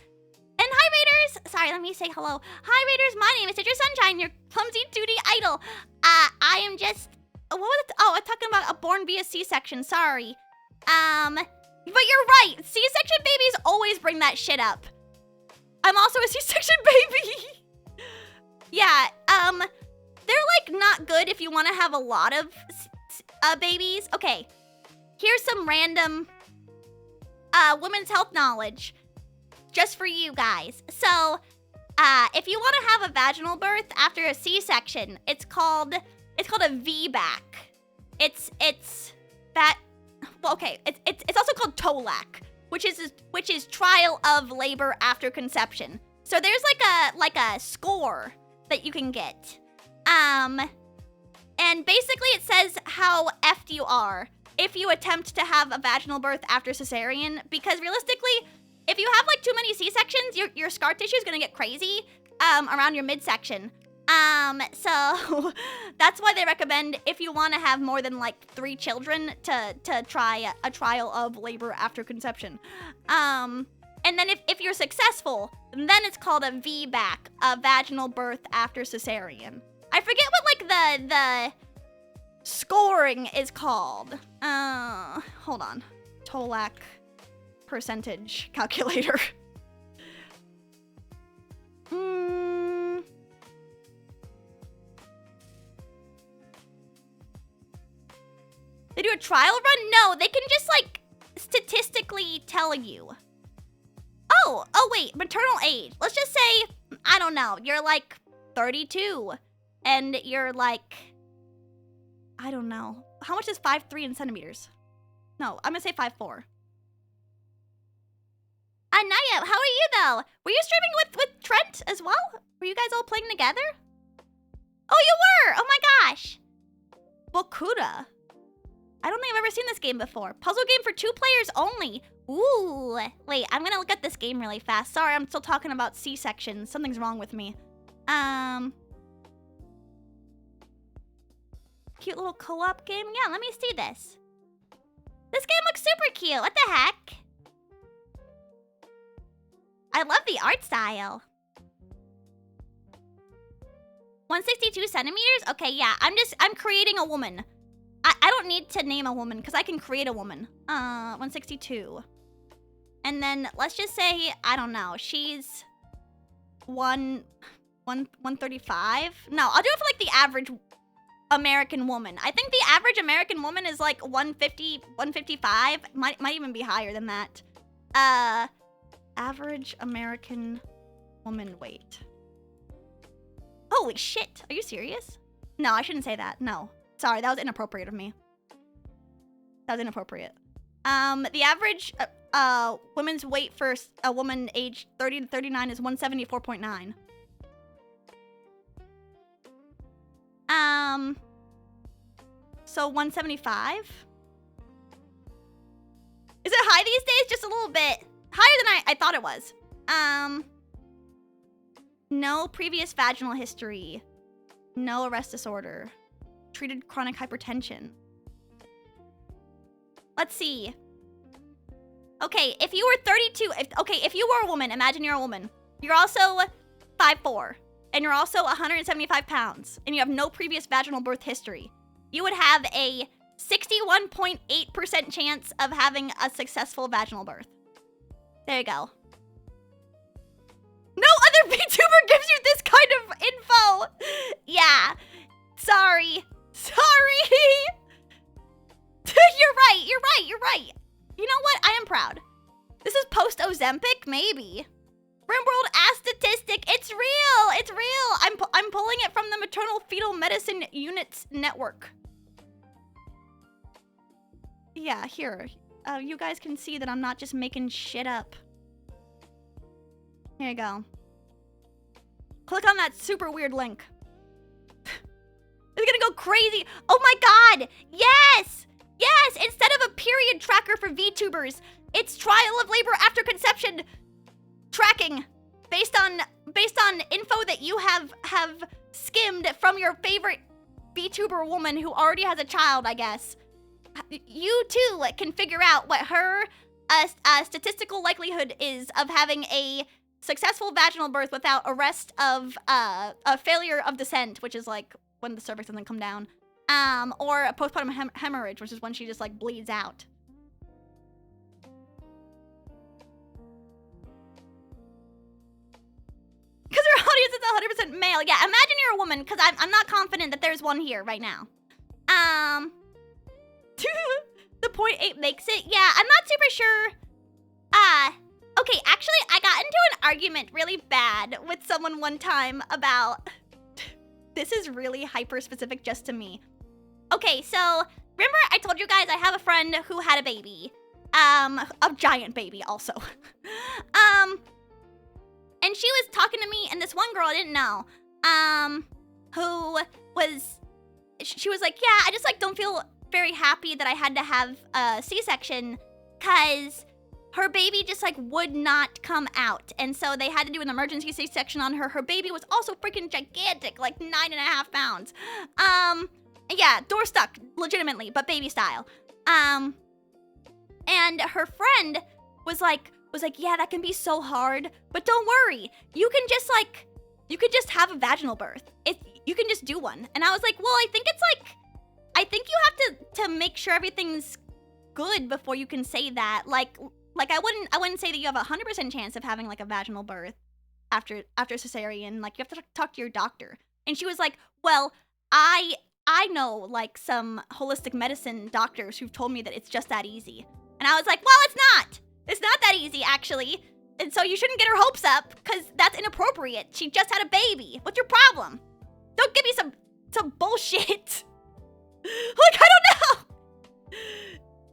hi, Raiders. Sorry, let me say hello. Hi, Raiders. My name is Citrus Sunshine, your clumsy 2D idol. I am just... What was it? Oh, I'm talking about a born via C-section. Sorry. But you're right. C-section babies always bring that shit up. I'm also a C-section baby. Yeah, they're like not good if you want to have a lot of babies. Okay, here's some random women's health knowledge just for you guys. So, if you want to have a vaginal birth after a C-section, it's called a VBAC. It's also called TOLAC, which is trial of labor after conception. So there's like a score that you can get. And basically it says how effed you are if you attempt to have a vaginal birth after cesarean, because realistically, if you have like too many C-sections, your scar tissue is gonna get crazy around your midsection. So that's why they recommend, if you want to have more than like 3 children, to try a trial of labor after conception. And then if you're successful, then it's called a VBAC, a vaginal birth after cesarean. I forget what like the scoring is called. Hold on. TOLAC percentage calculator. They do a trial run? No, they can just like statistically tell you. Oh wait, maternal age. Let's just say, I don't know, you're like 32 and you're like, I don't know. How much is 5'3" in centimeters? No, I'm gonna say 5'4". Naya, how are you though? Were you streaming with Trent as well? Were you guys all playing together? Oh, you were! Oh my gosh! Bokuda. I don't think I've ever seen this game before. Puzzle game for 2 players only. Ooh. Wait, I'm gonna look at this game really fast. Sorry, I'm still talking about C-sections. Something's wrong with me. Cute little co-op game. Yeah, let me see this. This game looks super cute. What the heck? I love the art style. 162 centimeters? Okay, yeah. I'm creating a woman. I don't need to name a woman because I can create a woman. 162. And then let's just say, I don't know, she's 1 135? No, I'll do it for like the average American woman. I think the average American woman is like 150, 155. Might even be higher than that. Average American woman weight. Holy shit. Are you serious? No, I shouldn't say that. No. Sorry, that was inappropriate of me. That was inappropriate. The average woman's weight for a woman aged 30 to 39 is 174.9. So 175? Is it high these days? Just a little bit. Higher than I thought it was. No previous vaginal history. No arrest disorder. Treated chronic hypertension. Let's see. Okay, if you were 32, if you were a woman, imagine you're a woman. You're also 5'4", and you're also 175 pounds, and you have no previous vaginal birth history. You would have a 61.8% chance of having a successful vaginal birth. There you go. No other VTuber gives you this kind of info. Yeah. Sorry. You're right. You know what? I am proud. This is post Ozempic, maybe. RimWorld ass statistic. It's real. I'm pulling it from the Maternal Fetal Medicine Units Network. Yeah, here. You guys can see that I'm not just making shit up. Here you go. Click on that super weird link. It's gonna go crazy. Oh my god! Yes! Instead of a period tracker for VTubers, it's trial of labor after conception tracking based on info that you have skimmed from your favorite VTuber woman who already has a child, I guess. You too can figure out what her statistical likelihood is of having a successful vaginal birth without arrest of a failure of descent, which is like when the cervix doesn't come down, or a postpartum hemorrhage, which is when she just like bleeds out. Because her audience is 100% male. Yeah, imagine you're a woman, because I'm not confident that there's one here right now. The 0.8 makes it. Yeah, I'm not super sure. Okay, actually, I got into an argument really bad with someone one time about... This is really hyper-specific just to me. Okay, so, remember I told you guys I have a friend who had a baby. A giant baby, also. And she was talking to me, and this one girl I didn't know, who was... She was like, yeah, I just, like, don't feel very happy that I had to have a C-section, because her baby just, like, would not come out. And so they had to do an emergency C-section on her. Her baby was also freaking gigantic, like 9.5 pounds. Yeah, door stuck, legitimately, but baby style. And her friend was like, yeah, that can be so hard, but don't worry. You can just have a vaginal birth. You can just do one. And I was like, well, I think you have to make sure everything's good before you can say that. Like I wouldn't say that you have a 100% chance of having like a vaginal birth after cesarean. Like you have to talk to your doctor. And she was like, well, I know like some holistic medicine doctors who've told me that it's just that easy. And I was like, well, it's not. It's not that easy, actually. And so you shouldn't get her hopes up, because that's inappropriate. She just had a baby. What's your problem? Don't give me some bullshit. Like, I don't know.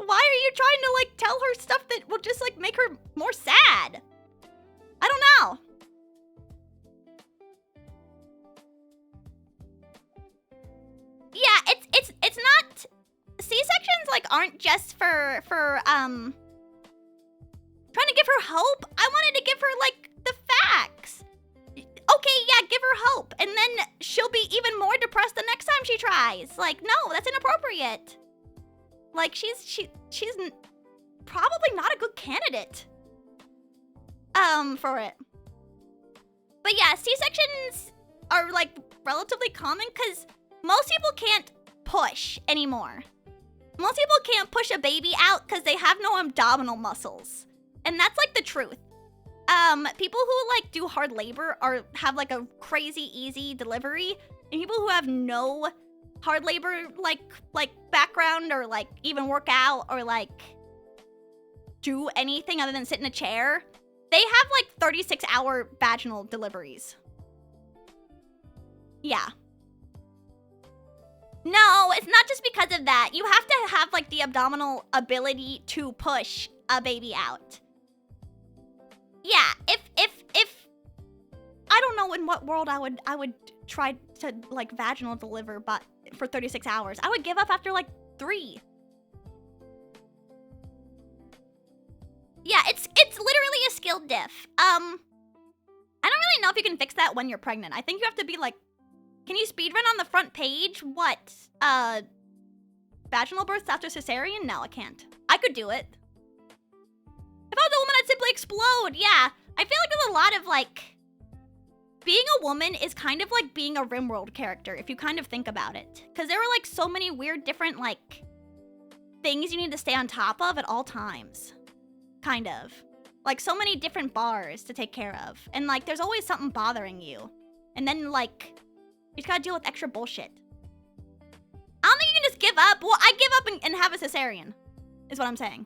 Why are you trying to, like, tell her stuff that will just, like, make her more sad? I don't know. Yeah, it's not... C-sections, like, aren't just for trying to give her hope. I wanted to give her, like, the facts. Okay, yeah, give her hope. And then she'll be even more depressed the next time she tries. Like, no, that's inappropriate. Like, she's probably not a good candidate. For it. But yeah, C-sections are, like, relatively common because most people can't push anymore. Most people can't push a baby out because they have no abdominal muscles. And that's, like, the truth. people who like do hard labor or have like a crazy easy delivery, and people who have no hard labor like background or like even work out or like do anything other than sit in a chair, they have like 36-hour vaginal deliveries. Yeah. No, it's not just because of that. You have to have like the abdominal ability to push a baby out. Yeah, if I don't know in what world I would try to like vaginal deliver but for 36 hours. I would give up after like 3. Yeah, it's literally a skill diff. I don't really know if you can fix that when you're pregnant. I think you have to be like, can you speedrun on the front page? What? Vaginal births after cesarean? No, I can't. I could do it. If I was a woman, I'd simply explode. Yeah. I feel like there's a lot of like, being a woman is kind of like being a RimWorld character, if you kind of think about it. Because there are like so many weird different like things you need to stay on top of at all times. Kind of. Like so many different bars to take care of. And like there's always something bothering you. And then like, you just gotta deal with extra bullshit. I don't think you can just give up. Well, I give up and have a cesarean, is what I'm saying.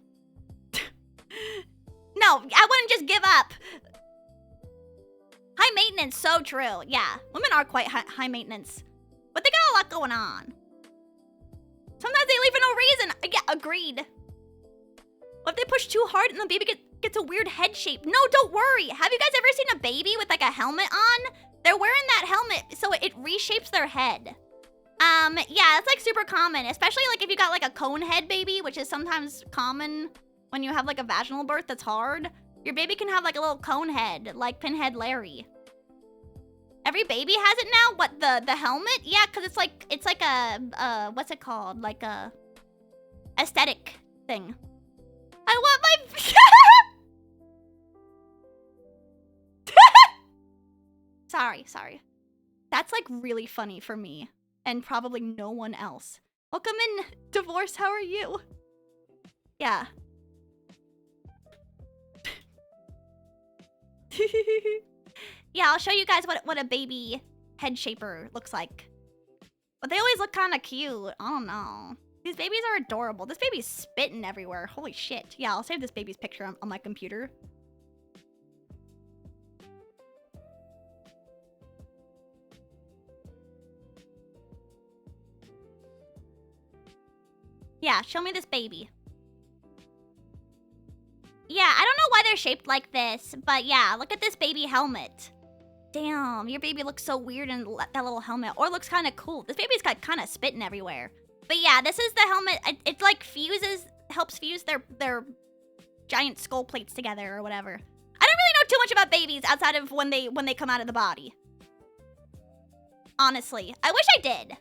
No, I wouldn't just give up. High maintenance, so true. Yeah, women are quite high maintenance. But they got a lot going on. Sometimes they leave for no reason. Yeah, agreed. What if they push too hard and the baby gets a weird head shape? No, don't worry. Have you guys ever seen a baby with like a helmet on? They're wearing that helmet so it reshapes their head. Yeah, it's like super common, especially like if you got like a cone head baby, which is sometimes common when you have like a vaginal birth that's hard. Your baby can have like a little cone head, like Pinhead Larry. Every baby has it now? What, the helmet? Yeah, because it's like a, what's it called? Like a aesthetic thing. I want my... Sorry. That's like really funny for me and probably no one else. Welcome in, Divorce, how are you? Yeah. Yeah, I'll show you guys what a baby head shaper looks like. But they always look kind of cute. I don't know. These babies are adorable. This baby's spitting everywhere. Holy shit. Yeah, I'll save this baby's picture on my computer. Yeah, show me this baby. Yeah, I don't know why they're shaped like this, but yeah, look at this baby helmet. Damn, your baby looks so weird in that little helmet, or looks kind of cool. This baby's got kind of spitting everywhere. But yeah, this is the helmet. It like helps fuse their giant skull plates together or whatever. I don't really know too much about babies outside of when they come out of the body. Honestly, I wish I did.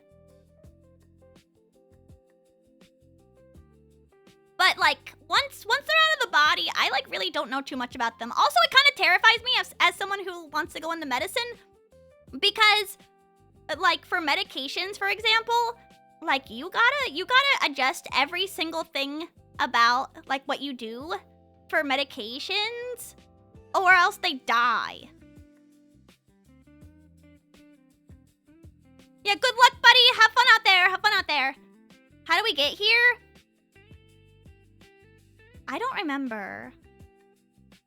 But like once they're out of the body, I like really don't know too much about them. Also, it kind of terrifies me as someone who wants to go into medicine, because like for medications, for example, like you gotta adjust every single thing about like what you do for medications, or else they die. Yeah, good luck, buddy. Have fun out there. Have fun out there. How do we get here? I don't remember.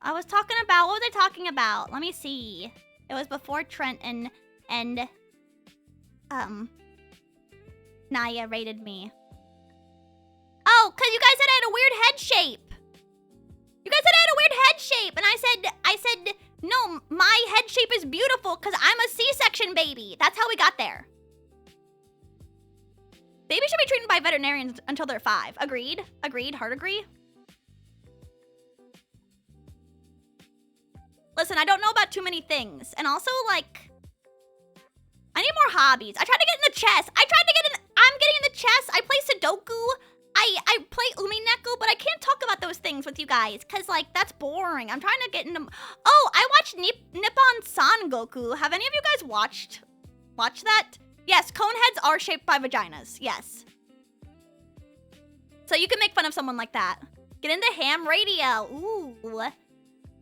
I was talking about, what was I talking about? Let me see. It was before Trent and Naya rated me. Oh, because you guys said I had a weird head shape. You guys said I had a weird head shape, and I said, no, my head shape is beautiful because I'm a C-section baby. That's how we got there. Babies should be treated by veterinarians until they're 5. Agreed? Agreed? Hard agree? Listen, I don't know about too many things. And also, like, I need more hobbies. I tried to get in the chess. I'm getting in the chess. I play Sudoku. I play Umineko, but I can't talk about those things with you guys, because, like, that's boring. I'm trying to get into... Oh, I watched Nippon San Goku. Have any of you guys watched that? Yes, cone heads are shaped by vaginas. Yes. So you can make fun of someone like that. Get into ham radio. Ooh.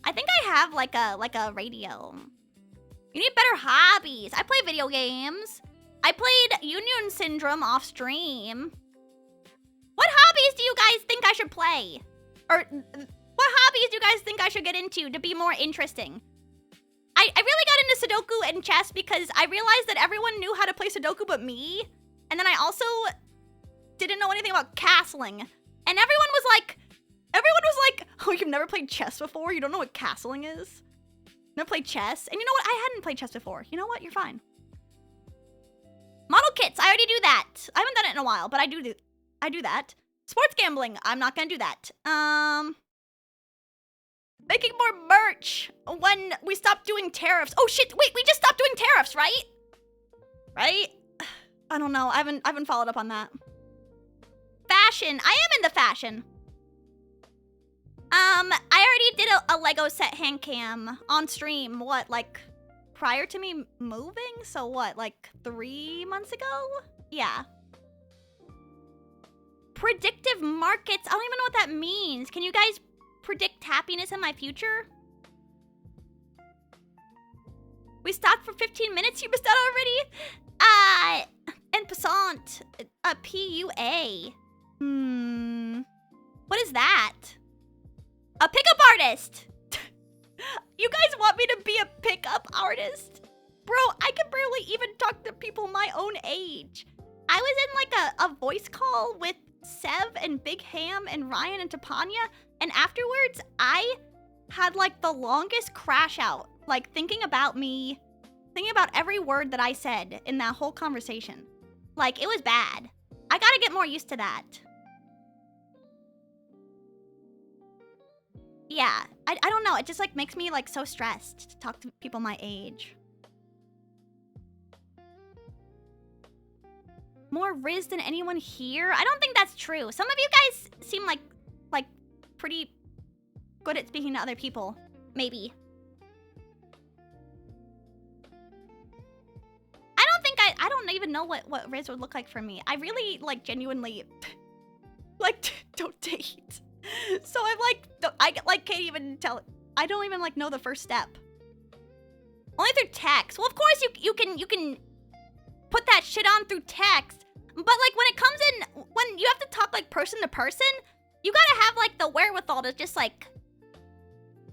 I think I have like a radio. You need better hobbies. I play video games. I played Union Syndrome off stream. What hobbies do you guys think I should play? Or what hobbies do you guys think I should get into to be more interesting? I really got into Sudoku and chess because I realized that everyone knew how to play Sudoku but me. And then I also didn't know anything about castling. And everyone was like, oh, you've never played chess before? You don't know what castling is? Never played chess? And you know what? I hadn't played chess before. You know what? You're fine. Model kits. I already do that. I haven't done it in a while, but I do that. Sports gambling. I'm not gonna do that. Making more merch when we stop doing tariffs. Oh shit, wait, we just stopped doing tariffs, right? Right? I don't know. I haven't followed up on that. Fashion. I am into fashion. I already did a Lego set hand cam on stream. What, like prior to me moving? So what, like 3 months ago? Yeah. Predictive markets. I don't even know what that means. Can you guys predict happiness in my future? We stopped for 15 minutes. You missed out already. En passant. A PUA. What is that? A pickup artist. You guys want me to be a pickup artist? Bro, I can barely even talk to people my own age. I was in like a voice call with Sev and Big Ham and Ryan and Tapanya, and afterwards I had like the longest crash out, like thinking about every word that I said in that whole conversation. Like, it was bad. I gotta get more used to that. Yeah, I don't know. It just like makes me like so stressed to talk to people my age. More Riz than anyone here? I don't think that's true. Some of you guys seem like pretty good at speaking to other people. Maybe. I don't even know what Riz would look like for me. I really like genuinely like don't date. So I'm like, I like can't even tell. I don't even like know the first step. Only through text. Well, of course you can put that shit on through text. But like when it comes in, when you have to talk like person to person, you gotta have like the wherewithal to just like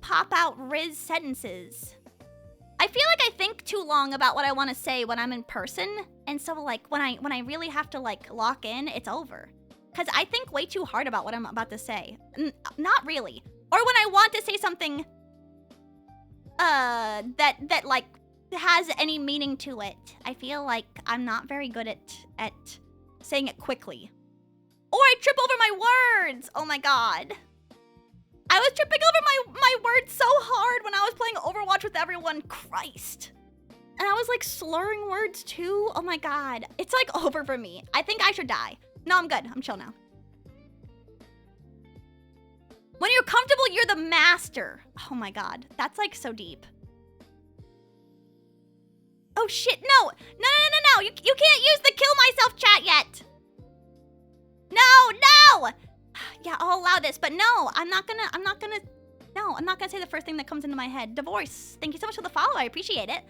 pop out Riz sentences. I feel like I think too long about what I want to say when I'm in person, and so like when I really have to like lock in, it's over. Cause I think way too hard about what I'm about to say. Not really. Or when I want to say something that like has any meaning to it, I feel like I'm not very good at saying it quickly. Or I trip over my words. Oh my god. I was tripping over my words so hard when I was playing Overwatch with everyone. Christ. And I was like slurring words too. Oh my god. It's like over for me. I think I should die. No, I'm good. I'm chill now. When you're comfortable, you're the master. Oh my god. That's like so deep. Oh shit. No. No. You can't use the kill myself chat yet. No. Yeah, I'll allow this, but no, I'm not gonna say the first thing that comes into my head. Divorce. Thank you so much for the follow. I appreciate it.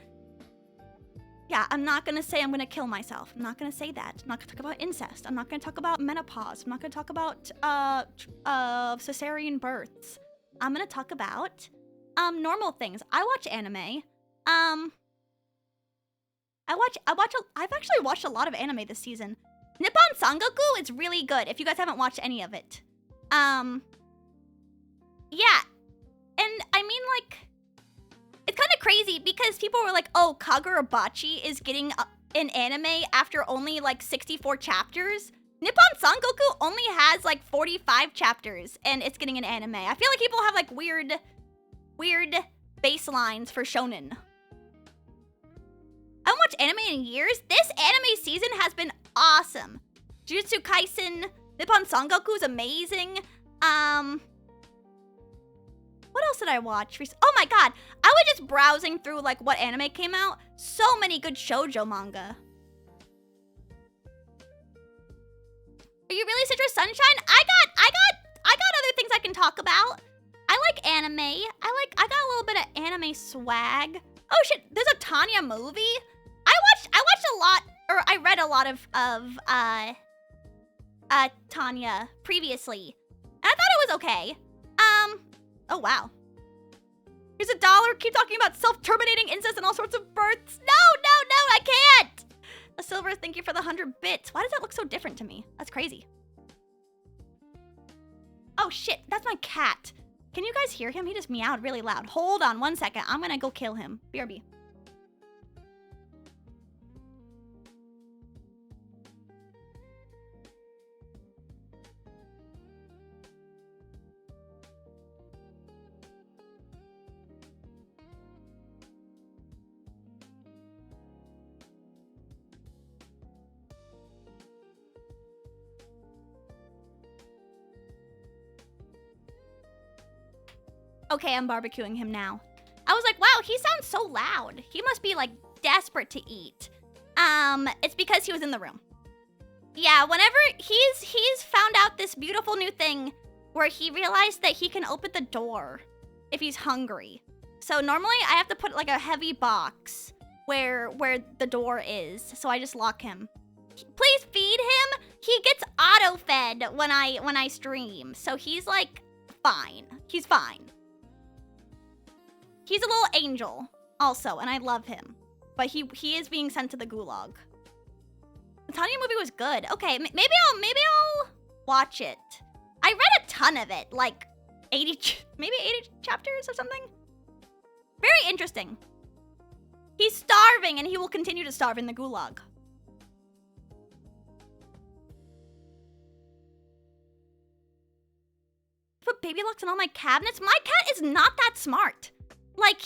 Yeah, I'm not gonna say I'm gonna kill myself. I'm not gonna say that. I'm not gonna talk about incest. I'm not gonna talk about menopause. I'm not gonna talk about cesarean births. I'm gonna talk about normal things. I watch anime. I've actually watched a lot of anime this season. Nippon Sangoku is really good if you guys haven't watched any of it. Yeah. And I mean, like, it's kind of crazy because people were like, oh, Kagurabachi is getting an anime after only like 64 chapters. Nippon Sangoku only has like 45 chapters and it's getting an anime. I feel like people have like weird baselines for shonen. I haven't watched anime in years. This anime season has been awesome. Jujutsu Kaisen, Nippon Sangoku is amazing. What else did I watch? Oh my god, I was just browsing through like what anime came out. So many good shoujo manga. Are you really Citrus Sunshine? I got other things I can talk about. I like anime. I got anime swag. Oh shit, there's a Tanya movie? I watched a lot, or I read a lot of Tanya previously. And I thought it was okay. Oh wow. Here's $1. Keep talking about self-terminating incest and all sorts of births. No, I can't. A silver, thank you for the 100 bits. Why does that look so different to me? That's crazy. Oh shit, that's my cat. Can you guys hear him? He just meowed really loud. Hold on 1 second. I'm gonna go kill him. BRB. Okay, I'm barbecuing him now. I was like, wow, he sounds so loud. He must be like desperate to eat. It's because he was in the room. Yeah, whenever he's found out this beautiful new thing where he realized that he can open the door if he's hungry. So normally I have to put like a heavy box where the door is. So I just lock him. Please feed him. He gets auto-fed when I stream. So he's like fine. He's fine. He's a little angel, also, and I love him. But he is being sent to the gulag. The Tanya movie was good. Okay, maybe I'll watch it. I read a ton of it, like 80 chapters or something. Very interesting. He's starving, and he will continue to starve in the gulag. Put baby locks in all my cabinets. My cat is not that smart. Like,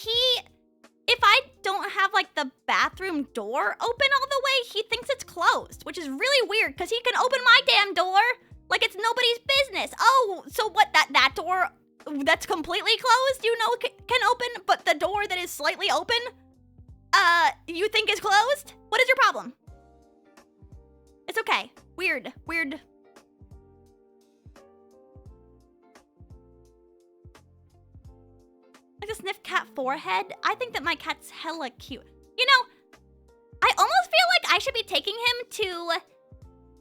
if I don't have, like, the bathroom door open all the way, he thinks it's closed, which is really weird, because he can open my damn door like it's nobody's business. Oh, so what, that door that's completely closed, you know, can open, but the door that is slightly open, you think is closed? What is your problem? It's okay. Weird. Like a sniff cat forehead. I think that my cat's hella cute. You know, I almost feel like I should be taking him to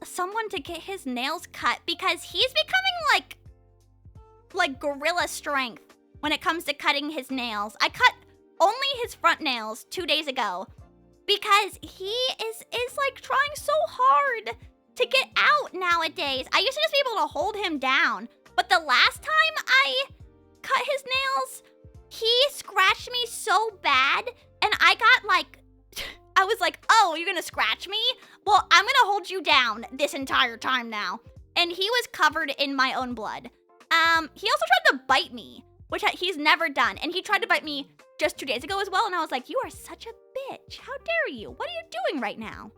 someone to get his nails cut because he's becoming like gorilla strength when it comes to cutting his nails. I cut only his front nails 2 days ago because he is like trying so hard to get out nowadays. I used to just be able to hold him down, but the last time I cut his nails, he scratched me so bad, and I got like, I was like, oh, you're gonna scratch me? Well, I'm gonna hold you down this entire time now. And he was covered in my own blood. He also tried to bite me, which he's never done. And he tried to bite me just 2 days ago as well, and I was like, you are such a bitch. How dare you? What are you doing right now?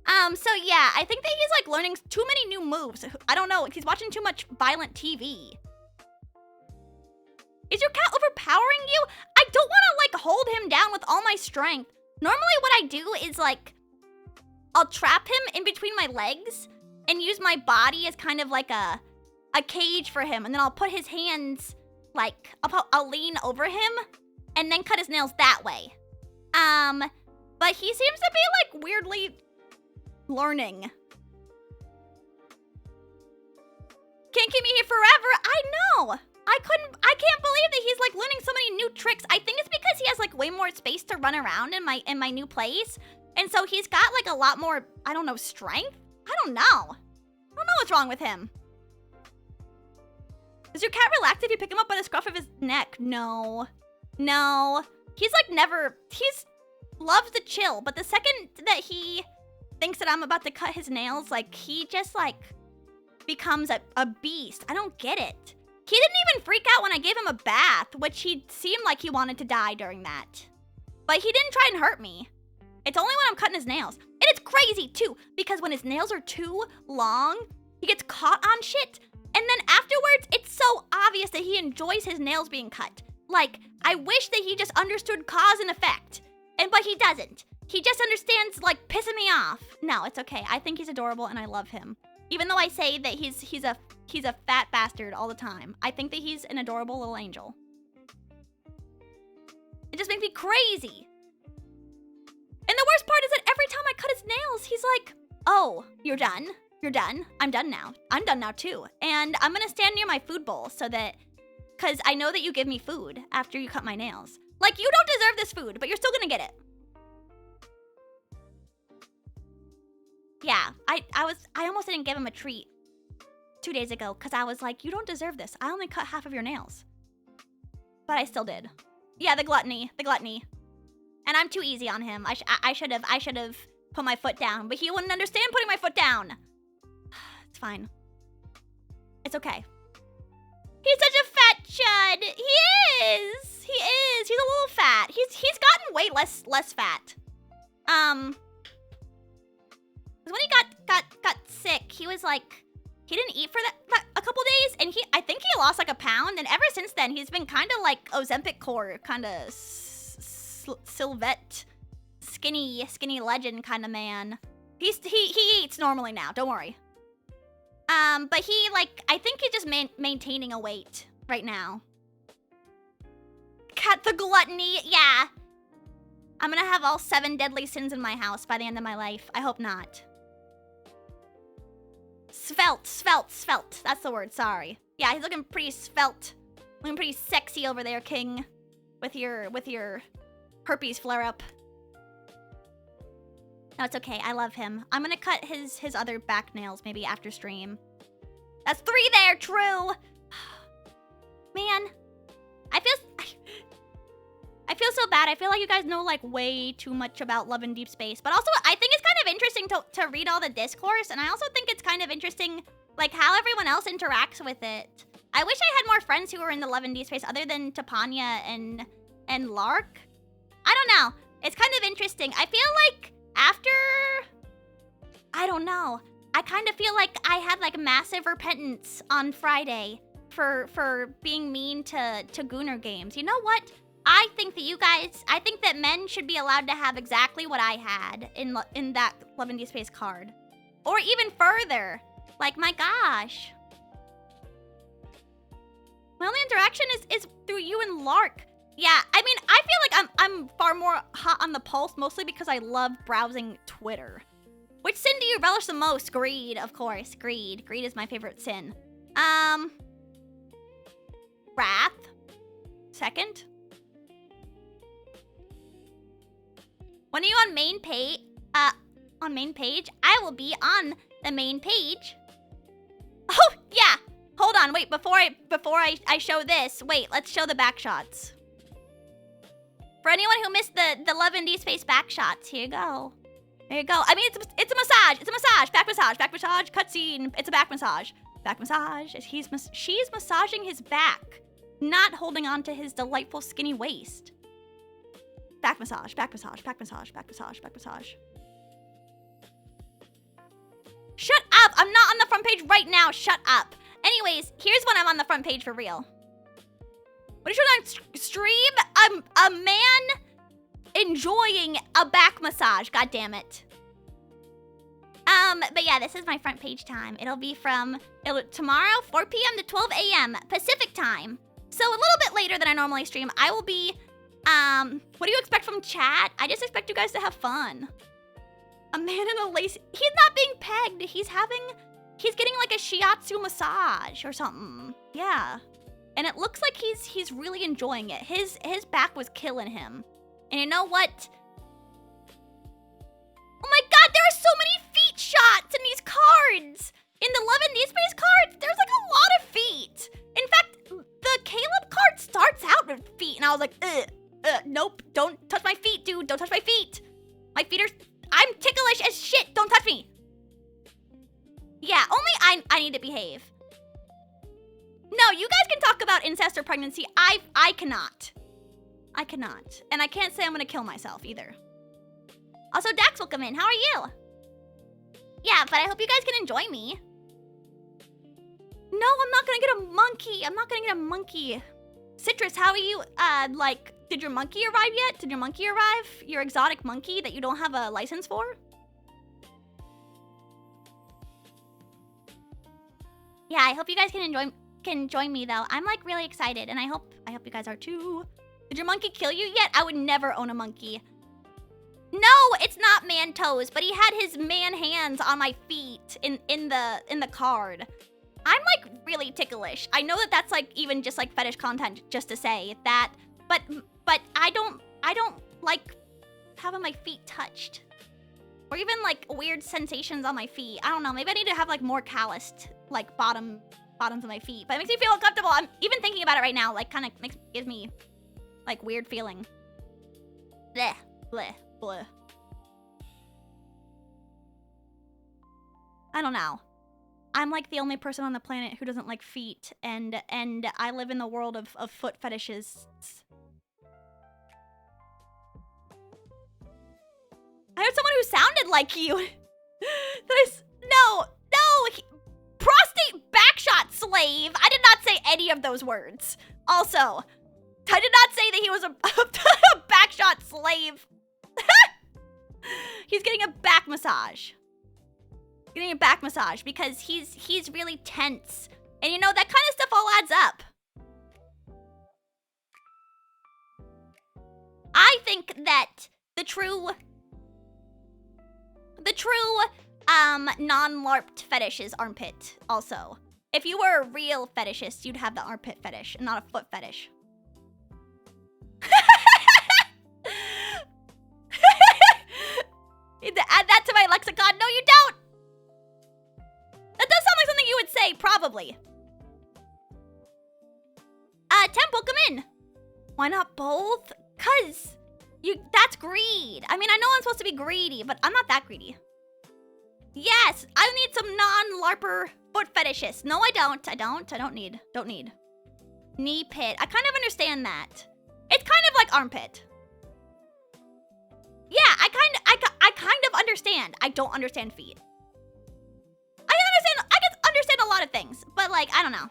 So yeah, I think that he's like learning too many new moves. I don't know, he's watching too much violent TV. Is your cat overpowering you? I don't want to, like, hold him down with all my strength. Normally what I do is, like, I'll trap him in between my legs and use my body as kind of like a cage for him. And then I'll put his hands, like, I'll lean over him and then cut his nails that way. But he seems to be, like, weirdly learning. Can't keep me here forever. I know. I can't believe that he's like learning so many new tricks. I think it's because he has like way more space to run around in my new place. And so he's got like a lot more, I don't know, strength? I don't know what's wrong with him. Does your cat relax if you pick him up by the scruff of his neck? No. He's like he's loves to chill, but the second that he thinks that I'm about to cut his nails, like he just like becomes a beast. I don't get it. He didn't even freak out when I gave him a bath, which he seemed like he wanted to die during that. But he didn't try and hurt me. It's only when I'm cutting his nails. And it's crazy, too, because when his nails are too long, he gets caught on shit. And then afterwards, it's so obvious that he enjoys his nails being cut. Like, I wish that he just understood cause and effect. But he doesn't. He just understands, like, pissing me off. No, it's okay. I think he's adorable and I love him. Even though I say that he's a fat bastard all the time. I think that he's an adorable little angel. It just makes me crazy. And the worst part is that every time I cut his nails, he's like, oh, you're done? You're done? I'm done now. I'm done now too. And I'm gonna stand near my food bowl so that, cause I know that you give me food after you cut my nails. Like, you don't deserve this food, but you're still gonna get it. Yeah, I almost didn't give him a treat 2 days ago because I was like, you don't deserve this. I only cut half of your nails. But I still did. Yeah, the gluttony. And I'm too easy on him. I should have put my foot down, but he wouldn't understand putting my foot down. It's fine. It's okay. He's such a fat chud. He is. He's a little fat. He's gotten way less fat. When he got sick, he was like, he didn't eat for that a couple days, and I think he lost like a pound, and ever since then, he's been kind of like Ozempic core, kind of Sylvette, skinny legend kind of man. He eats normally now, don't worry. But he, like, I think he's just maintaining a weight right now. Cut the gluttony, yeah. I'm gonna have all 7 deadly sins in my house by the end of my life. I hope not. Svelte. That's the word, sorry. Yeah, he's looking pretty svelte. Looking pretty sexy over there, King. With your herpes flare-up. No, it's okay. I love him. I'm gonna cut his other back nails maybe after stream. That's 3 there, true. Man, I feel so bad. I feel like you guys know like way too much about Love and Deep Space. But also, I think it's kind of interesting to read all the discourse. And I also think it's kind of interesting like how everyone else interacts with it. I wish I had more friends who were in the Love and Deep Space other than Topania and Lark. I don't know. It's kind of interesting. I feel like after, I don't know. I kind of feel like I had like massive repentance on Friday for being mean to Gooner Games. You know what? I think that men should be allowed to have exactly what I had in that Love and Deep Space card. Or even further. Like, my gosh. My only interaction is through you and Lark. Yeah, I mean, I feel like I'm far more hot on the pulse, mostly because I love browsing Twitter. Which sin do you relish the most? Greed, of course. Greed. Greed is my favorite sin. Wrath. Second. When are you on main page? On main page? I will be on the main page. Oh, yeah. Hold on, wait, before I show this, wait, let's show the back shots. For anyone who missed the Love and Deep Space back shots, here you go. There you go. I mean, it's a massage. It's a massage. Back massage, cutscene. It's a back massage. Back massage. She's massaging his back, not holding on to his delightful skinny waist. Back massage. Shut up! I'm not on the front page right now. Shut up. Anyways, here's when I'm on the front page for real. What is on stream? A man enjoying a back massage. God damn it. But yeah, this is my front page time. It'll be from tomorrow, 4 p.m. to 12 a.m. Pacific time. So a little bit later than I normally stream. I will be, what do you expect from chat? I just expect you guys to have fun. A man in a lace. He's not being pegged. He's getting like a shiatsu massage or something. Yeah. And it looks like he's really enjoying it. His back was killing him. And you know what? Oh my god, there are so many feet shots in these cards! In the Love and Deep Space cards, there's like a lot of feet. In fact, the Caleb card starts out with feet, and I was like, nope, don't touch my feet, dude, don't touch my feet. My feet are, I'm ticklish as shit, don't touch me. Yeah, only I need to behave. No, you guys can talk about incest or pregnancy. I cannot. I cannot. And I can't say I'm gonna kill myself either. Also, Dax will come in. How are you? Yeah, but I hope you guys can enjoy me. No, I'm not gonna get a monkey. I'm not gonna get a monkey. Citrus, how are you? Did your monkey arrive yet? Did your monkey arrive? Your exotic monkey that you don't have a license for? Yeah, I hope you guys can join me though. I'm like really excited, and I hope you guys are too. Did your monkey kill you yet? I would never own a monkey. No, it's not man toes, but he had his man hands on my feet in the card. I'm like really ticklish. I know that that's like even just like fetish content just to say that, but I don't like having my feet touched. Or even like weird sensations on my feet. I don't know, maybe I need to have like more calloused like bottoms of my feet. But it makes me feel uncomfortable. I'm even thinking about it right now, like kind of gives me like weird feeling. Bleh, bleh, bleh. I don't know. I'm like the only person on the planet who doesn't like feet, and I live in the world of foot fetishes. I heard someone who sounded like you. No, prostate backshot slave. I did not say any of those words. Also, I did not say that he was a backshot slave. He's getting a back massage. Getting a back massage because he's really tense. And you know, that kind of stuff all adds up. I think that the true non-LARPed fetish is armpit also. If you were a real fetishist, you'd have the armpit fetish and not a foot fetish. Add that to my lexicon. No, you don't. That does sound like something you would say, probably. Temple, come in. Why not both? Cause that's greed. I mean, I know I'm supposed to be greedy, but I'm not that greedy. Yes, I need some non-LARPer foot fetishists. No, I don't need. Knee pit. I kind of understand that. It's kind of like armpit. Yeah, I kind of understand. I don't understand feet. I can understand a lot of things, but like, I don't know.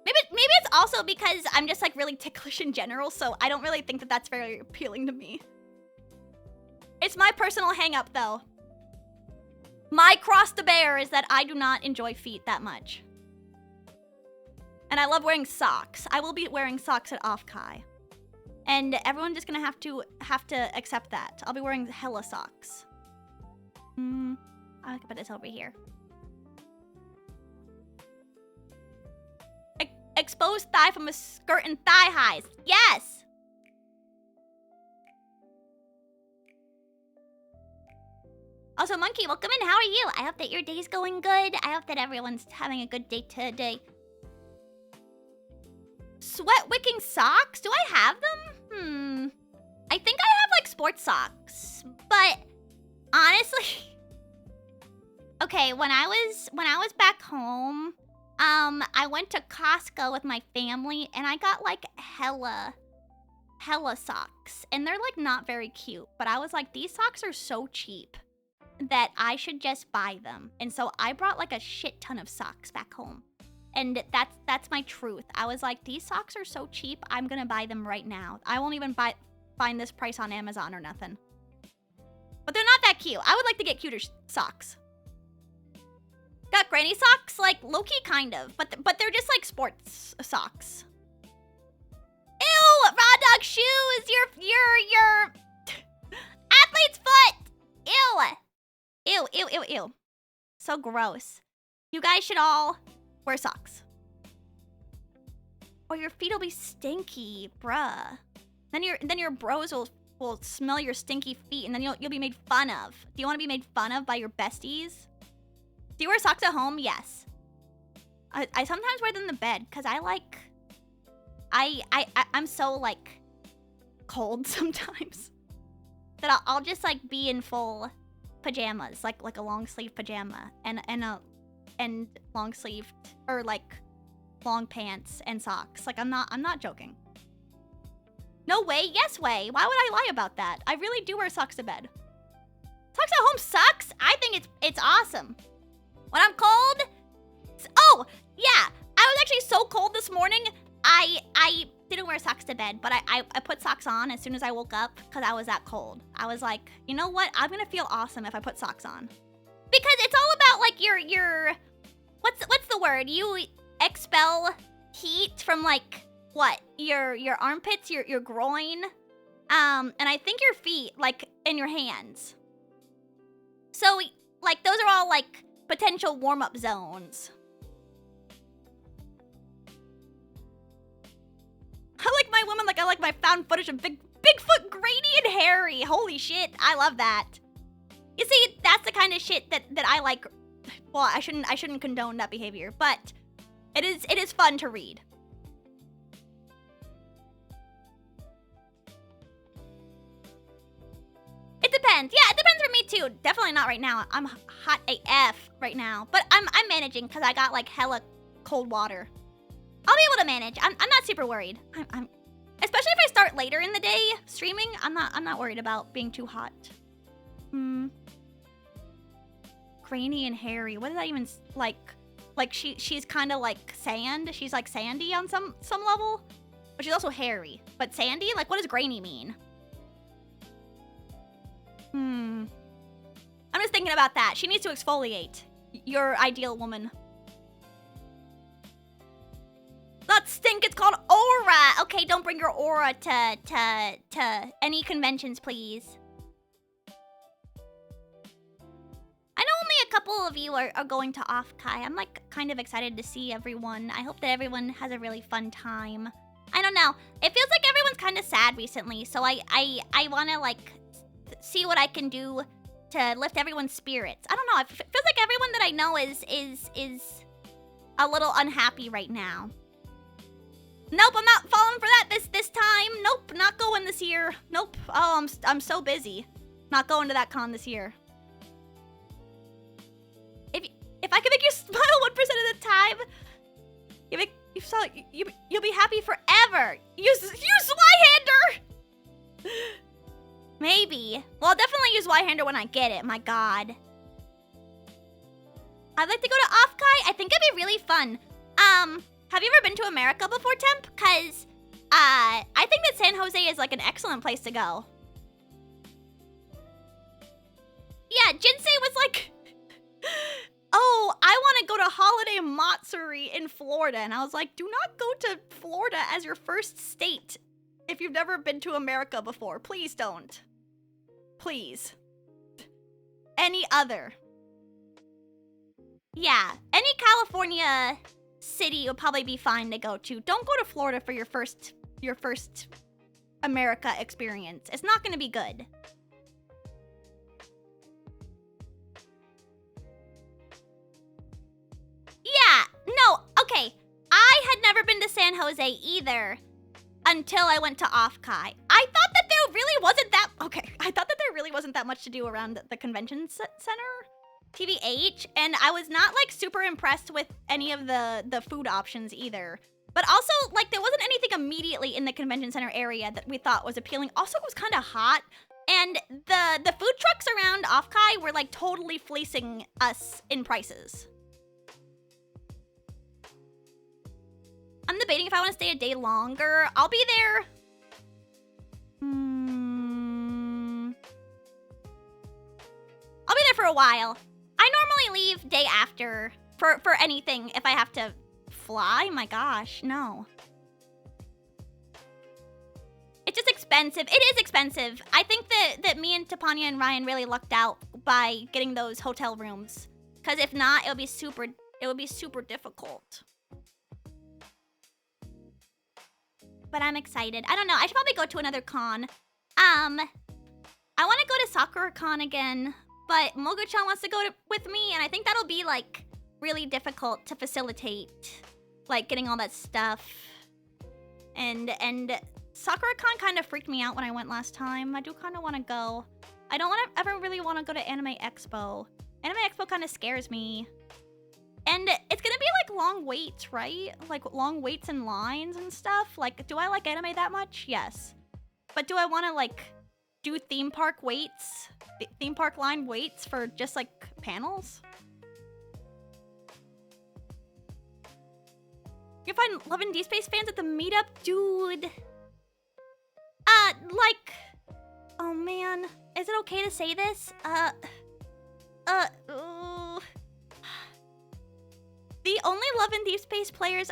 Maybe it's also because I'm just like really ticklish in general, so I don't really think that that's very appealing to me. It's my personal hang-up, though. My cross to bear is that I do not enjoy feet that much. And I love wearing socks. I will be wearing socks at Offkai. And everyone's just gonna have to accept that. I'll be wearing hella socks. I can put this over here. Exposed thigh from a skirt and thigh highs. Yes! Also, Monkey, welcome in. How are you? I hope that your day's going good. I hope that everyone's having a good day today. Sweat wicking socks? Do I have them? I think I have like sports socks, but honestly, okay. When I was back home, I went to Costco with my family, and I got like hella socks, and they're like not very cute. But I was like, these socks are so cheap that I should just buy them, and so I brought like a shit ton of socks back home. And that's my truth. I was like, these socks are so cheap, I'm gonna buy them right now. I won't even find this price on Amazon or nothing. But they're not that cute. I would like to get cuter socks. Got granny socks? Like, low-key kind of. But they're just like sports socks. Ew! Raw dog shoes! Your athlete's foot! Ew! Ew. So gross. You guys should all wear socks. Or your feet will be stinky, bruh. Then your bros will smell your stinky feet, and then you'll be made fun of. Do you want to be made fun of by your besties? Do you wear socks at home? Yes. I sometimes wear them in the bed because I'm so like cold sometimes that I'll just like be in full pajamas, like a long sleeve pajama and long sleeved or like long pants and socks. Like I'm not joking. No way, yes way. Why would I lie about that? I really do wear socks to bed. Socks at home sucks. I think it's awesome. When I'm cold, oh yeah, I was actually so cold this morning. I didn't wear socks to bed, but I put socks on as soon as I woke up because I was that cold. I was like, you know what? I'm gonna feel awesome if I put socks on. Because it's all about like your what's the word? You expel heat from like what? Your armpits, your groin, and I think your feet, like, and your hands. So, like, those are all, like, potential warm-up zones. I like my women like I like my found footage of Bigfoot, Grady, and Harry. Holy shit, I love that. You see, that's the kind of shit that I like. Well, I shouldn't condone that behavior, but it is fun to read. It depends. Yeah, it depends for me too. Definitely not right now. I'm hot AF right now, but I'm managing because I got like hella cold water. I'll be able to manage. I'm not super worried. I'm especially if I start later in the day streaming. I'm not worried about being too hot. Grainy and hairy. What does that even like? Like she's kind of like sand. She's like sandy on some level, but she's also hairy. But sandy? Like what does grainy mean? I'm just thinking about that. She needs to exfoliate. Your ideal woman. Not stink, it's called aura. Okay, don't bring your aura to any conventions, please. I know only a couple of you are going to Off-Kai. I'm like kind of excited to see everyone. I hope that everyone has a really fun time. I don't know. It feels like everyone's kind of sad recently, so I want to like see what I can do to lift everyone's spirits. I don't know. It feels like everyone that I know is a little unhappy right now. Nope, I'm not falling for that this time. Nope, not going this year. Nope. Oh, I'm so busy. Not going to that con this year. If I can make you smile 1% of the time, you'll be happy forever. Use Zweihander. Maybe. Well, I'll definitely use Zweihander when I get it. My God. I'd like to go to Off-Kai. I think it'd be really fun. Have you ever been to America before, Temp? Because, I think that San Jose is, like, an excellent place to go. Yeah, Jinsei was like, oh, I want to go to Holiday Matsuri in Florida. And I was like, do not go to Florida as your first state if you've never been to America before. Please don't. Please. Any other. Yeah, any California city would probably be fine to go to. Don't go to Florida for your first America experience. It's not going to be good. Yeah, no, okay. I had never been to San Jose either until I went to Off-Kai. I thought that there really wasn't that, I thought that there really wasn't that much to do around the convention center, TVH, and I was not like super impressed with any of the food options either. But also, like, there wasn't anything immediately in the convention center area that we thought was appealing. Also, it was kind of hot, and the food trucks around Off-Kai were like totally fleecing us in prices. I'm debating if I want to stay a day longer. I'll be there. I'll be there for a while. I normally leave day after for anything if I have to fly. My gosh, no. It's just expensive. It is expensive. I think that me and Tapanya and Ryan really lucked out by getting those hotel rooms. Because if not, it would be super difficult. But I'm excited. I don't know. I should probably go to another con. I want to go to Sakura Con again, but Mogu-chan wants to go with me, and I think that'll be, like, really difficult to facilitate, like, getting all that stuff. And Sakura Con kind of freaked me out when I went last time. I do kind of want to go. I don't ever really want to go to Anime Expo. Anime Expo kind of scares me. And it's gonna be like long waits, right? Like long waits and lines and stuff. Like, do I like anime that much? Yes. But do I want to like do theme park waits? Theme park line waits for just like panels? You find Love and D Space fans at the meetup? Dude. Like, oh man. Is it okay to say this? The only Love and Deep Space players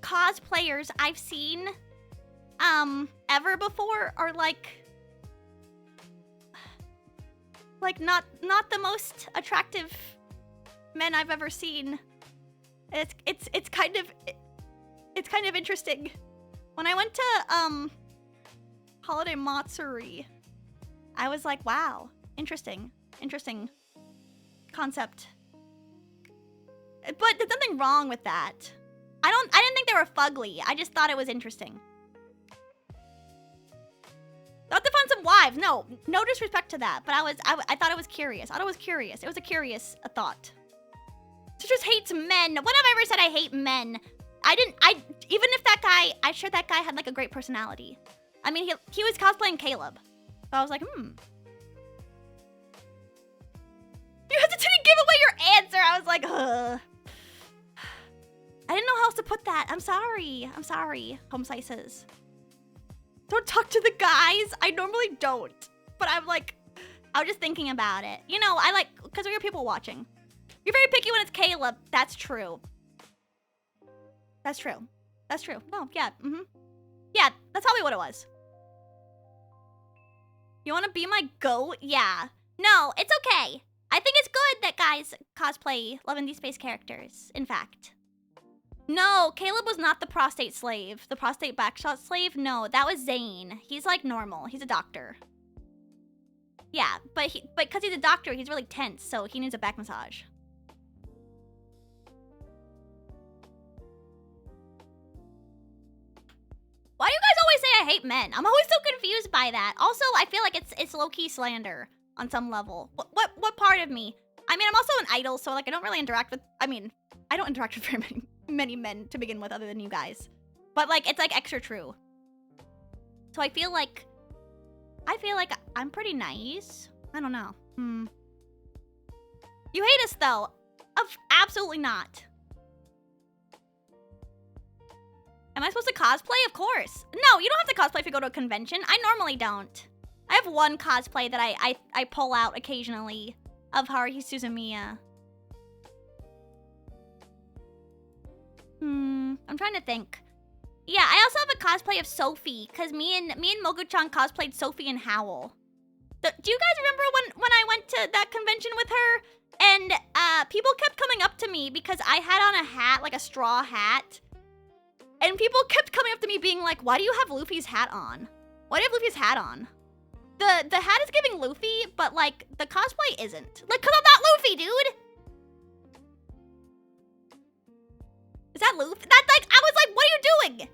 cosplayers I've seen ever before are like not the most attractive men I've ever seen. It's kind of interesting. When I went to Holiday Matsuri, I was like, wow, interesting concept. But there's nothing wrong with that. I didn't think they were fugly. I just thought it was interesting. Thought to find some wives. No disrespect to that, but I thought it was curious. I thought it was curious. It was a curious thought. She just hates men. When have I ever said I hate men? Even if that guy, I'm sure that guy had like a great personality. I mean, he was cosplaying Caleb. So I was like, You didn't give away your answer. I was like, I didn't know how else to put that. I'm sorry. Home slices. Don't talk to the guys. I normally don't. But I was just thinking about it. You know, because we have people watching. You're very picky when it's Caleb. That's true. That's true. No, yeah, Yeah, that's probably what it was. You want to be my goat? Yeah. No, it's okay. I think it's good that guys cosplay Love and Deep Space characters, in fact. No, Caleb was not the prostate slave. The prostate backshot slave? No, that was Zane. He's like normal. He's a doctor. Yeah, but because he's a doctor, he's really tense, so he needs a back massage. Why do you guys always say I hate men? I'm always so confused by that. Also, I feel like it's low-key slander on some level. What part of me? I mean, I'm also an idol, so like I don't really interact with, I don't interact with very many men to begin with other than you guys. But like, it's like extra true. So I feel like I'm pretty nice. I don't know. You hate us though. Absolutely not. Am I supposed to cosplay? Of course. No, you don't have to cosplay if you go to a convention. I normally don't. I have one cosplay that I pull out occasionally of Haruhi Suzumiya. I'm trying to think. Yeah, I also have a cosplay of Sophie, because me and Mogu-chan cosplayed Sophie and Howl. Do you guys remember when I went to that convention with her? And people kept coming up to me because I had on a hat, like a straw hat. And people kept coming up to me being like, why do you have Luffy's hat on? Why do you have Luffy's hat on? The hat is giving Luffy, but like the cosplay isn't. Like, cause I'm not Luffy, dude! Is that Luffy? That like, I was like, what are you doing?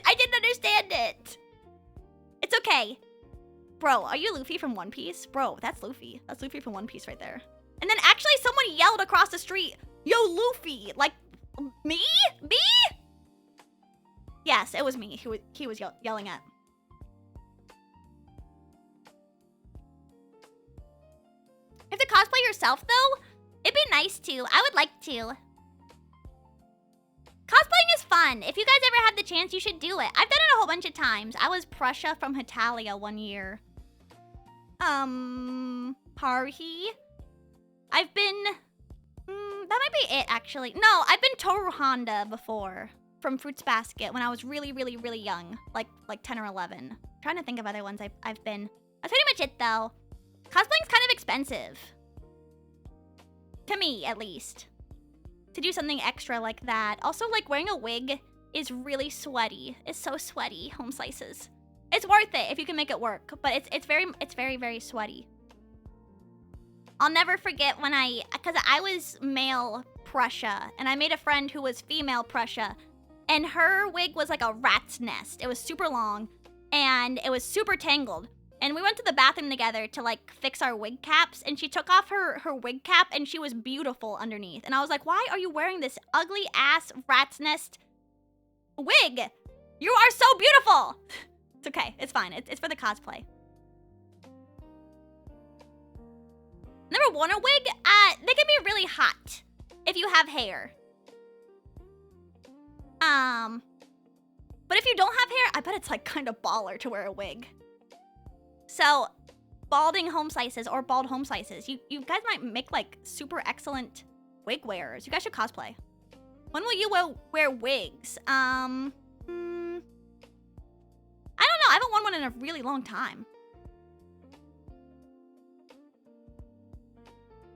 I didn't understand it. It's okay. Bro, are you Luffy from One Piece? Bro, that's Luffy. That's Luffy from One Piece right there. And then actually someone yelled across the street, yo, Luffy! Like, me? Me? Yes, it was me he was yelling at. You have to cosplay yourself, though? It'd be nice to. I would like to. Cosplaying is fun. If you guys ever have the chance, you should do it. I've done it a whole bunch of times. I was Prussia from Hetalia one year. Haruhi. I've been... that might be it, actually. No, I've been Toru Honda before. From Fruits Basket when I was really, really, really young. Like 10 or 11. I'm trying to think of other ones I've been. That's pretty much it, though. Cosplaying's kind of expensive. To me, at least. To do something extra like that. Also, like, wearing a wig is really sweaty. It's so sweaty, home slices. It's worth it if you can make it work, but it's very, very sweaty. I'll never forget when because I was male Prussia, and I made a friend who was female Prussia, and her wig was like a rat's nest. It was super long, and it was super tangled. And we went to the bathroom together to like fix our wig caps, and she took off her wig cap, and she was beautiful underneath. And I was like, why are you wearing this ugly ass rat's nest wig? You are so beautiful. It's okay, it's fine, it's for the cosplay. Never worn a wig? They can be really hot if you have hair. But if you don't have hair, I bet it's like kind of baller to wear a wig. So, balding home slices or bald home slices, you guys might make like super excellent wig wearers. You guys should cosplay. When will you wear wigs? I don't know. I haven't worn one in a really long time.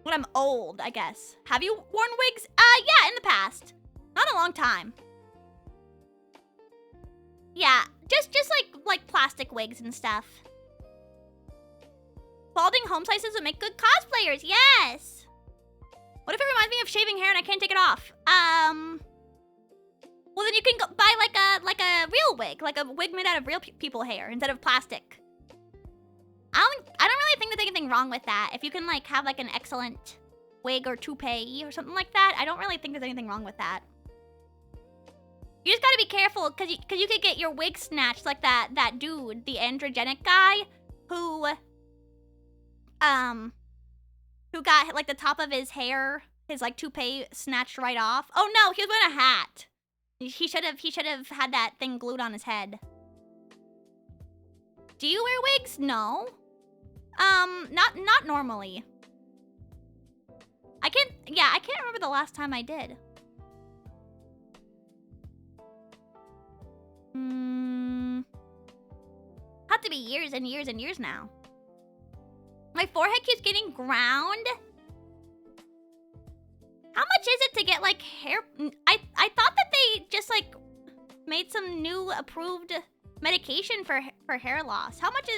When I'm old, I guess. Have you worn wigs? Yeah, in the past. Not a long time. Yeah, just like plastic wigs and stuff. Balding home slices would make good cosplayers. Yes. What if it reminds me of shaving hair and I can't take it off? Well, then you can go buy like a real wig, like a wig made out of real people hair instead of plastic. I don't really think there's anything wrong with that. If you can like have like an excellent wig or toupee or something like that, I don't really think there's anything wrong with that. You just gotta be careful because you could get your wig snatched like that dude, the androgenic guy, who got like the top of his hair, his like toupee snatched right off. Oh no, he was wearing a hat. He should have had that thing glued on his head. Do you wear wigs? No. Not normally. I can't remember the last time I did. Have to be years and years and years now. My forehead keeps getting ground. How much is it to get like hair? I thought that they just like made some new approved medication for hair loss. How much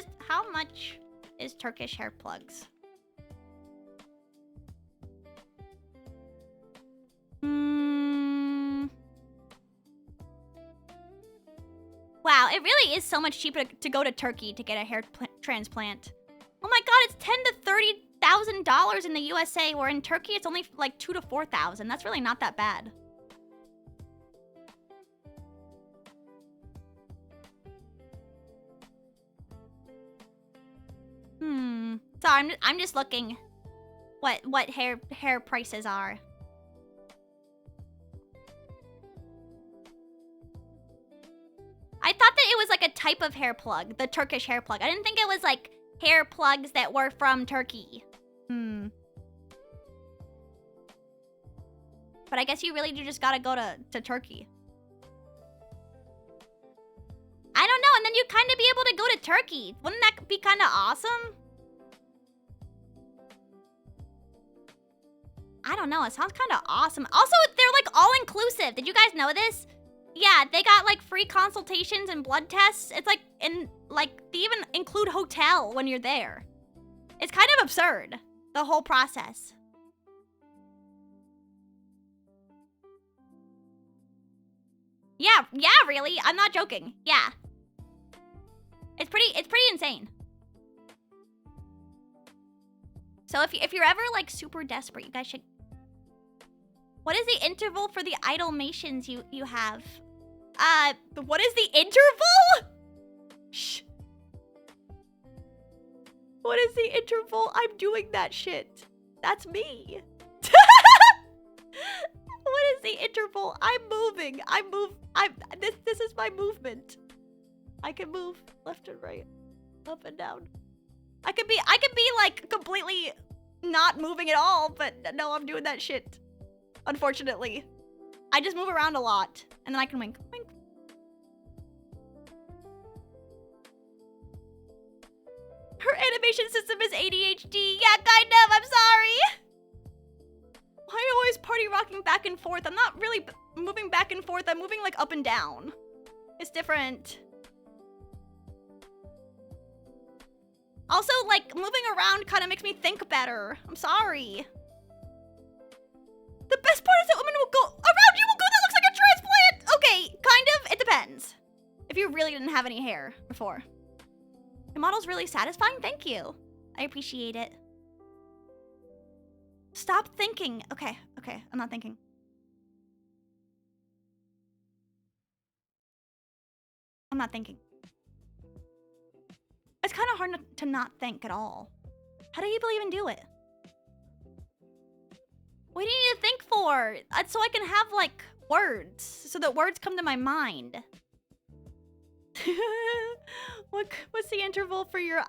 is Turkish hair plugs? Wow, it really is so much cheaper to go to Turkey to get a hair transplant. Oh my god, it's $10,000 to $30,000 in the USA, where in Turkey it's only like $2,000 to $4,000. That's really not that bad. Sorry, I'm just looking what hair prices are. I thought that it was like a type of hair plug, the Turkish hair plug. I didn't think it was like hair plugs that were from Turkey. But I guess you really do just gotta go to Turkey. I don't know, and then you'd kind of be able to go to Turkey. Wouldn't that be kind of awesome? I don't know, it sounds kind of awesome. Also, they're like all-inclusive. Did you guys know this? Yeah, they got like free consultations and blood tests. It's like they even include hotel when you're there. It's kind of absurd, the whole process. Yeah, really. I'm not joking. Yeah. It's pretty insane. So if you're ever like super desperate, you guys should. What is the interval for the idolmations you have? What is the interval? Shh. What is the interval? I'm doing that shit. That's me. What is the interval? I'm moving. This is my movement. I can move left and right, up and down. I could be like completely not moving at all, but no, I'm doing that shit. Unfortunately. I just move around a lot, and then I can wink. Wink. Her animation system is ADHD. Yeah, kind of. I'm sorry. Why are you always party rocking back and forth? I'm not really moving back and forth. I'm moving like up and down. It's different. Also, like, moving around kind of makes me think better. I'm sorry. The best part is that women will go around you will go, that looks like a transplant! Okay, kind of. It depends. If you really didn't have any hair before. Your model's really satisfying. Thank you. I appreciate it. Stop thinking. Okay. I'm not thinking. I'm not thinking. It's kind of hard to not think at all. How do people even do it? What do you need to think for? So I can have, like, words. So that words come to my mind. What's the interval for your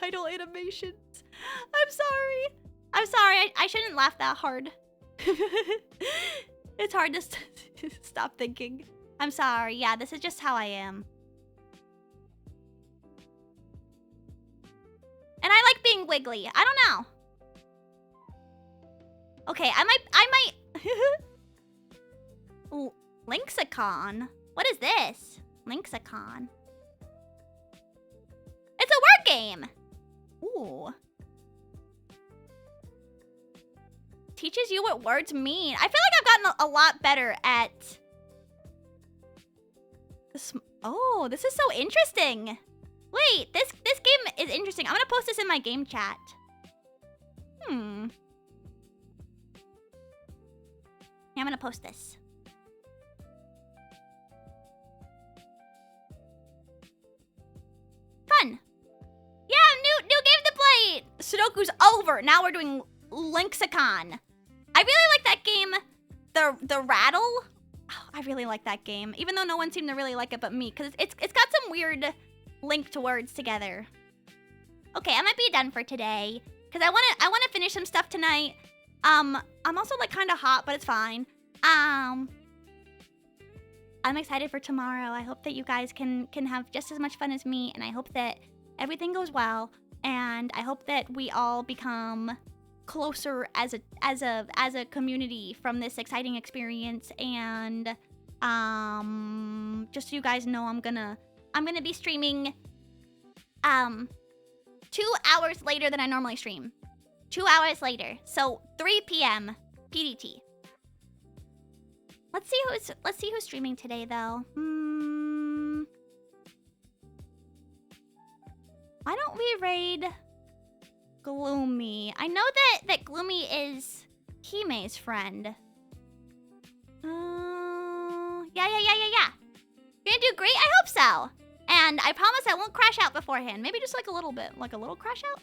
idol animations? I'm sorry. I shouldn't laugh that hard. It's hard to stop thinking. I'm sorry. Yeah, this is just how I am. And I like being wiggly. I don't know. Okay, I might. Ooh, Lynxicon. What is this? Lynxicon. It's a word game. Ooh. Teaches you what words mean. I feel like I've gotten a lot better at this. Oh, this is so interesting. Wait, this game is interesting. I'm gonna post this in my game chat. Yeah, I'm gonna post this. Fun. Yeah, new game to play. Sudoku's over. Now we're doing Lynxicon. I really like that game. The Rattle. Oh, I really like that game, even though no one seemed to really like it but me, because it's got some weird linked words together. Okay, I might be done for today because I wanna finish some stuff tonight. I'm also like kind of hot, but it's fine. I'm excited for tomorrow. I hope that you guys can have just as much fun as me, and I hope that everything goes well, and I hope that we all become closer as a community from this exciting experience. And just so you guys know, I'm gonna be streaming 2 hours later than I normally stream. 2 hours later. So 3 p.m. PDT. Let's see who's streaming today though. Why don't we raid Gloomy? I know that Gloomy is Hime's friend. Yeah. You're gonna do great? I hope so. And I promise I won't crash out beforehand. Maybe just like a little bit, like a little crash out.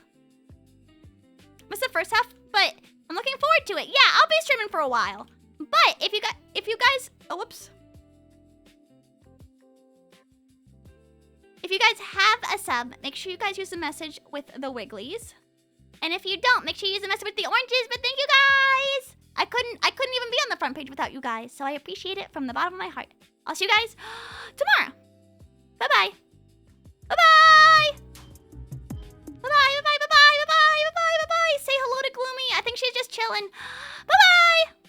Missed the first half, but I'm looking forward to it. Yeah, I'll be streaming for a while. But if you guys, oh whoops. If you guys have a sub, make sure you guys use the message with the Wigglies. And if you don't, make sure you use the message with the oranges. But thank you guys. I couldn't even be on the front page without you guys. So I appreciate it from the bottom of my heart. I'll see you guys tomorrow. Bye-bye. Bye-bye. Bye-bye. Bye-bye. Bye-bye. Bye-bye. Bye-bye. Bye-bye. Say hello to Gloomy. I think she's just chilling. Bye-bye.